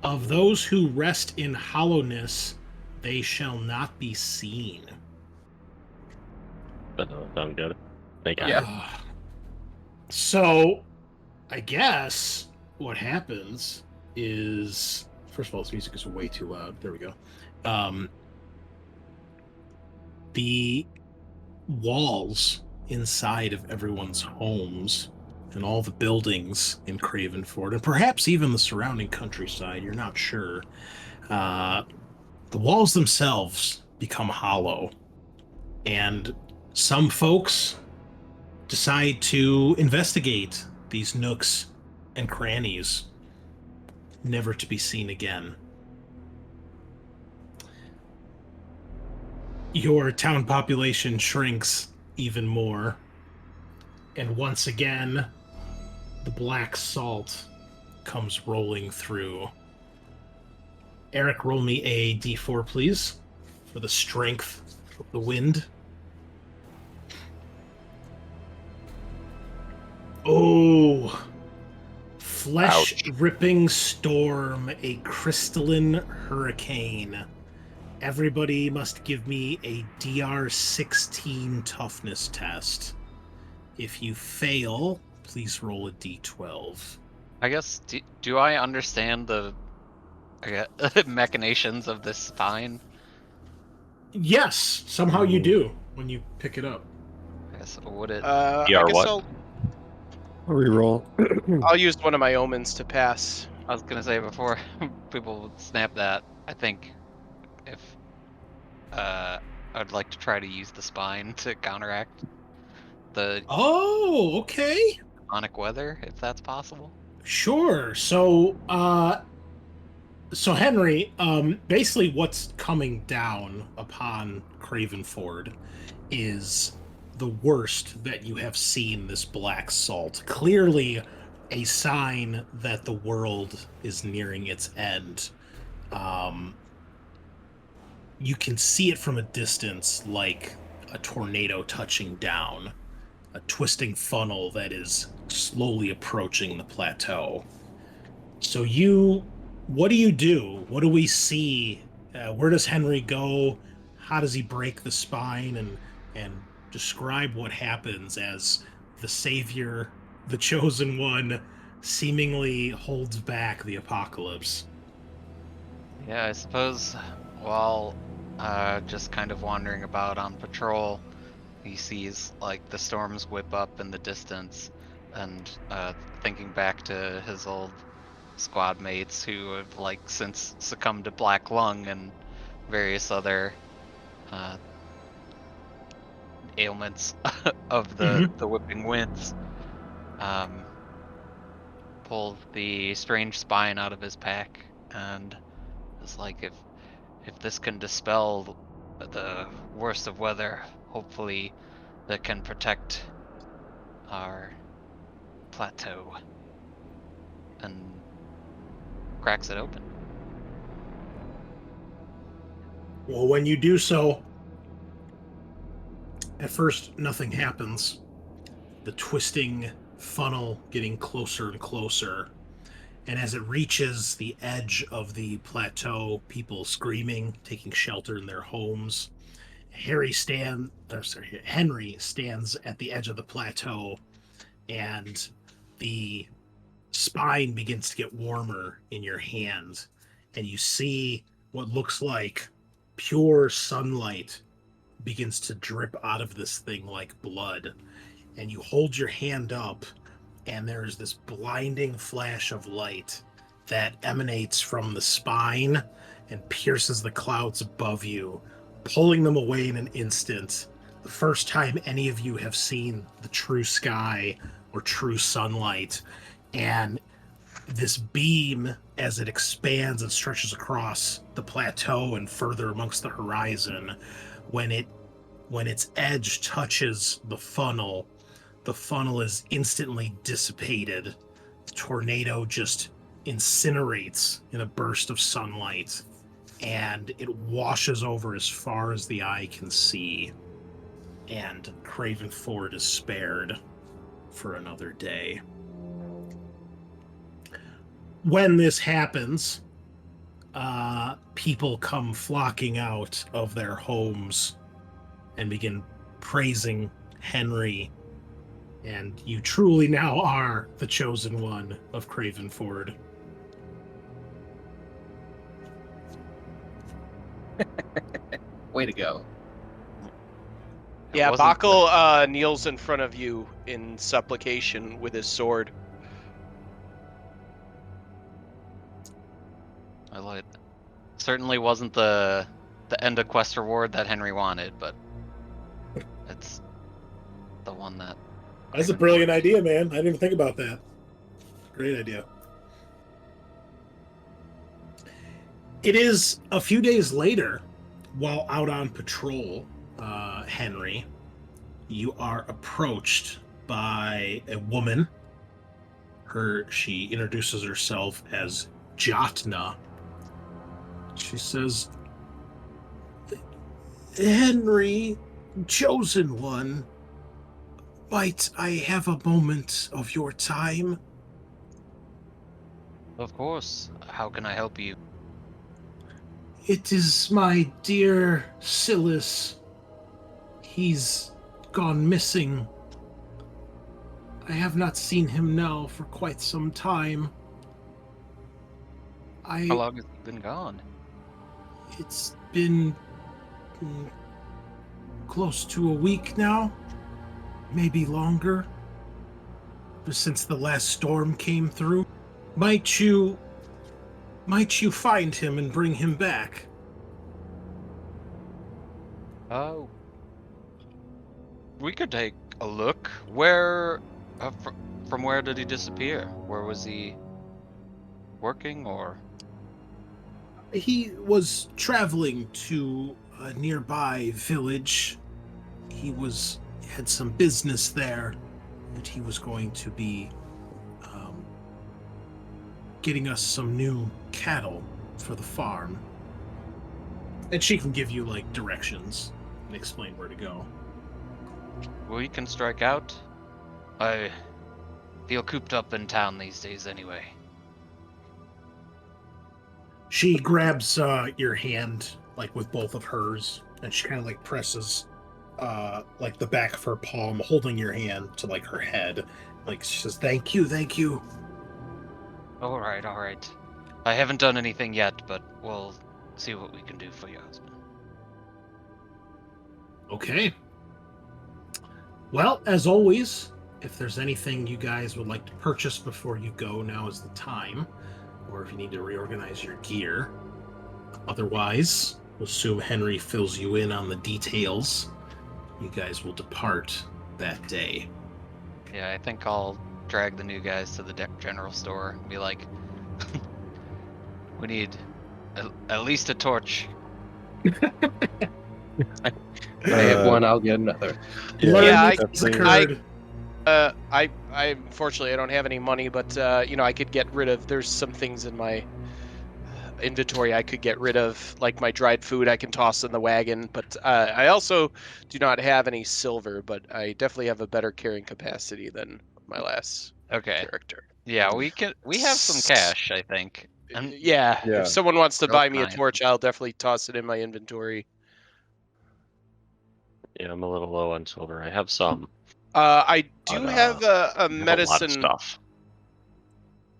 Of those who rest in hollowness, they shall not be seen. That doesn't sound good. Thank you. Yeah. So, I guess what happens is, first of all, this music is way too loud. There we go. The walls inside of everyone's homes and all the buildings in Cravenford, and perhaps even the surrounding countryside, you're not sure, the walls themselves become hollow. And some folks decide to investigate these nooks and crannies, never to be seen again. Your town population shrinks even more. And once again, the black salt comes rolling through. Eric, roll me a d4, please. for the strength of the wind. Oh, flesh-ripping storm, a crystalline hurricane. Everybody must give me a DR16 toughness test. If you fail, please roll a D12. I guess, do I understand the machinations of this spine? Yes, somehow you do when you pick it up. I guess, would it... I DR guess what? Reroll. I'll use one of my omens to pass. I was gonna say before people would snap that, I think if I'd like to try to use the spine to counteract the Oh, okay. demonic weather, if that's possible. Sure. So Henry, basically what's coming down upon Cravenford is the worst that you have seen this black salt. Clearly a sign that the world is nearing its end. You can see it from a distance like a tornado touching down, a twisting funnel that is slowly approaching the plateau. So what do you do? What do we see? Where does Henry go? How does he break the spine? And describe what happens as the savior, the chosen one, seemingly holds back the apocalypse. Yeah, I suppose while just kind of wandering about on patrol, he sees like the storms whip up in the distance, and thinking back to his old squad mates who have like since succumbed to black lung and various other ailments of the whipping winds, pulled the strange spine out of his pack, and it's like, if this can dispel the worst of weather, hopefully that can protect our plateau, and cracks it open. Well, when you do so, at first nothing happens. The twisting funnel getting closer and closer. And as it reaches the edge of the plateau, people screaming, taking shelter in their homes. Henry stands at the edge of the plateau, and the spine begins to get warmer in your hand, and you see what looks like pure sunlight begins to drip out of this thing like blood. And you hold your hand up, and there's this blinding flash of light that emanates from the spine and pierces the clouds above you, pulling them away in an instant. The first time any of you have seen the true sky or true sunlight. And this beam, as it expands and stretches across the plateau and further amongst the horizon, when its edge touches the funnel is instantly dissipated. The tornado just incinerates in a burst of sunlight, and it washes over as far as the eye can see. And Cravenford is spared for another day. When this happens, people come flocking out of their homes and begin praising Henry. And you truly now are the chosen one of Cravenford. Way to go. Yeah, wasn't Bakel kneels in front of you in supplication with his sword. Well, it certainly wasn't the end of quest reward that Henry wanted, but it's the one that... That's a brilliant idea, man. I didn't even think about that. Great idea. It is a few days later, while out on patrol, Henry, you are approached by a woman. She introduces herself as Jotna. She says, Henry, chosen one, might I have a moment of your time? Of course. How can I help you? It is my dear Silas. He's gone missing. I have not seen him now for quite some time. How long has he been gone? It's been close to a week now, maybe longer, since the last storm came through. Might you find him and bring him back? Oh. We could take a look. Where, from where did he disappear? Where was he working, or? He was traveling to a nearby village. He had some business there, and he was going to be getting us some new cattle for the farm. And she can give you like directions and explain where to go. We can strike out. I feel cooped up in town these days anyway. She grabs your hand like with both of hers, and she kind of like presses like the back of her palm, holding your hand to like her head. Like she says, "Thank you, thank you." All right. I haven't done anything yet, but we'll see what we can do for your husband. Okay. Well, as always, if there's anything you guys would like to purchase before you go, now is the time. Or if you need to reorganize your gear. Otherwise, we'll assume Henry fills you in on the details. You guys will depart that day. Yeah, I think I'll drag the new guys to the general store and be like, we need at least a torch. I have one, I'll get another. Yeah, occurred. I unfortunately I don't have any money, but I could get rid of. There's some things in my inventory I could get rid of, like my dried food. I can toss in the wagon, but I also do not have any silver. But I definitely have a better carrying capacity than my last character. Yeah, we have some cash, I think. Yeah, if someone wants to buy me a fine. torch, I'll definitely toss it in my inventory. Yeah, I'm a little low on silver. I have some. I do But, have a I have a lot of medicine stuff.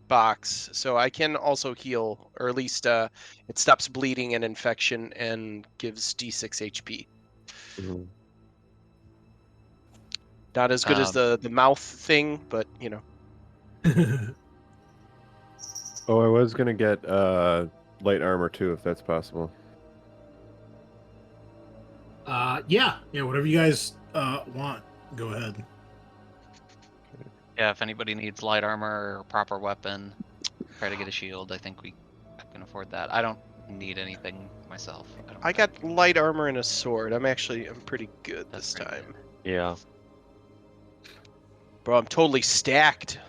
box, so I can also heal, or at least it stops bleeding and infection and gives D6 HP. Mhm. Not as good as the mouth thing, but Oh, I was gonna get light armor too, if that's possible. Yeah, whatever you guys want, go ahead. Yeah, if anybody needs light armor or proper weapon, try to get a shield. I think I can afford that. I don't need anything myself. I got light armor and a sword. I'm pretty good this time. Yeah. Bro, I'm totally stacked.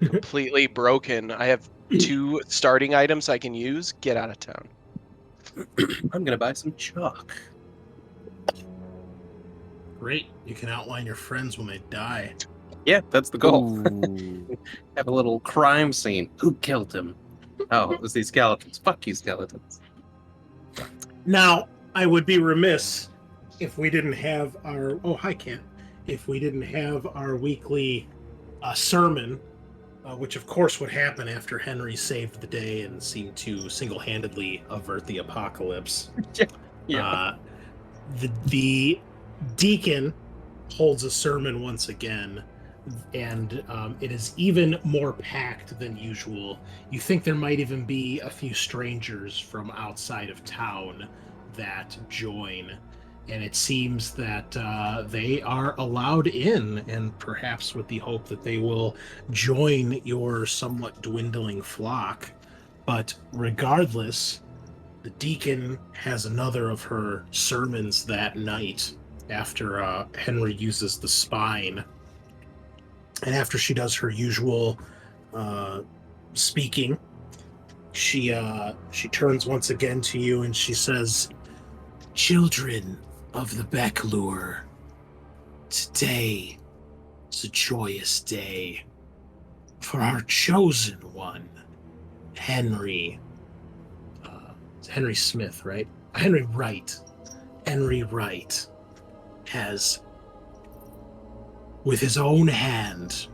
Completely broken. I have 2 starting items I can use. Get out of town. I'm gonna buy some chalk. Great. You can outline your friends when they die. Yeah, that's the goal. Have a little crime scene. Who killed him? Oh, it was these skeletons. Fuck you, skeletons. Now, I would be remiss if we didn't have our... Oh, hi, Kent. If we didn't have our weekly sermon, which of course would happen after Henry saved the day and seemed to single-handedly avert the apocalypse. Yeah. The deacon holds a sermon once again, and it is even more packed than usual. You think there might even be a few strangers from outside of town that join, and it seems that they are allowed in, and perhaps with the hope that they will join your somewhat dwindling flock. But regardless, the deacon has another of her sermons that night after Henry uses the spine. And after she does her usual speaking, she turns once again to you and she says, Children of the Becklure, today is a joyous day for our chosen one, Henry. It's Henry Smith, right? Henry Wright. Henry Wright has, with his own hand,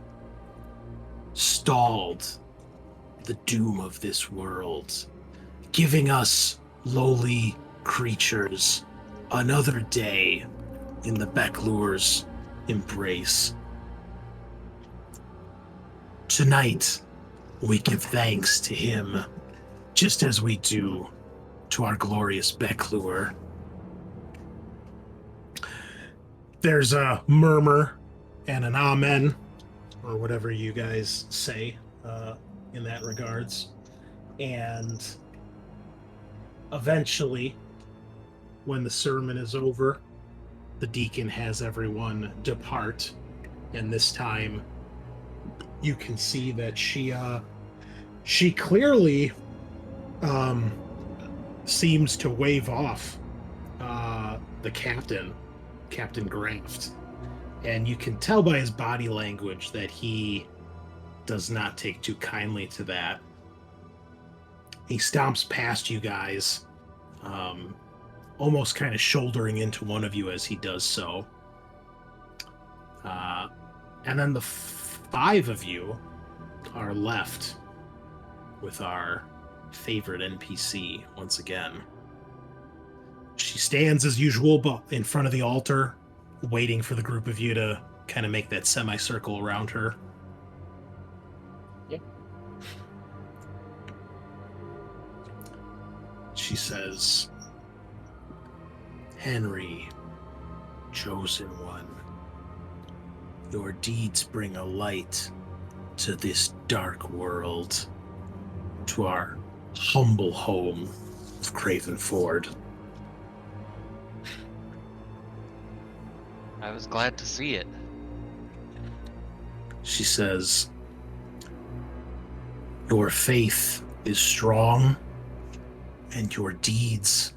stalled the doom of this world, giving us lowly creatures another day in the Becklure's embrace. Tonight, we give thanks to him, just as we do to our glorious Becklure. There's a murmur and an amen, or whatever you guys say in that regards. And eventually, when the sermon is over, the deacon has everyone depart. And this time, you can see that she clearly seems to wave off the captain, Captain Graft. And you can tell by his body language that he does not take too kindly to that. He stomps past you guys, almost kind of shouldering into one of you as he does so. And then the 5 of you are left with our favorite NPC once again. She stands as usual in front of the altar, waiting for the group of you to kind of make that semicircle around her. Yeah. She says, Henry, chosen one, your deeds bring a light to this dark world, to our humble home of Craven Ford. I was glad to see it. She says, your faith is strong, and your deeds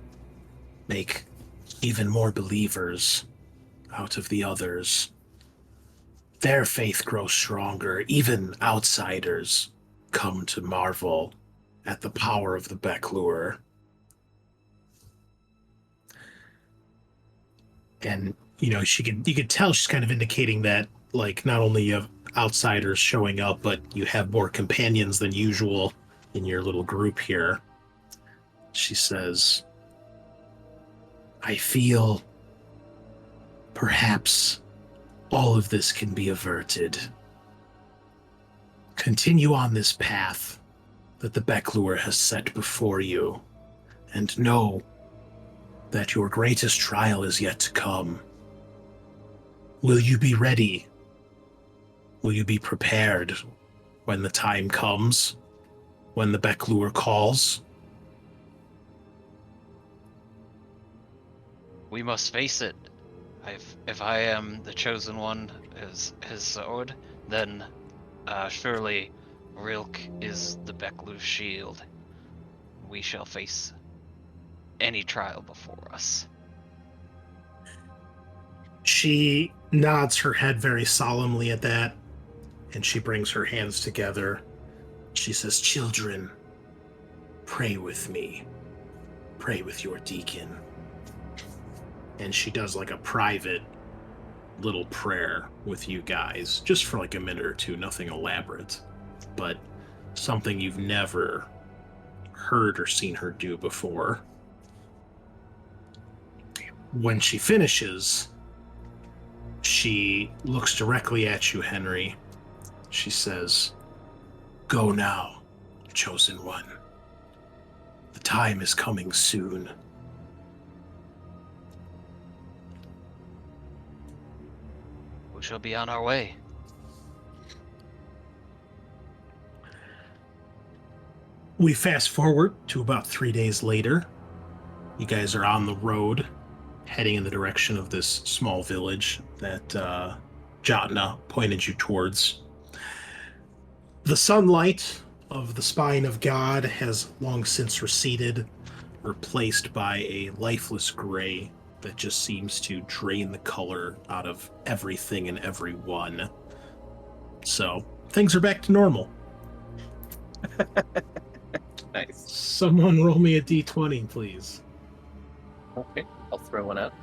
make even more believers out of the others. Their faith grows stronger. Even outsiders come to marvel at the power of the Becklure. And, you know, you could tell she's kind of indicating that, like, not only you have outsiders showing up, but you have more companions than usual in your little group here. She says, I feel perhaps all of this can be averted. Continue on this path that the Becklure has set before you, and know that your greatest trial is yet to come. Will you be ready? Will you be prepared when the time comes? When the Becklure calls? We must face it. If I am the chosen one, his sword, then surely Rilk is the Becklure's shield. We shall face any trial before us. She nods her head very solemnly at that, and she brings her hands together. She says, children, pray with me. Pray with your deacon. And she does like a private little prayer with you guys, just for like a minute or two, nothing elaborate, but something you've never heard or seen her do before. When she finishes, she looks directly at you, Henry. She says, go now, chosen one. The time is coming soon. We shall be on our way. We fast forward to about 3 days later. You guys are on the road, heading in the direction of this small village that Jotna pointed you towards. The sunlight of the spine of God has long since receded. replaced by a lifeless gray that just seems to drain the color out of everything and everyone. So, things are back to normal. Nice. Someone roll me a d20, please. Okay, I'll throw one out.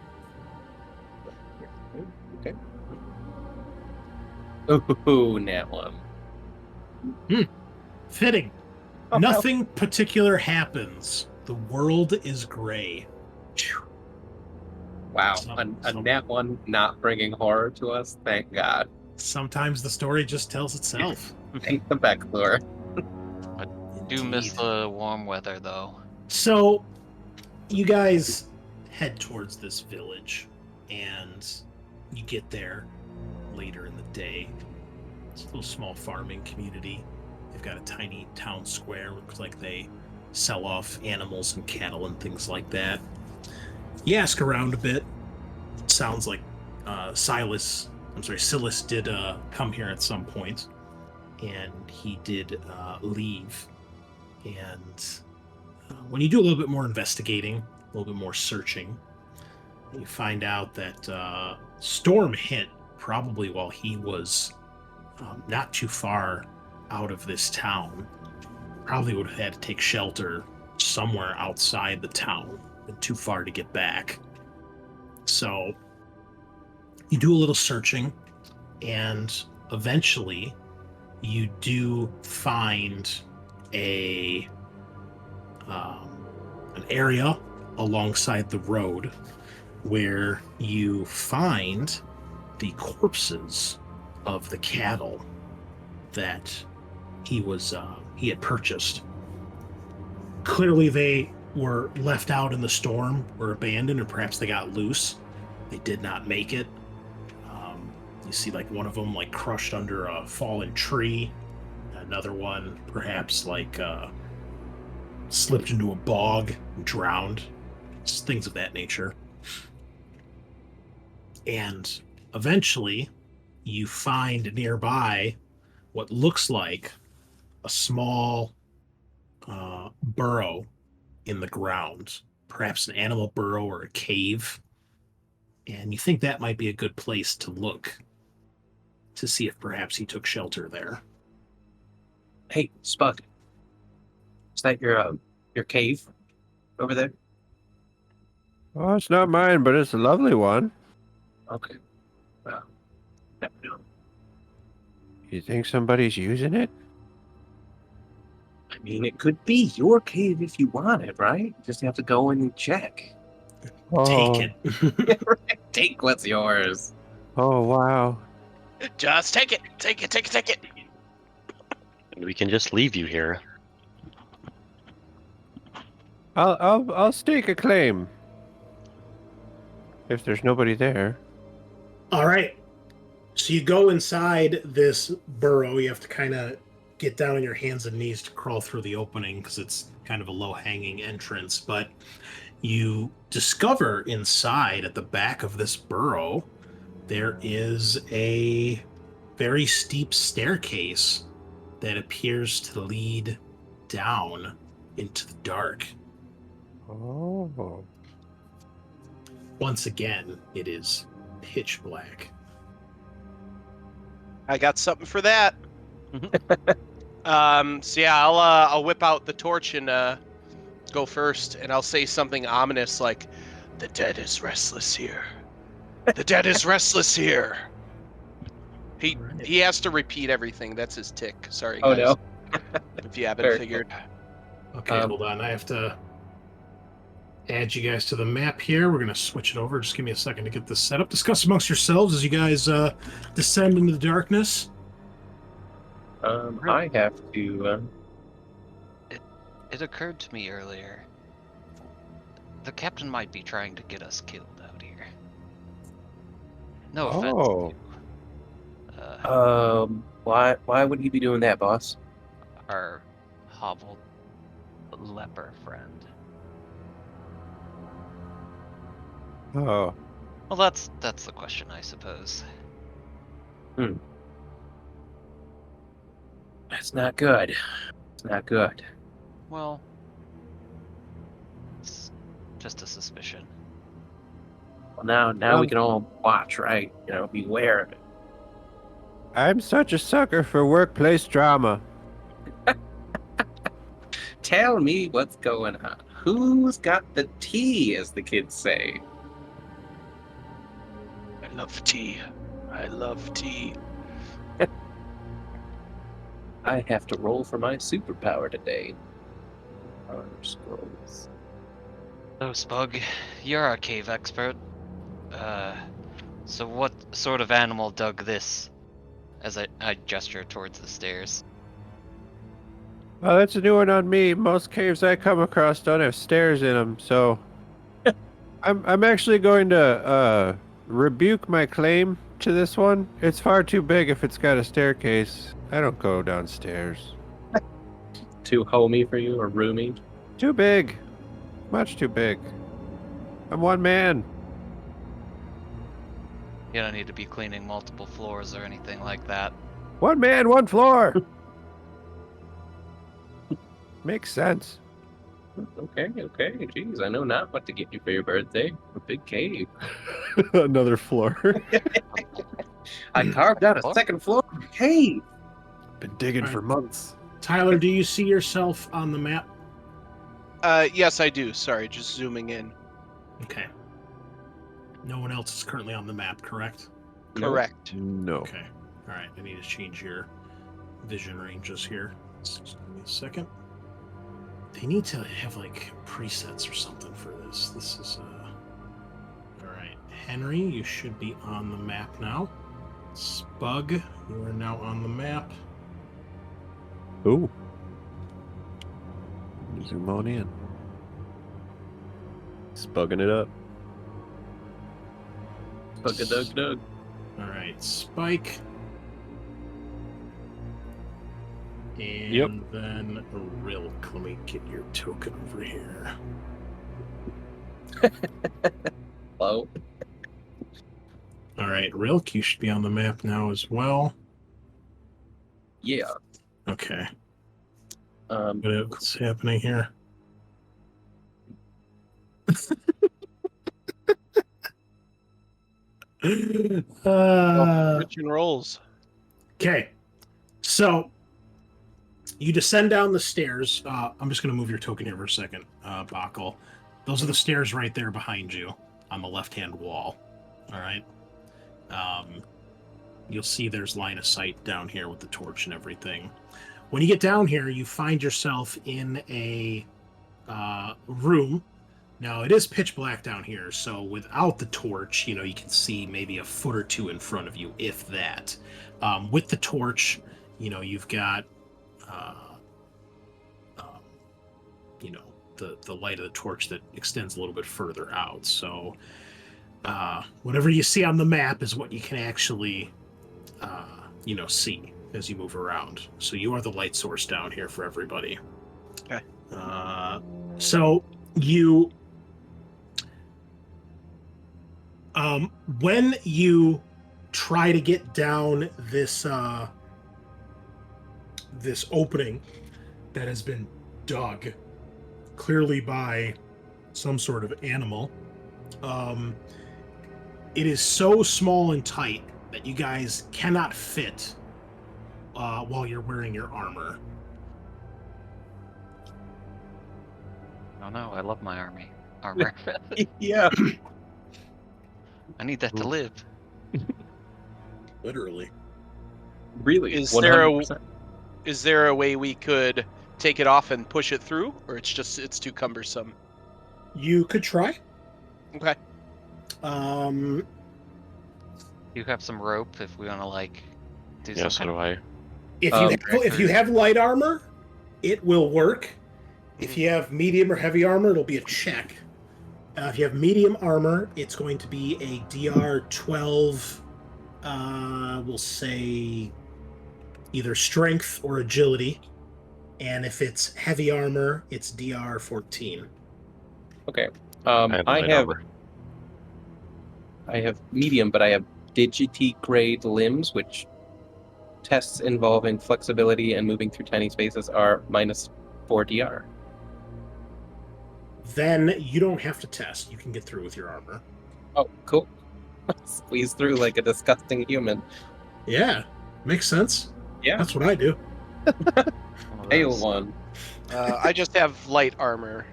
Okay. Ooh, nat one. Fitting. Oh, Nothing particular happens. The world is gray. Wow, Some- a nat one not bringing horror to us. Thank God. Sometimes the story just tells itself. Thank the Becklure. Do miss Indeed. the warm weather though. So, you guys head towards this village, and you get there later in the day. It's a little small farming community. They've got a tiny town square. Looks like they sell off animals and cattle and things like that. You ask around a bit. It sounds like Silas did come here at some point, and he did leave. And when you do a little bit more investigating, a little bit more searching, you find out that Storm hit probably while he was not too far out of this town. Probably would have had to take shelter somewhere outside the town and too far to get back. So you do a little searching, and eventually you do find an area alongside the road where you find the corpses of the cattle that he had purchased. Clearly they were left out in the storm, were abandoned, or perhaps they got loose. They did not make it. You see like one of them like crushed under a fallen tree. Another one perhaps like slipped into a bog and drowned. Just things of that nature. And eventually you find nearby what looks like a small burrow in the ground, perhaps an animal burrow or a cave. And you think that might be a good place to look to see if perhaps he took shelter there. Hey, Spug. Is that your cave over there? Oh, it's not mine, but it's a lovely one. Okay. Well, never know. You think somebody's using it? I mean, it could be your cave if you want it, right? You just have to go in and check. Take it. Take what's yours. Oh, wow. Just take it. Take it. Take it. Take it. And we can just leave you here. I'll stake a claim. If there's nobody there. All right. So you go inside this burrow. You have to kind of get down on your hands and knees to crawl through the opening because it's kind of a low-hanging entrance. But you discover inside at the back of this burrow, there is a very steep staircase that appears to lead down into the dark. Oh. Once again, it is pitch black. I got something for that. So yeah, I'll whip out the torch and go first, and I'll say something ominous like, "The dead is restless here. The dead is restless here." He has to repeat everything. That's his tick. Sorry, guys. Oh no. If you haven't Very figured. Okay, hold on. I have to add you guys to the map here. We're going to switch it over. Just give me a second to get this set up. Discuss amongst yourselves as you guys descend into the darkness. I have to. It occurred to me earlier. The captain might be trying to get us killed out here. No offense. Oh. Why would he be doing that, boss? Our hobbled leper friend. Oh. Well, that's the question, I suppose. That's not good. It's not good. Well, Just a suspicion. Well, now we can all watch, right? Beware of it. I'm such a sucker for workplace drama. Tell me what's going on. Who's got the tea, as the kids say? I love tea. I love tea. I have to roll for my superpower today. Scrolls. So, Spug, you're our cave expert. So what sort of animal dug this? As I gesture towards the stairs. Well, that's a new one on me. Most caves I come across don't have stairs in them, so I'm actually going to rebuke my claim to this one. It's far too big if it's got a staircase. I don't go downstairs. Too homey for you, or roomy? Too big. Much too big. I'm one man. You don't need to be cleaning multiple floors or anything like that. One man, one floor. Makes sense. Okay. Jeez, I know not what to get you for your birthday. A big cave. Another floor. I carved out a second floor cave. Been digging for months. Tyler, do you see yourself on the map? Yes, I do. Sorry, just zooming in. Okay. No one else is currently on the map, correct? Correct. No. Okay. All right. I need to change your vision ranges here. Just give me a second. They need to have like presets or something for this. This is all right. Henry, you should be on the map now. Spug, you are now on the map. Ooh. Zoom on in. Spugging it up. Bug-a-dug-dug. All right, Spike. And Yep. then Rilk. Let me get your token over here. Hello. All right, Rilk, you should be on the map now as well. Yeah. Okay. Um, What's happening here? Rich and rolls. Okay. So you descend down the stairs. I'm just going to move your token here for a second, Bakal. Those are the stairs right there behind you on the left-hand wall. All right. You'll see there's line of sight down here with the torch and everything. When you get down here, you find yourself in a room. Now, it is pitch black down here, so without the torch, you can see maybe a foot or two in front of you, if that. With the torch, you've got, the light of the torch that extends a little bit further out. So whatever you see on the map is what you can actually, see as you move around. So you are the light source down here for everybody. Okay. So you... when you try to get down this this opening that has been dug, clearly by some sort of animal, it is so small and tight that you guys cannot fit while you're wearing your armor. Oh no, I love my armor. yeah. I need that to live. Literally. Really? Is 100%. there a way we could take it off and push it through, or it's too cumbersome? You could try. Okay. You have some rope if we want to do Yeah, so something. do I. If you have light armor, it will work. If you have medium or heavy armor, it'll be a check. If you have medium armor, it's going to be a DR 12. We'll say either strength or agility. And if it's heavy armor, it's DR 14. Okay. light armor. I have medium, but I have digitigrade limbs, which tests involving flexibility and moving through tiny spaces are -4 DR. then you don't have to test. You can get through with your armor. Oh, cool. Squeeze through like a disgusting human. Yeah, makes sense. Yeah. That's what I do. One of Hail those. one. I just have light armor.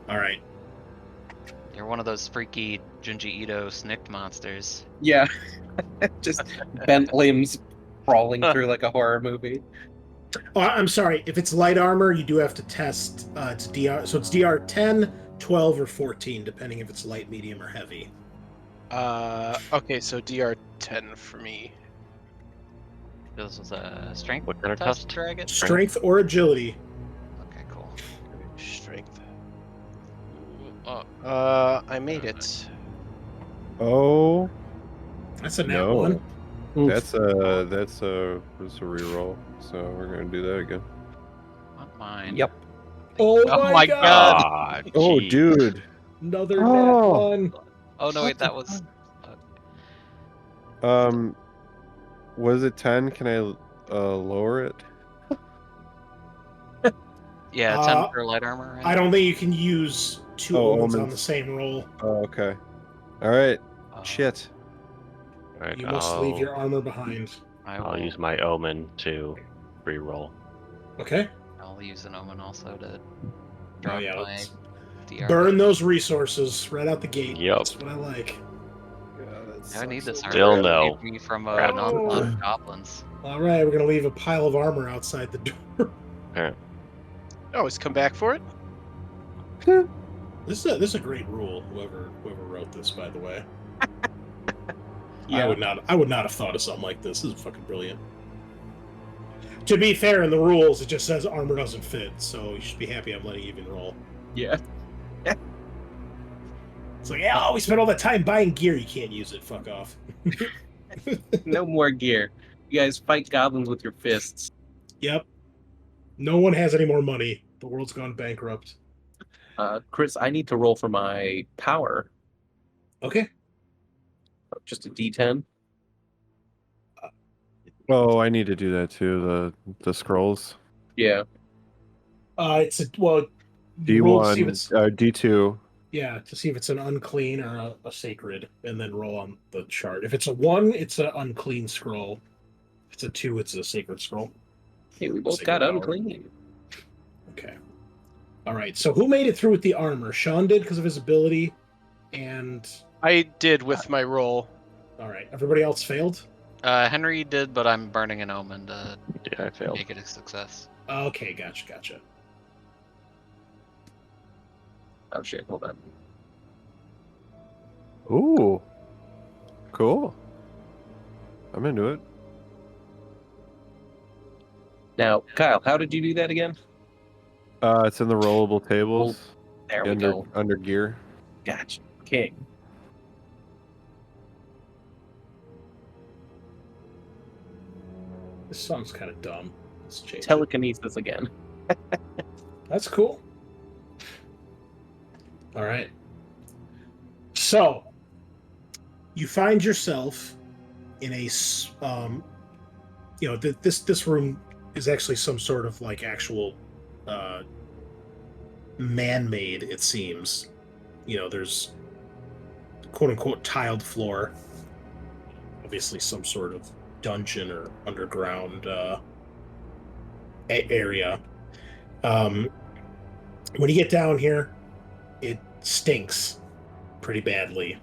All right. You're one of those freaky Junji Ito snicked monsters. Yeah. Just bent limbs crawling through like a horror movie. Oh, I'm sorry. If it's light armor, you do have to test. It's DR. So it's DR 10, 12, or 14, depending if it's light, medium, or heavy. Okay, so DR 10 for me. This was a strength What kind of test, test? Dragon? Strength or agility. Okay, cool. Strength. I made it. Oh, That's a nat no. one. That's a reroll. So we're gonna do that again. Not mine. Yep. Oh, Oh my my god! Ah, Oh, gee. dude. Another Oh. nat one. Oh no, wait, that was. Was it 10? Can I lower it? Yeah, 10 Uh, for light armor. Right? I don't think you can use two Oh, omens on omens. the same roll. Oh, okay. All right. Uh, Shit. Alright, You must leave your armor behind. I'll use my omen to reroll. Okay. I'll use an omen also to Oh drop yeah. my let's DR. burn those resources right out the gate. Yep. That's what I like. I need this armor. Still to no. save me from Crap. an onslaught of goblins. All right, we're gonna leave a pile of armor outside the door. Always come back for it. This is a great rule. Whoever wrote this, by the way. Yeah. I would not have thought of something like this. This is fucking brilliant. To be fair, in the rules, it just says armor doesn't fit, so you should be happy I'm letting you even roll. Yeah. It's like, yeah, we spent all that time buying gear. You can't use it. Fuck off. No more gear. You guys fight goblins with your fists. Yep. No one has any more money. The world's gone bankrupt. Chris, I need to roll for my power. Okay. Just a D10. Oh, I need to do that too. The scrolls. Yeah. It's a you roll to see if D1, it's D2. yeah, to see if it's an unclean or a sacred, and then roll on the chart. If it's a 1, it's an unclean scroll. If it's a 2, it's a sacred scroll. Hey, we both Sacred got power. unclean. Okay. All right. So who made it through with the armor? Sean did because of his ability, and I did with my roll. all right. Everybody else failed. Henry did, but I'm burning an omen to Yeah, I failed. make it a success. Okay, gotcha. Oh shit, hold on. Ooh. Cool. I'm into it. Now, Kyle, how did you do that again? It's in the rollable tables. There we under, go. under gear. Gotcha. King. This song's kind of dumb. Let's change it. Telekinesis again. That's cool. All right. So, you find yourself in a, this room is actually some sort of like actual, man-made. It seems, there's quote unquote tiled floor. Obviously, some sort of dungeon or underground area. When you get down here, it stinks pretty badly.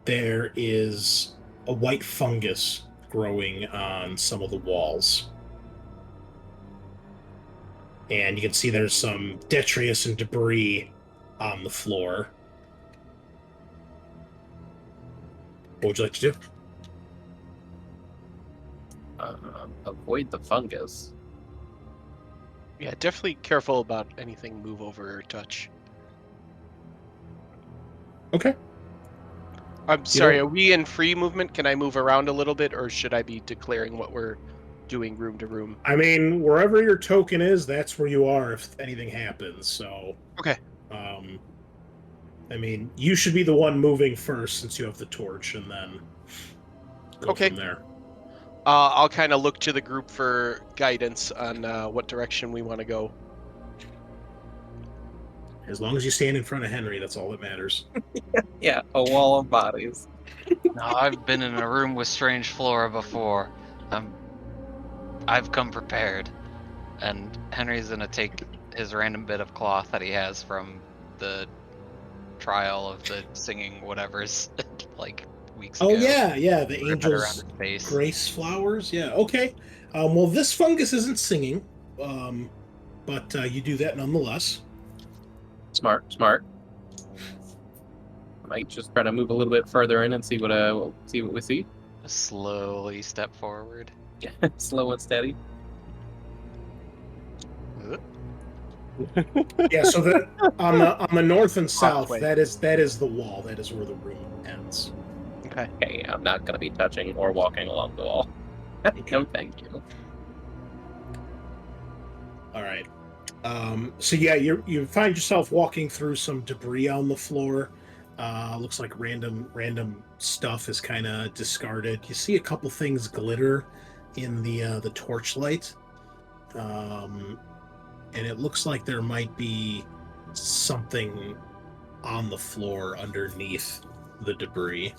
There is a white fungus growing on some of the walls. And you can see there's some detritus and debris on the floor. What would you like to do? Avoid the fungus. Yeah, definitely careful about anything move over or touch. Okay. I'm sorry, are we in free movement? Can I move around a little bit, or should I be declaring what we're doing room to room? I mean, wherever your token is, that's where you are if anything happens. So, Okay. I mean, you should be the one moving first since you have the torch, and then go Okay. from there. I'll kind of look to the group for guidance on what direction we want to go. As long as you stand in front of Henry, that's all that matters. Yeah, a wall of bodies. No, I've been in a room with strange flora before. I've come prepared. And Henry's gonna take his random bit of cloth that he has from the trial of the singing whatever's like weeks ago. Oh yeah, the Wrap it around angel's his face. grace flowers. Yeah, okay. Well, this fungus isn't singing, but you do that nonetheless. Smart. I might just try to move a little bit further in and see what we see. Slowly step forward. Slow and steady. Yeah, so that on the north and south, Walkway. that is the wall. That is where the room ends. Okay. Okay, I'm not gonna be touching or walking along the wall. No, thank you. All right. So yeah, you find yourself walking through some debris on the floor. Looks like random stuff is kind of discarded. You see a couple things glitter in the torchlight, and it looks like there might be something on the floor underneath the debris.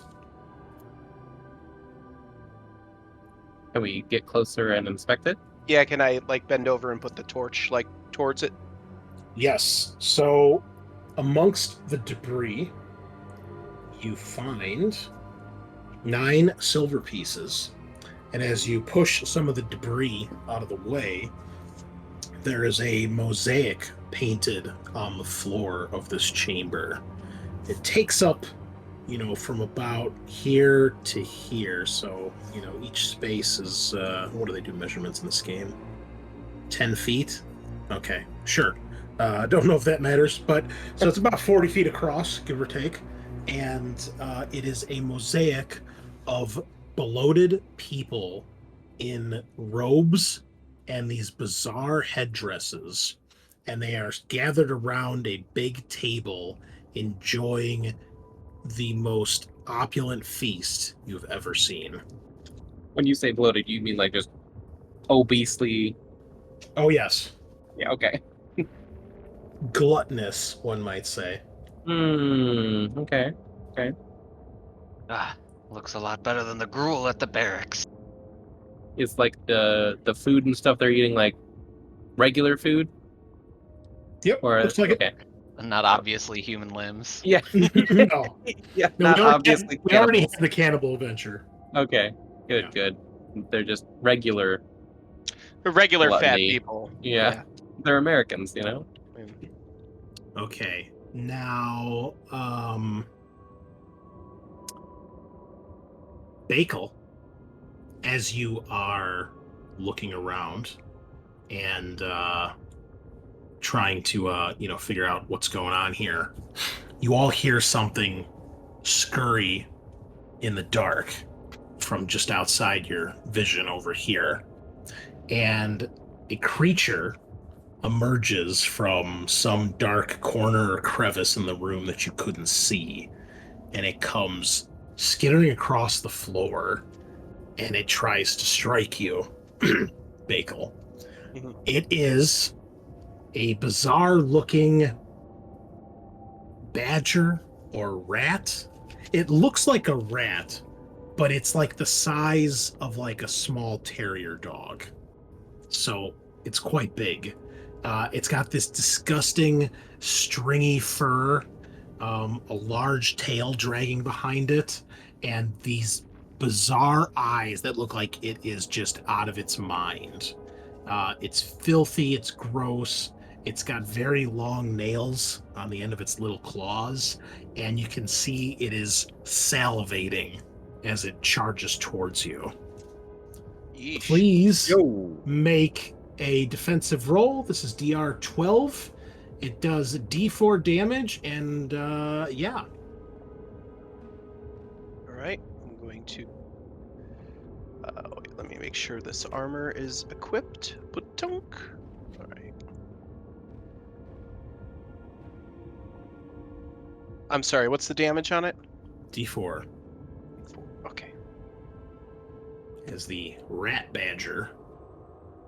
Can we get closer and inspect it? Yeah, can I like bend over and put the torch like towards it? Yes. So amongst the debris, you find 9 silver pieces. And as you push some of the debris out of the way, there is a mosaic painted on the floor of this chamber. It takes up, from about here to here. So, each space is, what do they do measurements in this game? 10 feet? Okay, sure. Don't know if that matters, but so it's about 40 feet across, give or take. And it is a mosaic of bloated people in robes and these bizarre headdresses, and they are gathered around a big table enjoying the most opulent feast you've ever seen. When you say bloated, you mean like just obesely? Oh yes, Yeah. Okay. gluttonous, one might say. Okay. Ah, looks a lot better than the gruel at the barracks. It's like the food and stuff they're eating, like regular food. Yep, Or looks like okay. And not obviously human limbs. Yeah. it. No, Yeah. no, Not we already obviously. we already cannibals. had the cannibal adventure. Okay. Good. Yeah. Good. They're just regular. Regular fat Gluttony. people. Yeah. They're Americans, Yeah. Okay, now, Bakel, as you are looking around and trying to, figure out what's going on here, you all hear something scurry in the dark from just outside your vision over here. And a creature emerges from some dark corner or crevice in the room that you couldn't see, and it comes skittering across the floor, and it tries to strike you, Bakel. Mhm. It is a bizarre-looking badger or rat. It looks like a rat, but it's like the size of like a small terrier dog. So it's quite big. It's got this disgusting stringy fur, a large tail dragging behind it, and these bizarre eyes that look like it is just out of its mind. It's filthy, it's gross, it's got very long nails on the end of its little claws, and you can see it is salivating as it charges towards you. Yeesh. Please Yo. make a defensive roll. This is DR 12. It does D4 damage, and yeah. All right. I'm going to. Wait, let me make sure this armor is equipped. Putunk. All right. I'm sorry. What's the damage on it? D4 Okay. as the rat badger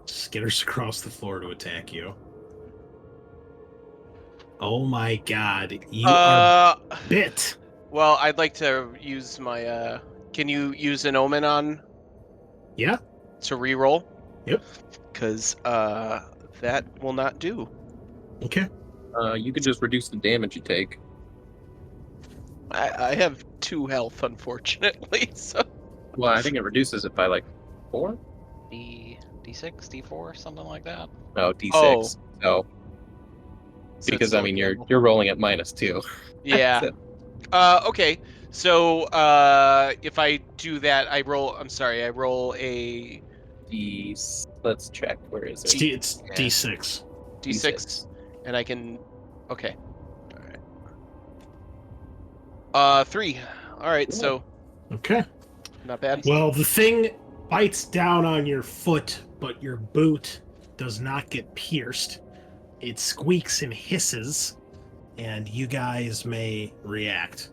skitters across the floor to attack you. Oh my god, you are bit. Well, I'd like to use my. Can you use an omen on Yeah. to reroll? Yep. Because that will not do. Okay. You could just reduce the damage you take. I have 2 health, unfortunately. So Well, I think it reduces it by like 4. D6, D4, something like that. No, D6. Oh. So so because it's I still mean doable. you're rolling at -2. Yeah. So- Okay. So if I do that, I roll. I'm sorry. I roll a Let's check. Where is It's, it? it's Yeah. D6. D6, and I can. Okay. All right. 3. All right. So Okay. not bad. Well, the thing bites down on your foot, but your boot does not get pierced. It squeaks and hisses, and you guys may react.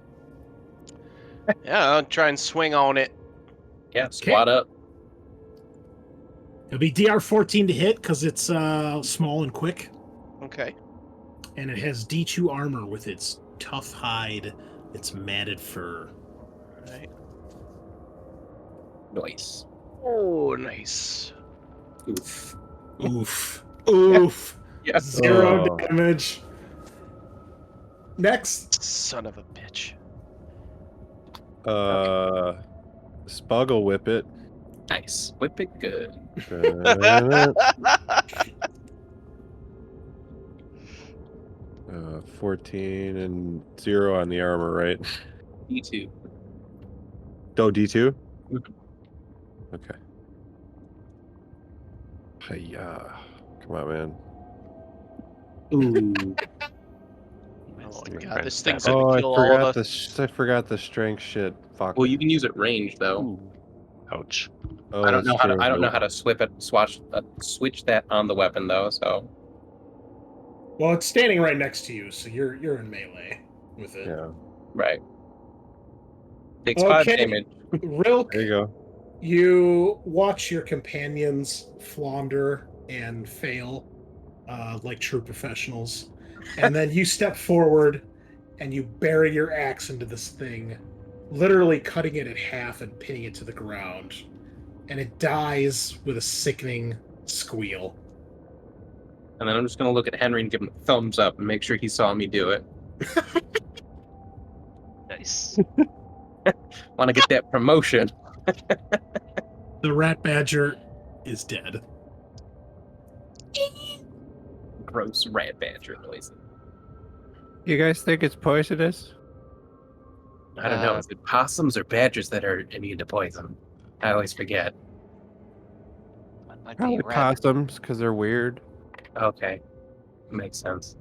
Yeah, I'll try and swing on it. Yeah, squat up. It'll be DR14 to hit because it's small and quick, Okay. and it has D2 armor with its tough hide, its matted fur. All right. Nice. Oh, nice. Oof. Oof. Oof. Yes. 0 Oh. damage. Next. Son of a bitch. Spuggle whip it. Nice. Whip it good. 14 and 0 on the armor, right? D2. Oh, D2? Mhm. Okay. Hiya. Come on, man. Ooh. Oh Stupid my god, this stab. thing's gonna I kill all forgot of us. I forgot the strength shit. Fuck. Well, you can use it range though. Ooh. Ouch. Oh, I don't know that's how to. true. I don't know how to switch that on the weapon though. So Well, it's standing right next to you, so you're in melee with it. Yeah. right. Takes 5 Okay. damage. Rilk, There you go. you watch your companions flounder and fail like true professionals. And then you step forward and you bury your axe into this thing, literally cutting it in half and pinning it to the ground. And it dies with a sickening squeal. And then I'm just gonna look at Henry and give him a thumbs up and make sure he saw me do it. Nice. Want to get that promotion? The rat badger is dead. Gross rat badger noise. You guys think it's poisonous? I don't know. Is it possums or badgers that are immune to poison? I always forget. That might be Probably rat. possums, because they're weird. Okay, makes sense.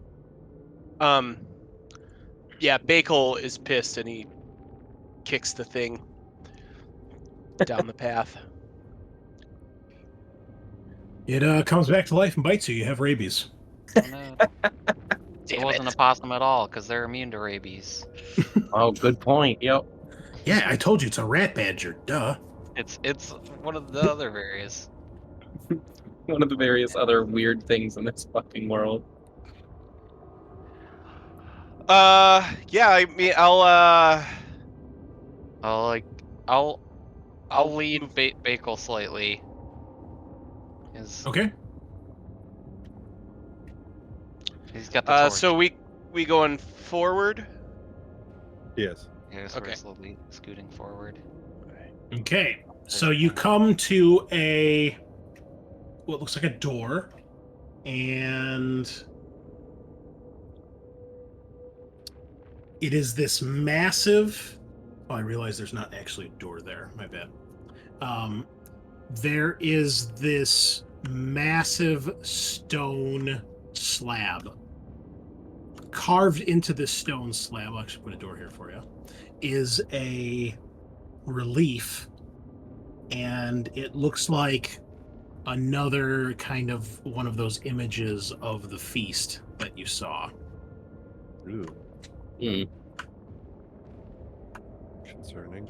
Yeah, Bakel is pissed and he kicks the thing down the path. It comes back to life and bites you. You have rabies. Oh, no. It Damn wasn't it. a possum at all because they're immune to rabies. Oh, good point. Yep. Yeah, I told you it's a rat badger. Duh. It's one of the other various. One of the various other weird things in this fucking world. Yeah, I mean, I'll lead Bakel slightly. Okay. He's got the torch. so we going forward? Yes. Yeah, so we're okay. slowly scooting forward. Okay. So you come to what looks like a door, and it is this massive. Oh, I realize there's not actually a door there. My bad. There is this massive stone slab. Carved into this stone slab, I'll actually put a door here for you, is a relief, and it looks like another kind of one of those images of the feast that you saw. Ooh. Hmm. Concerning.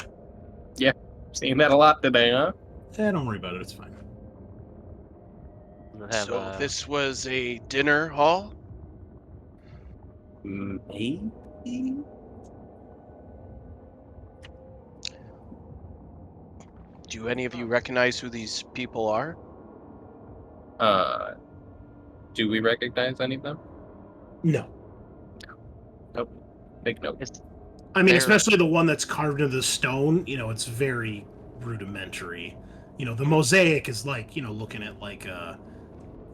Seeing that a lot today, huh? Don't worry about it, it's fine. We'll have, So this was a dinner hall? Maybe. Do any of you recognize who these people are? Do we recognize any of them? No. Make note. It's I mean, They're- especially the one that's carved into the stone, it's very rudimentary. The mosaic is like, looking at like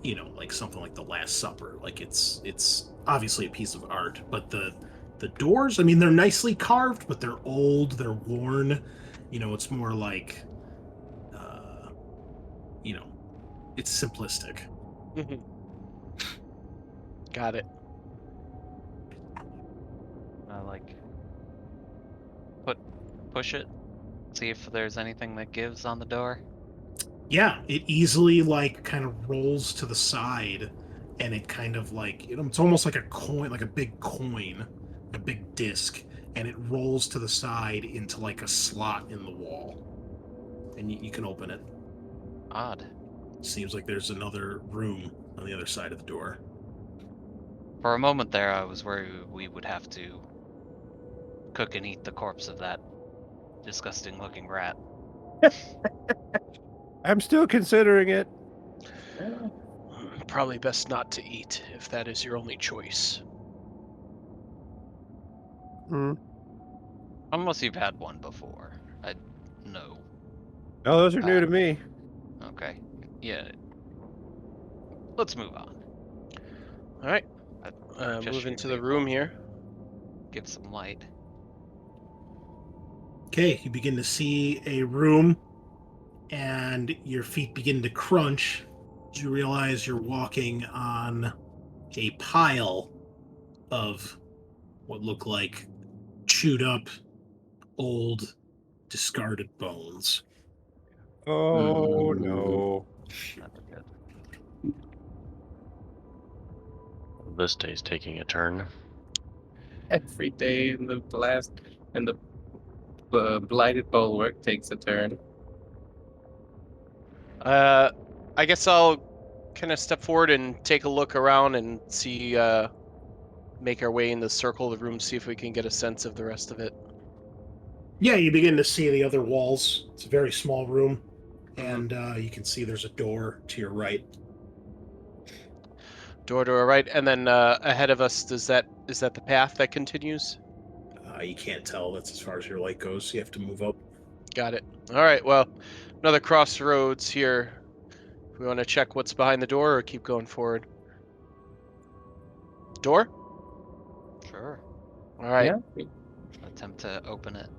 like something like the Last Supper. Like it's obviously a piece of art, but the doors, I mean, they're nicely carved, but they're old, they're worn. It's more like it's simplistic. Got it. like push it. See if there's anything that gives on the door. Yeah, it easily like kind of rolls to the side, and it kind of like it's almost like a coin, like a big coin, a big disc, and it rolls to the side into like a slot in the wall, and you can open it. Odd. Seems like there's another room on the other side of the door. For a moment there, I was worried we would have to cook and eat the corpse of that disgusting-looking rat. I'm still considering it. Probably best not to eat if that is your only choice. Unless you've had one before. I know. No, those are new to me. Okay. Yeah. Let's move on. All right. Just Move into shoot the me room one. here. Give some light. Okay, you begin to see a room, and your feet begin to crunch. You realize you're walking on a pile of what look like chewed up, old, discarded bones. Oh no. Not good. This day's taking a turn. Every day in the Blighted Bulwark takes a turn. I guess I'll kind of step forward and take a look around and see, make our way in the circle of the room, see if we can get a sense of the rest of it. Yeah, you begin to see the other walls. It's a very small room, and you can see there's a door to your right. Door to our right, and then ahead of us, is that the path that continues? You can't tell. That's as far as your light goes. You have to move up. Got it. All right, well, another crossroads here. We want to check what's behind the door or keep going forward? Door? Sure. All right. Yeah. Attempt to open it.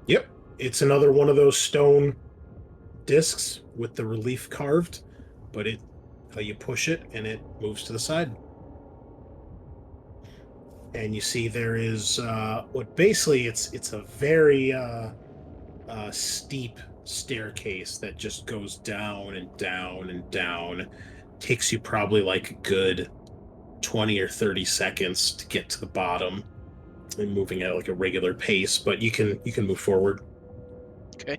Yep, it's another one of those stone discs with the relief carved, but you push it and it moves to the side. And you see there is what basically it's a very steep staircase that just goes down and down and down. Takes you probably like a good 20 or 30 seconds to get to the bottom, and moving at like a regular pace, but you can move forward. Okay.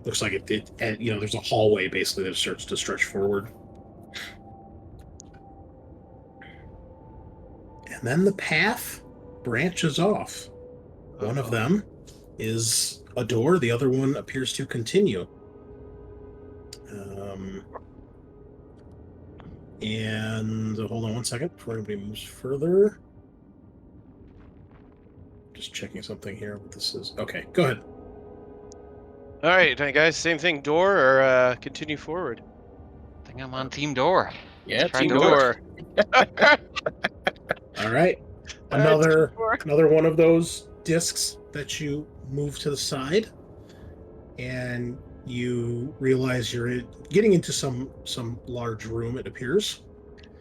Looks like it there's a hallway basically that starts to stretch forward. And then the path branches off. One of them is a door, the other one appears to continue. And hold on one second before anybody moves further. Just checking something here. What this is? Okay, go ahead. All right, guys, same thing. Door or continue forward? I think I'm on team door. Yeah, Try team door. door. All right. Another one of those discs that you move to the side, and you realize you're getting into some large room, it appears.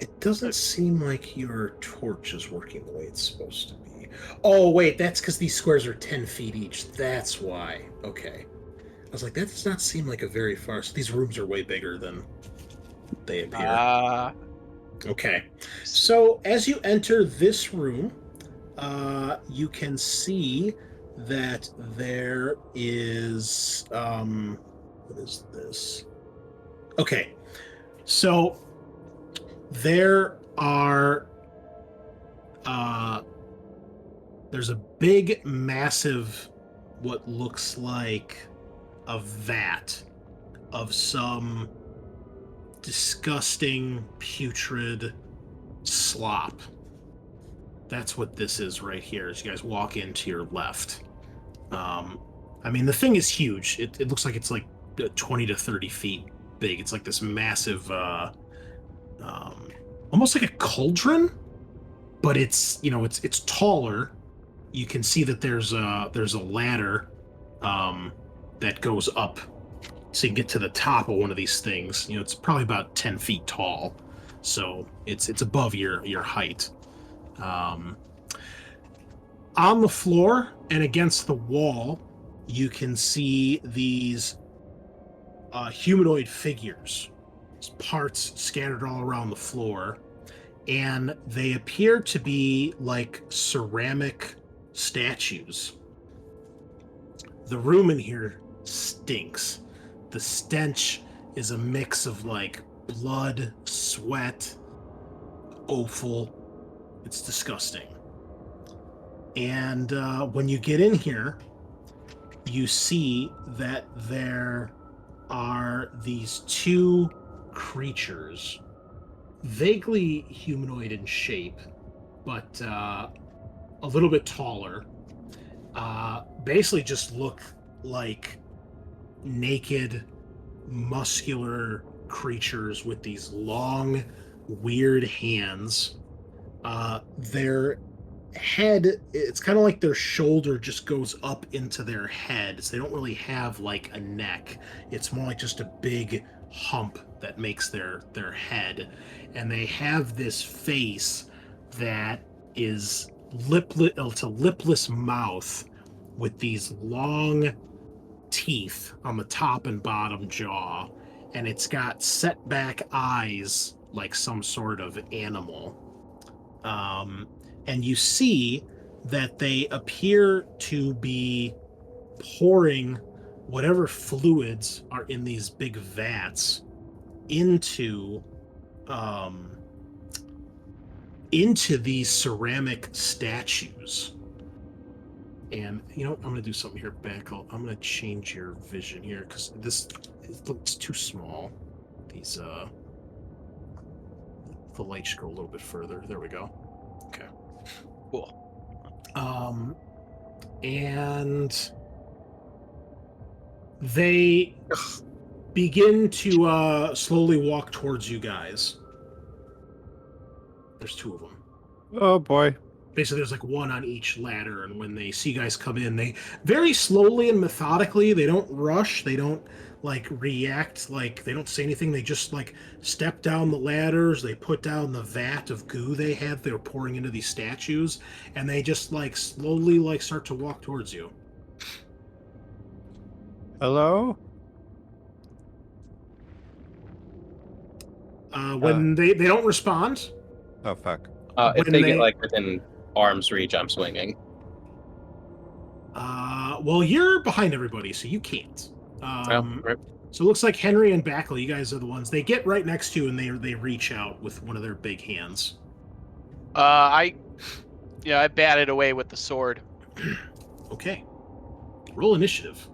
It doesn't seem like your torch is working the way it's supposed to be. Oh, wait, that's because these squares are 10 feet each. That's why. Okay. I was like, that does not seem like a very far... So these rooms are way bigger than they appear. Okay. So as you enter this room, you can see that there is... what is this? Okay. So there are there's a big, massive, what looks like a vat of some disgusting, putrid slop. That's what this is right here, as you guys walk in to your left. I mean, the thing is huge. It looks like it's like 20 to 30 feet big. It's like this massive, almost like a cauldron, but it's taller. You can see that there's a ladder that goes up, so you can get to the top of one of these things. It's probably about 10 feet tall, so it's above your height. On the floor and against the wall, you can see these humanoid figures, parts scattered all around the floor, and they appear to be like ceramic statues. The room in here stinks. The stench is a mix of like blood, sweat, offal. It's disgusting. And when you get in here, you see that there are these two creatures, vaguely humanoid in shape, but a little bit taller. Basically just look like naked, muscular creatures with these long, weird hands. Their head, it's kind of like their shoulder just goes up into their head, so they don't really have like a neck. It's more like just a big hump that makes their head, and they have this face that is it's a lipless mouth with these long teeth on the top and bottom jaw, and it's got set back eyes like some sort of animal. And you see that they appear to be pouring whatever fluids are in these big vats into these ceramic statues. And I'm going to do something here back. I'm going to change your vision here because it looks too small. These the light should go a little bit further. There we go. Okay. Cool. And they begin to slowly walk towards you guys. There's two of them. Oh boy. Basically, there's like one on each ladder, and when they see you guys come in, they very slowly and methodically, they don't rush, they don't like react, like they don't say anything, they just like step down the ladders, they put down the vat of goo they were pouring into these statues, and they just like slowly like start to walk towards you. Hello? When they don't respond. Oh fuck. If they get like within arm's reach, I'm swinging. Well, you're behind everybody, so you can't. Right. So it looks like Henry and Backley, you guys are the ones. They get right next to you and they reach out with one of their big hands. I batted away with the sword. Okay. Roll initiative.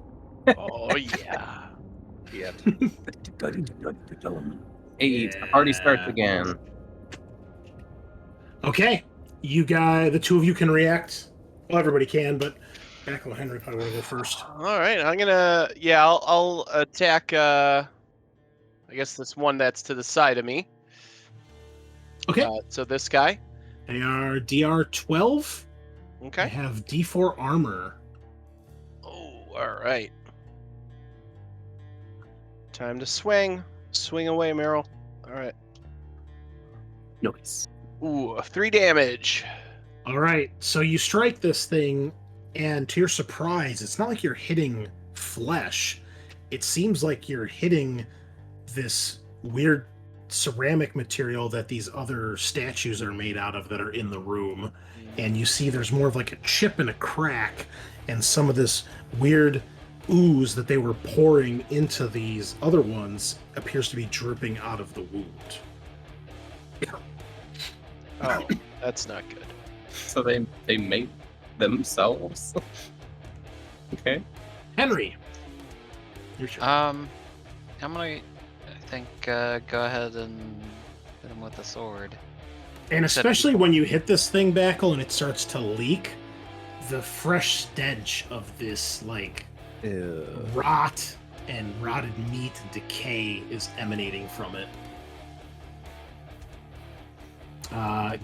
Oh yeah. Yeah. Hey, the party starts again. Okay. You guys, the two of you can react. Well, everybody can, but Backley and Henry probably want to go first. All right, I'm gonna. Yeah, I'll attack. I guess this one that's to the side of me. Okay. So this guy. They are DR 12. They Okay. have D4 armor. Oh, all right. Time to swing. Swing away, Meryl. All right. Nice. Ooh, 3 damage. All right. So you strike this thing, and to your surprise, it's not like you're hitting flesh. It seems like you're hitting this weird ceramic material that these other statues are made out of that are in the room. And you see there's more of like a chip and a crack, and some of this weird ooze that they were pouring into these other ones appears to be dripping out of the wound. Oh, that's not good. So they make themselves. Okay. Henry, your turn. I'm gonna, I think, go ahead and hit him with the sword. And especially when you hit this thing, Backle, and it starts to leak, the fresh stench of this, like, rot and rotted meat and decay is emanating from it.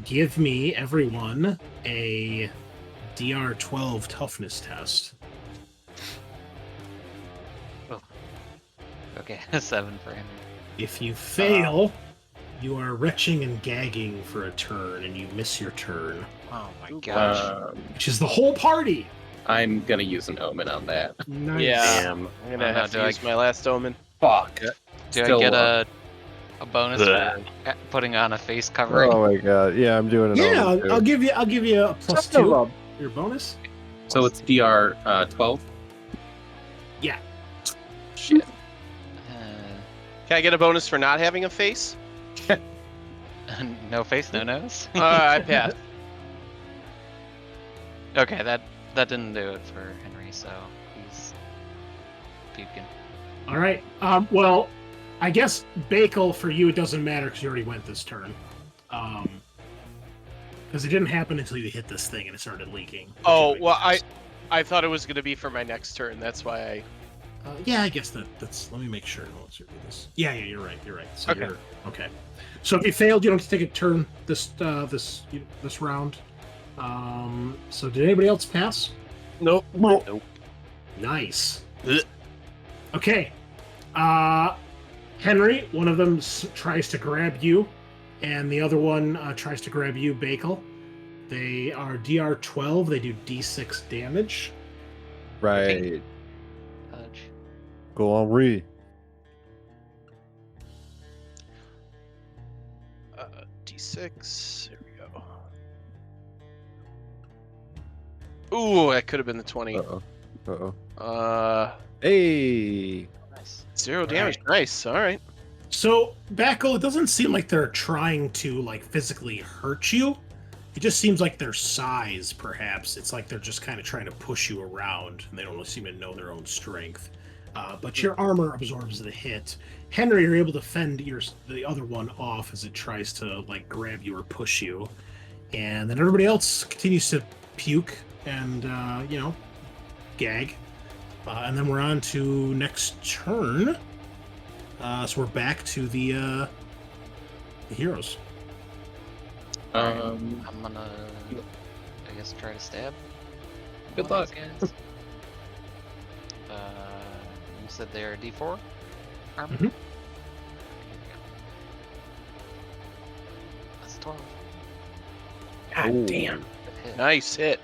Give me, everyone, a DR12 toughness test. Okay, a 7 for Henry. If you fail, you are retching and gagging for a turn, and you miss your turn, Oh my gosh. which is the whole party. I'm gonna use an omen on that. Nice. Yeah. Damn. I'm gonna have do to I- use my last omen. Fuck. Do Still, I get a bonus Bleh. for putting on a face covering? Oh my god. Yeah, I'm doing it. Yeah, all too. I'll give you a +2. Your bonus. So it's DR 12. Yeah. Shit. Can I get a bonus for not having a face? No face, no nose. I passed. Okay, that didn't do it for Henry, so he's puking. All right. Well, I guess Bakel for you it doesn't matter because you already went this turn. Because it didn't happen until you hit this thing and it started leaking. Oh, which well, makes sense. I thought it was gonna be for my next turn. That's why I. Yeah, I guess that's. Let me make sure. Let's do this. Yeah, you're right. You're right. So Okay. Okay. So if you failed, you don't have to take a turn this round. So did anybody else pass? Nope. Nice. Ugh. Okay. Henry, one of them tries to grab you, and the other one tries to grab you, Bakel. They are DR12. They do D6 damage. Right. Touch. Go on, Ree. D6. There we go. Ooh, that could have been the 20. Uh-oh. Uh-oh. Hey! Nice. 0 damage. Nice. All right. So, Bakel, it doesn't seem like they're trying to like physically hurt you. It just seems like their size, perhaps. It's like they're just kind of trying to push you around, and they don't really seem to know their own strength. But your armor absorbs the hit. Henry, you're able to fend the other one off as it tries to like grab you or push you, and then everybody else continues to puke and gag. And then we're on to next turn. So we're back to the heroes. I'm gonna, I guess, try to stab. Good one of luck. these guys. You said they're D4 armor? Mhm. That's 12. God damn. Good hit. Nice hit.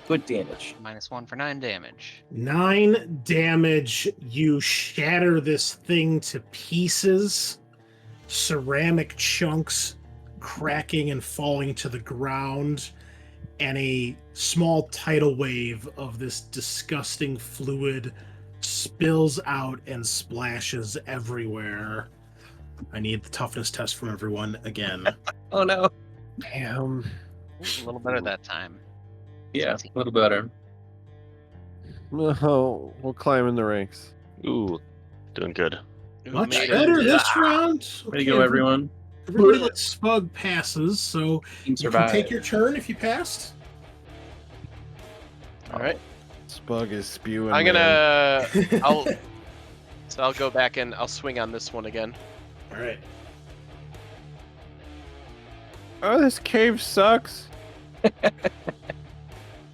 Good damage. -1 for 9 damage. 9 damage. You shatter this thing to pieces. Ceramic chunks cracking and falling to the ground. And a small tidal wave of this disgusting fluid spills out and splashes everywhere. I need the toughness test from everyone again. Oh no. Damn. Ooh, a little better that time. Yeah, a little better. No, we'll climb in the ranks. Ooh, doing good. Ooh, Much made it. better this round. Way to go, everyone. Everybody let Spug passes, so Team you can survive. take your turn if you passed. All right. Spug is spewing. I'm man. gonna. I'll go back and I'll swing on this one again. All right. Oh, this cave sucks.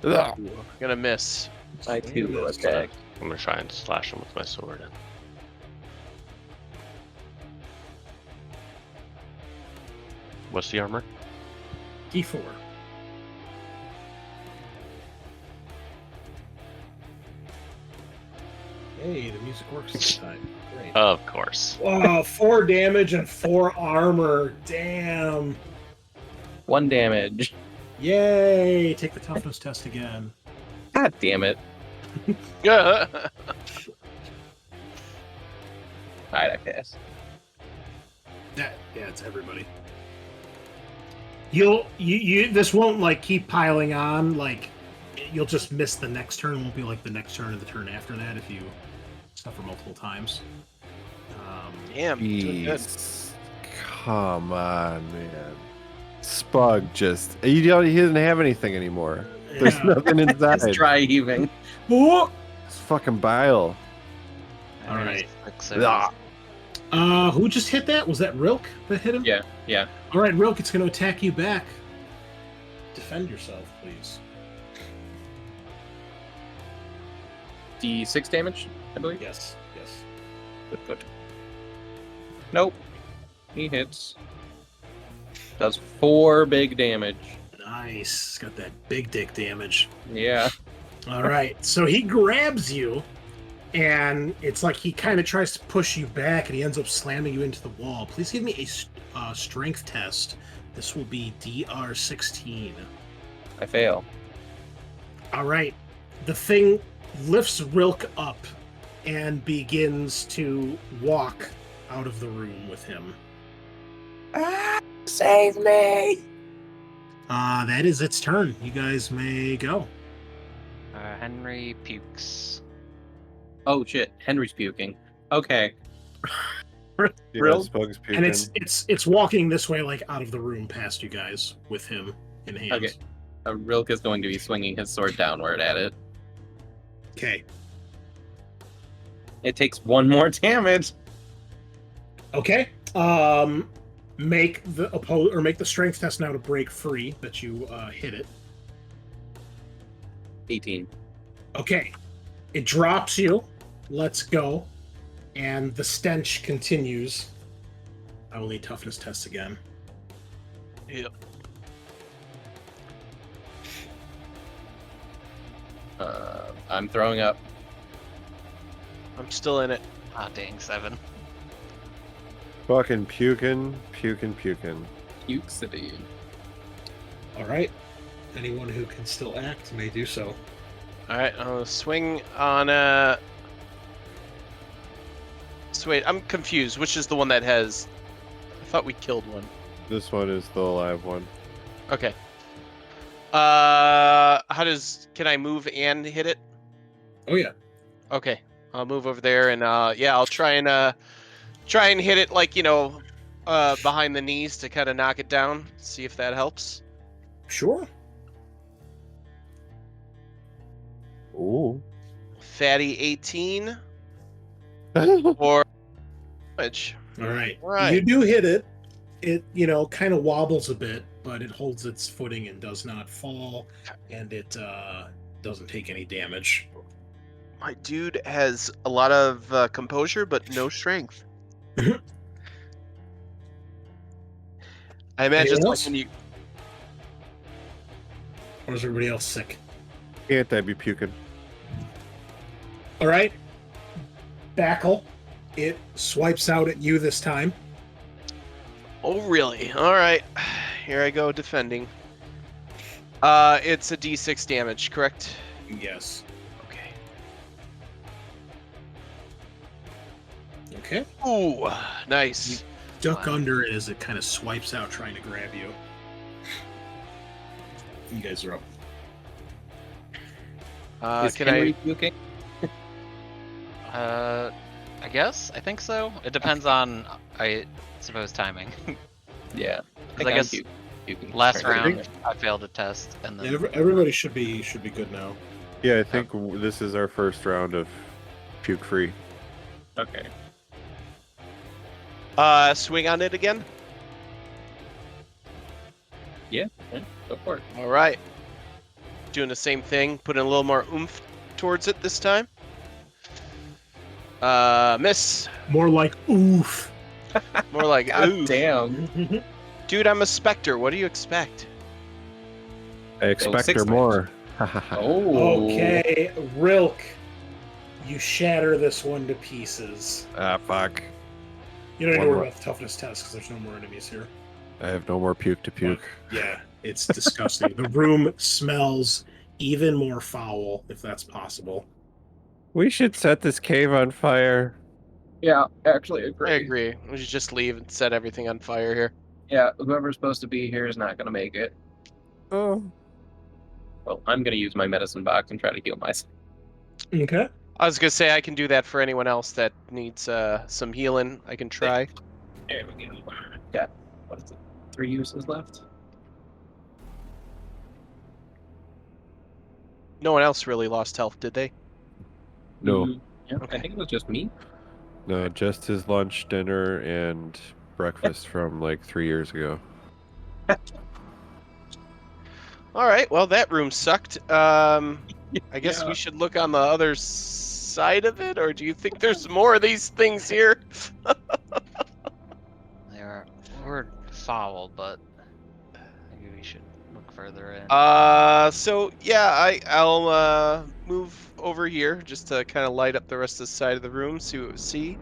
Ugh. Gonna miss. I too will attack. I'm gonna try and slash him with my sword. What's the armor? D4. Hey, the music works this time. Great. Of course. Oh, 4 damage and 4 armor. Damn. 1 damage. Yay! Take the toughness test again. God damn it. Yeah. Alright, I pass. Yeah, it's everybody. You this won't like keep piling on. Like you'll just miss the next turn. It won't be like the next turn or the turn after that if you suffer multiple times. Damn. doing good. Jeez. Come on, man. Spug just he doesn't have anything anymore. There's Yeah. nothing inside. It's dry heaving. Ooh. It's fucking bile. All right. Ah. Who just hit that? Was that Rilk that hit him? Yeah, yeah. All right, Rilk, it's going to attack you back. Defend yourself, please. D6 damage, I believe. Yes, yes. Good. Nope. He hits. Does 4 big damage. Nice. It's got that big dick damage. Yeah. All right, so he grabs you, and it's like he kind of tries to push you back, and he ends up slamming you into the wall. Please give me a strength test. This will be DR 16. I fail. All right, the thing lifts Rilk up and begins to walk out of the room with him. Save me! That is its turn. You guys may go. Henry pukes. Oh shit, Henry's puking. Okay. Yeah, Real? Spug's puking. And it's walking this way, like out of the room past you guys with him in hand. Okay. Rilk is going to be swinging his sword downward at it. Okay. It takes 1 more damage. Okay. Make the strength test now to break free that you hit it. 18. Okay. It drops you. Let's go. And the stench continues. I will need toughness tests again. Yep. I'm throwing up. I'm still in it. Ah, dang, 7. Fucking puking. Puke City. All right. Anyone who can still act may do so. All right, I'll swing on So wait, I'm confused. Which is the one that has? I thought we killed one. This one is the live one. Okay. Can I move and hit it? Oh yeah. Okay, I'll move over there and yeah, I'll try and hit it like behind the knees to kind of knock it down. See if that helps. Sure. Ooh. Fatty 18 or damage. All right. Right. You do hit it. It, kind of wobbles a bit, but it holds its footing and does not fall, and it doesn't take any damage. My dude has a lot of composure, but no strength. I imagine Anyone like else? when you. Or is everybody else sick? Can't I be puking? All right. Backle. It swipes out at you this time. Oh really? All right. Here I go defending. It's a D6 damage, correct? Yes. Okay. Okay. Ooh, nice. Duck under it as it kind of swipes out trying to grab you. You guys are up. Is Can Henry I? puking? I guess. I think so. It depends on, I suppose, timing. Yeah. 'Cause I guess puking. last Right. round I failed a test, and then Everybody should be good now. Yeah, I think this is our first round of puke free. Okay. Swing on it again. Yeah, go for it. All right. Doing the same thing, putting a little more oomph towards it this time. Miss. More like oof. More like God ooh. damn. Dude, I'm a specter. What do you expect? I expect six her more. Oh. Okay, Rilk, you shatter this one to pieces. Ah, fuck. You don't need to One worry more. about the toughness test because there's no more enemies here. I have no more puke to puke. Yeah, it's disgusting. The room smells even more foul, if that's possible. We should set this cave on fire. Yeah, actually I agree. We should just leave and set everything on fire here. Yeah, whoever's supposed to be here is not going to make it. Oh. Well, I'm going to use my medicine box and try to heal myself. Okay. I was gonna say I can do that for anyone else that needs some healing. I can try. There we go. Got, what is it, 3 uses left? No one else really lost health, did they? No. Yeah, Okay. I think it was just me. No, just his lunch, dinner, and breakfast from like 3 years ago. All right. Well, that room sucked. I guess Yeah. we should look on the other side of it, or do you think there's more of these things here? We're foul, but maybe we should look further in. So yeah, I'll move over here just to kind of light up the rest of the side of the room, see what we see.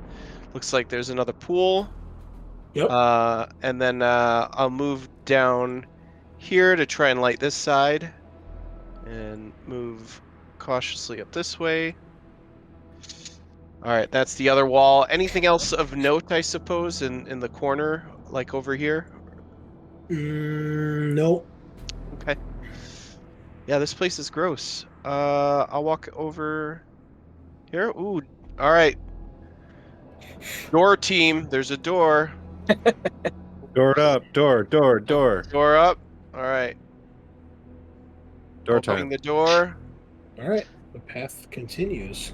Looks like there's another pool. Yep. And then I'll move down here to try and light this side, and move cautiously up this way. All right, that's the other wall. Anything else of note, I suppose, in the corner, like over here? No. Okay. Yeah, this place is gross. I'll walk over here. Ooh, all right. Door team, there's a door. Door up, door. Door up. All right. Door Opening time. the door. All right. The path continues.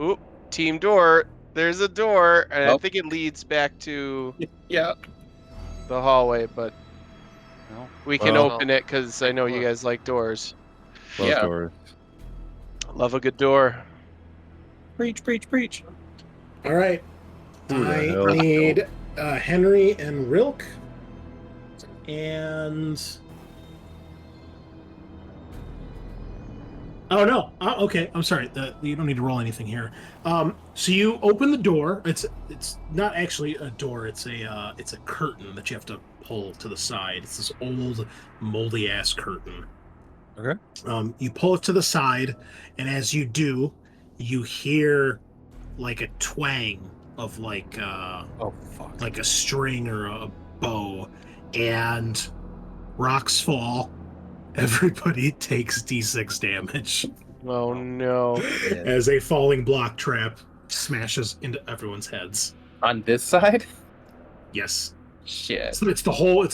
Ooh, team door. There's a door, and I Oh. think it leads back to Yeah. the hallway, but No. we can Well- open it because I know you guys like doors. Love Yeah. doors. Love a good door. Preach, preach, preach. All right. Who the I hell? need Henry and Rilk. And. Oh no! Okay, I'm sorry. You don't need to roll anything here. So you open the door. It's not actually a door. It's a curtain that you have to pull to the side. It's this old, moldy ass curtain. Okay. You pull it to the side, and as you do, you hear like a twang of like Oh fuck. like a string or a bow, and rocks fall. Everybody takes D6 damage Oh no. as a falling block trap smashes into everyone's heads. On this side? Yes. Shit. So it's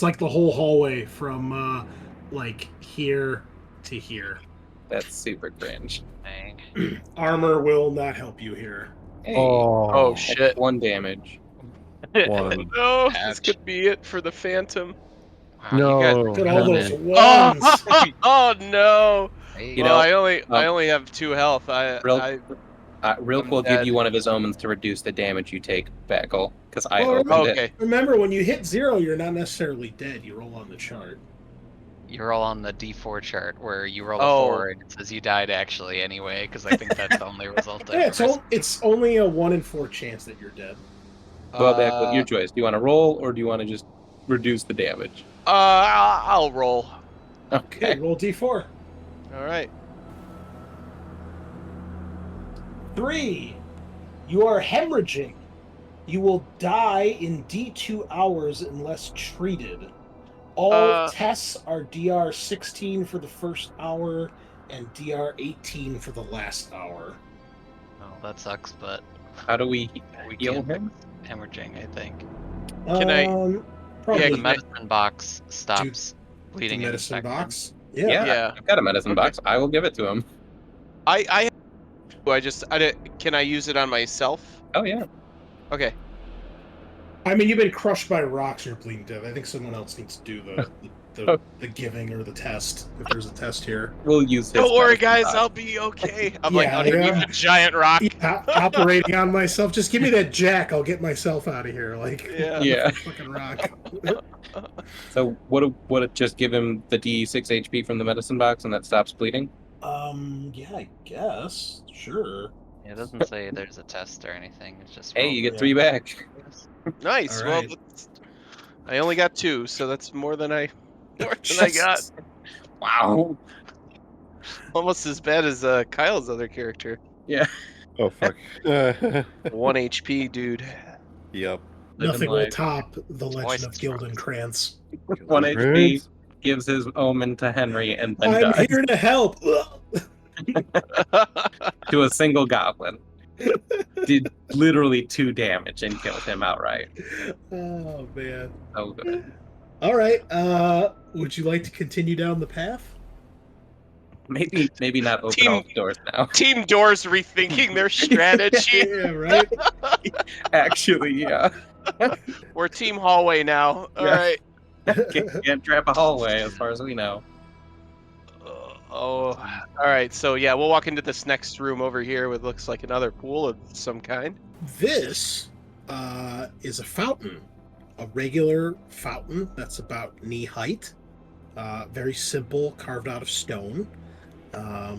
like the whole hallway from like here to here. That's super cringe. Dang. Armor will not help you here. Hey, Oh that's shit. 1 damage. One. No, this Ouch. could be it for the Phantom. Wow, No. you guys Look at are all coming those in. ones. Oh no. Hey, You Well, know, I only have 2 health. Rilk I'm will dead. give you one of his omens to reduce the damage you take, Backle, because I Well, opened it. Okay. Remember, when you hit 0, you're not necessarily dead. You roll on the chart. You roll on the D4 chart where you roll Oh. a 4 and it says you died actually anyway, because I think that's the only result. Yeah, it's only a 1 in 4 chance that you're dead. Well, Backle, your choice. Do you want to roll, or do you want to just reduce the damage? I'll roll. Okay, Okay. roll D4. All right. 3. You are hemorrhaging. You will die in D2 hours unless treated. All tests are DR 16 for the first hour and DR 18 for the last hour. Oh, that sucks, but How do we we heal can't him? fix hemorrhaging, I think. Can I- Probably Yeah, The can I- medicine box stops the bleeding in medicine infection. box. Yeah. Yeah. I've got a medicine Okay. box. I will give it to him. I can I use it on myself? Oh, yeah. Okay. I mean, you've been crushed by rocks. You're bleeding to death. I think someone else needs to do the giving or the test. If there's a test here. We'll use his Don't worry, medicine guys. box. I'll be okay. I'm Yeah, like underneath yeah. a giant rock. Operating on myself. Just give me that jack. I'll get myself out of here. Like Yeah. Yeah. fucking rock. So would it just give him the D6 HP from the medicine box and that stops bleeding? Yeah, I guess. Sure. Yeah, it doesn't say there's a test or anything. It's just Hey, roll you get Yeah. 3 back. Nice. All Well, right. I only got 2, so that's more than I got. Wow. Almost as bad as Kyle's other character. Oh fuck. 1 HP, dude. Yep. Nothing will life. top the Legend of Twice as Gildenkrantz. 1 HP, Prince? gives his omen to Henry, and then I'm dies here to help. to a single goblin. Did literally 2 damage and killed him outright. Oh man. So good. All right. Would you like to continue down the path? Maybe not open all the doors now. Team Doors rethinking their strategy. Yeah, right. Actually, yeah. We're Team Hallway now. All Yeah. right. Can't trap a hallway as far as we know. All right. So yeah, we'll walk into this next room over here, with looks like another pool of some kind. This is a fountain, a regular fountain that's about knee height. Very simple, carved out of stone.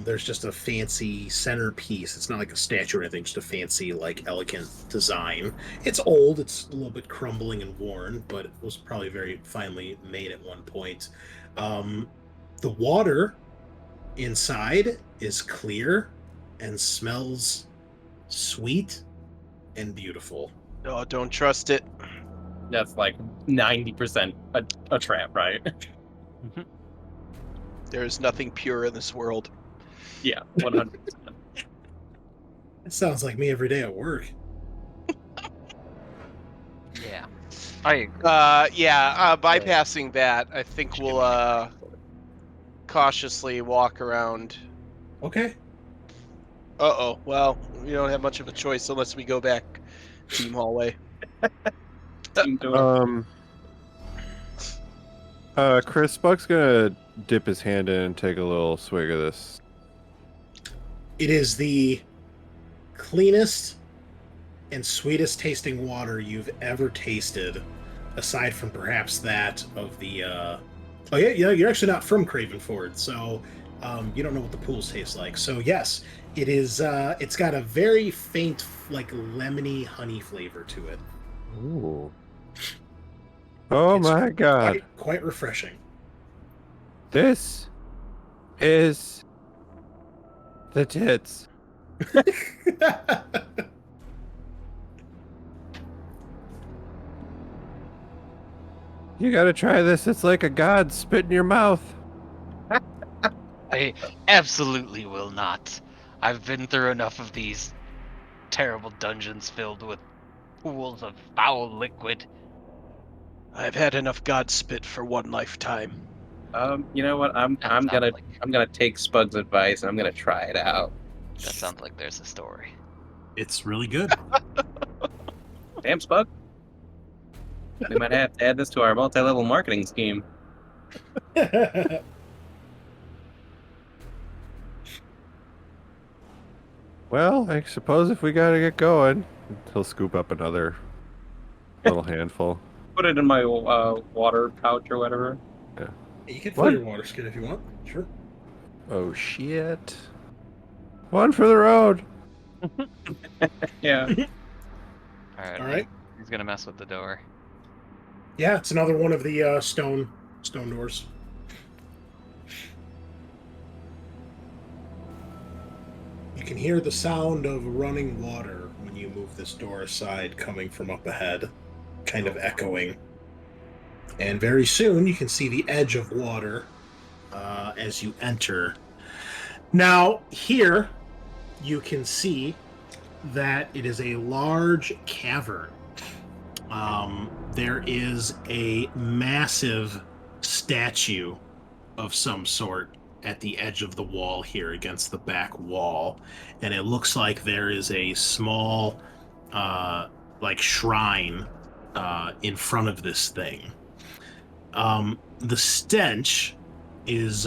There's just a fancy centerpiece. It's not like a statue or anything, just a fancy, like, elegant design. It's old, it's a little bit crumbling and worn, but it was probably very finely made at one point. The water inside is clear and smells sweet and beautiful. Oh, don't trust it. That's like 90% a trap, right? There is nothing pure in this world. Yeah, 100%. It sounds like me every day at work. Yeah. I agree. Bypassing that, I think we'll cautiously walk around. Okay. Uh-oh. Well, we don't have much of a choice unless we go back Team Hallway. Team door. Chris, Buck's gonna dip his hand in and take a little swig of this. It is the cleanest and sweetest tasting water you've ever tasted, aside from perhaps that of the oh yeah, you're actually not from Cravenford, so you don't know what the pools taste like. So yes, it is it's got a very faint, like, lemony honey flavor to it. Ooh. Oh It's my god. quite refreshing. This is the tits. You gotta try this. It's like a god spit in your mouth. I absolutely will not. I've been through enough of these terrible dungeons filled with pools of foul liquid. I've had enough God spit for one lifetime. You know what? I'm sounds gonna like- I'm gonna take Spug's advice and I'm gonna try it out. That sounds like there's a story. It's really good. Damn, Spug. We might have to add this to our multi-level marketing scheme. Well, I suppose if we gotta get going, he'll scoop up another little handful. Put it in my water pouch or whatever. You can fill What? your water skin if you want. Sure. Oh shit. One for the road. Yeah. Alright. All right. He's gonna mess with the door. Yeah, it's another one of the stone doors. You can hear the sound of running water when you move this door aside, coming from up ahead, kind of echoing. And very soon you can see the edge of water as you enter. Now, here you can see that it is a large cavern. There is a massive statue of some sort at the edge of the wall here against the back wall, and it looks like there is a small like shrine in front of this thing. The stench is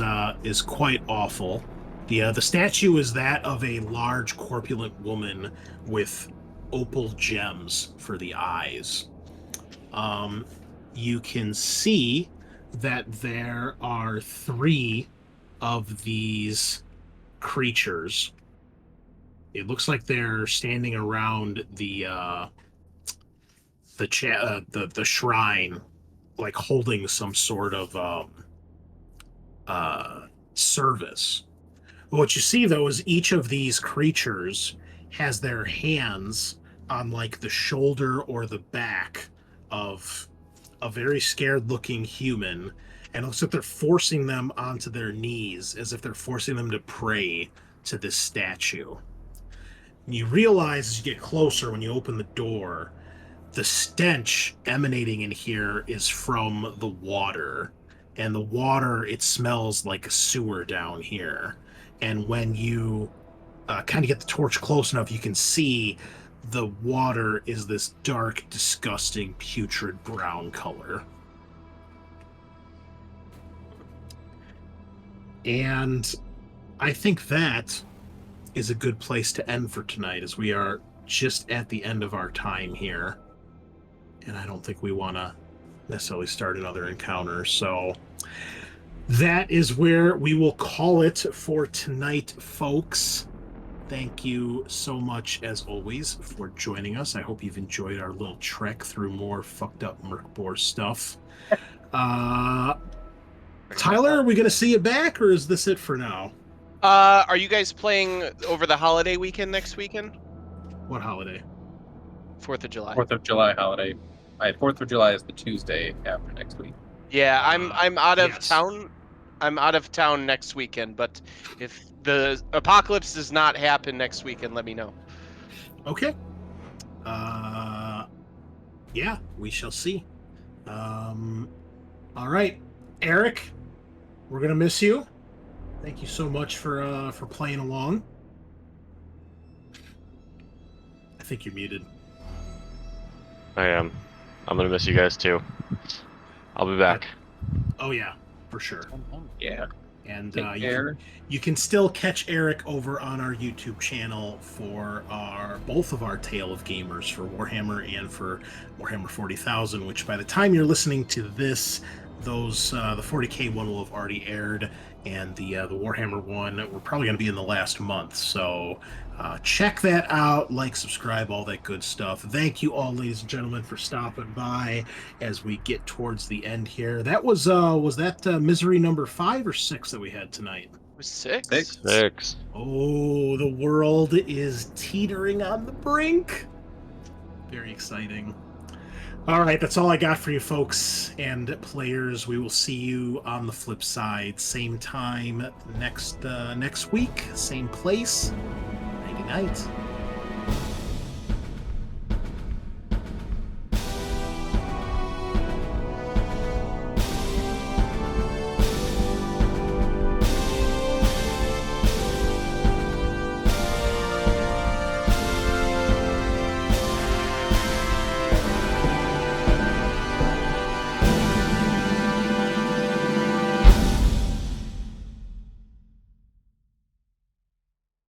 quite awful. The statue is that of a large corpulent woman with opal gems for the eyes. You can see that there are 3 of these creatures. It looks like they're standing around the shrine, like holding some sort of service. What you see, though, is each of these creatures has their hands on, like, the shoulder or the back of a very scared-looking human, and it looks like they're forcing them onto their knees, as if they're forcing them to pray to this statue. You realize as you get closer, when you open the door, the stench emanating in here is from the water. And the water, it smells like a sewer down here. And when you kind of get the torch close enough, you can see the water is this dark, disgusting, putrid brown color. And I think that is a good place to end for tonight, as we are just at the end of our time here. And I don't think we want to necessarily start another encounter. So that is where we will call it for tonight, folks. Thank you so much, as always, for joining us. I hope you've enjoyed our little trek through more fucked up Merkbor stuff. Tyler, are we going to see you back, or is this it for now? Are you guys playing over the holiday weekend next weekend? What holiday? 4th of July. 4th of July holiday. 4th of July is the Tuesday after next week. Yeah, I'm out of yes. town. I'm out of town next weekend, but if the apocalypse does not happen next weekend, let me know. Okay. Yeah, we shall see. All right, Eric, we're gonna miss you. Thank you so much for playing along. I think you're muted. I am. I'm gonna miss you guys too. I'll be back. Oh yeah, for sure. Yeah. And Take care. you can still catch Eric over on our YouTube channel for both of our Tale of Gamers, for Warhammer and for Warhammer 40,000, which by the time you're listening to this, those the 40K one will have already aired, and the Warhammer one, we're probably going to be in the last month. So check that out, like, subscribe, all that good stuff. Thank you all, ladies and gentlemen, for stopping by as we get towards the end here. That was that misery number 5 or 6 that we had tonight? It was 6. 6. Oh, the world is teetering on the brink. Very exciting. All right, that's all I got for you folks and players. We will see you on the flip side. Same time next week, same place. Nighty night.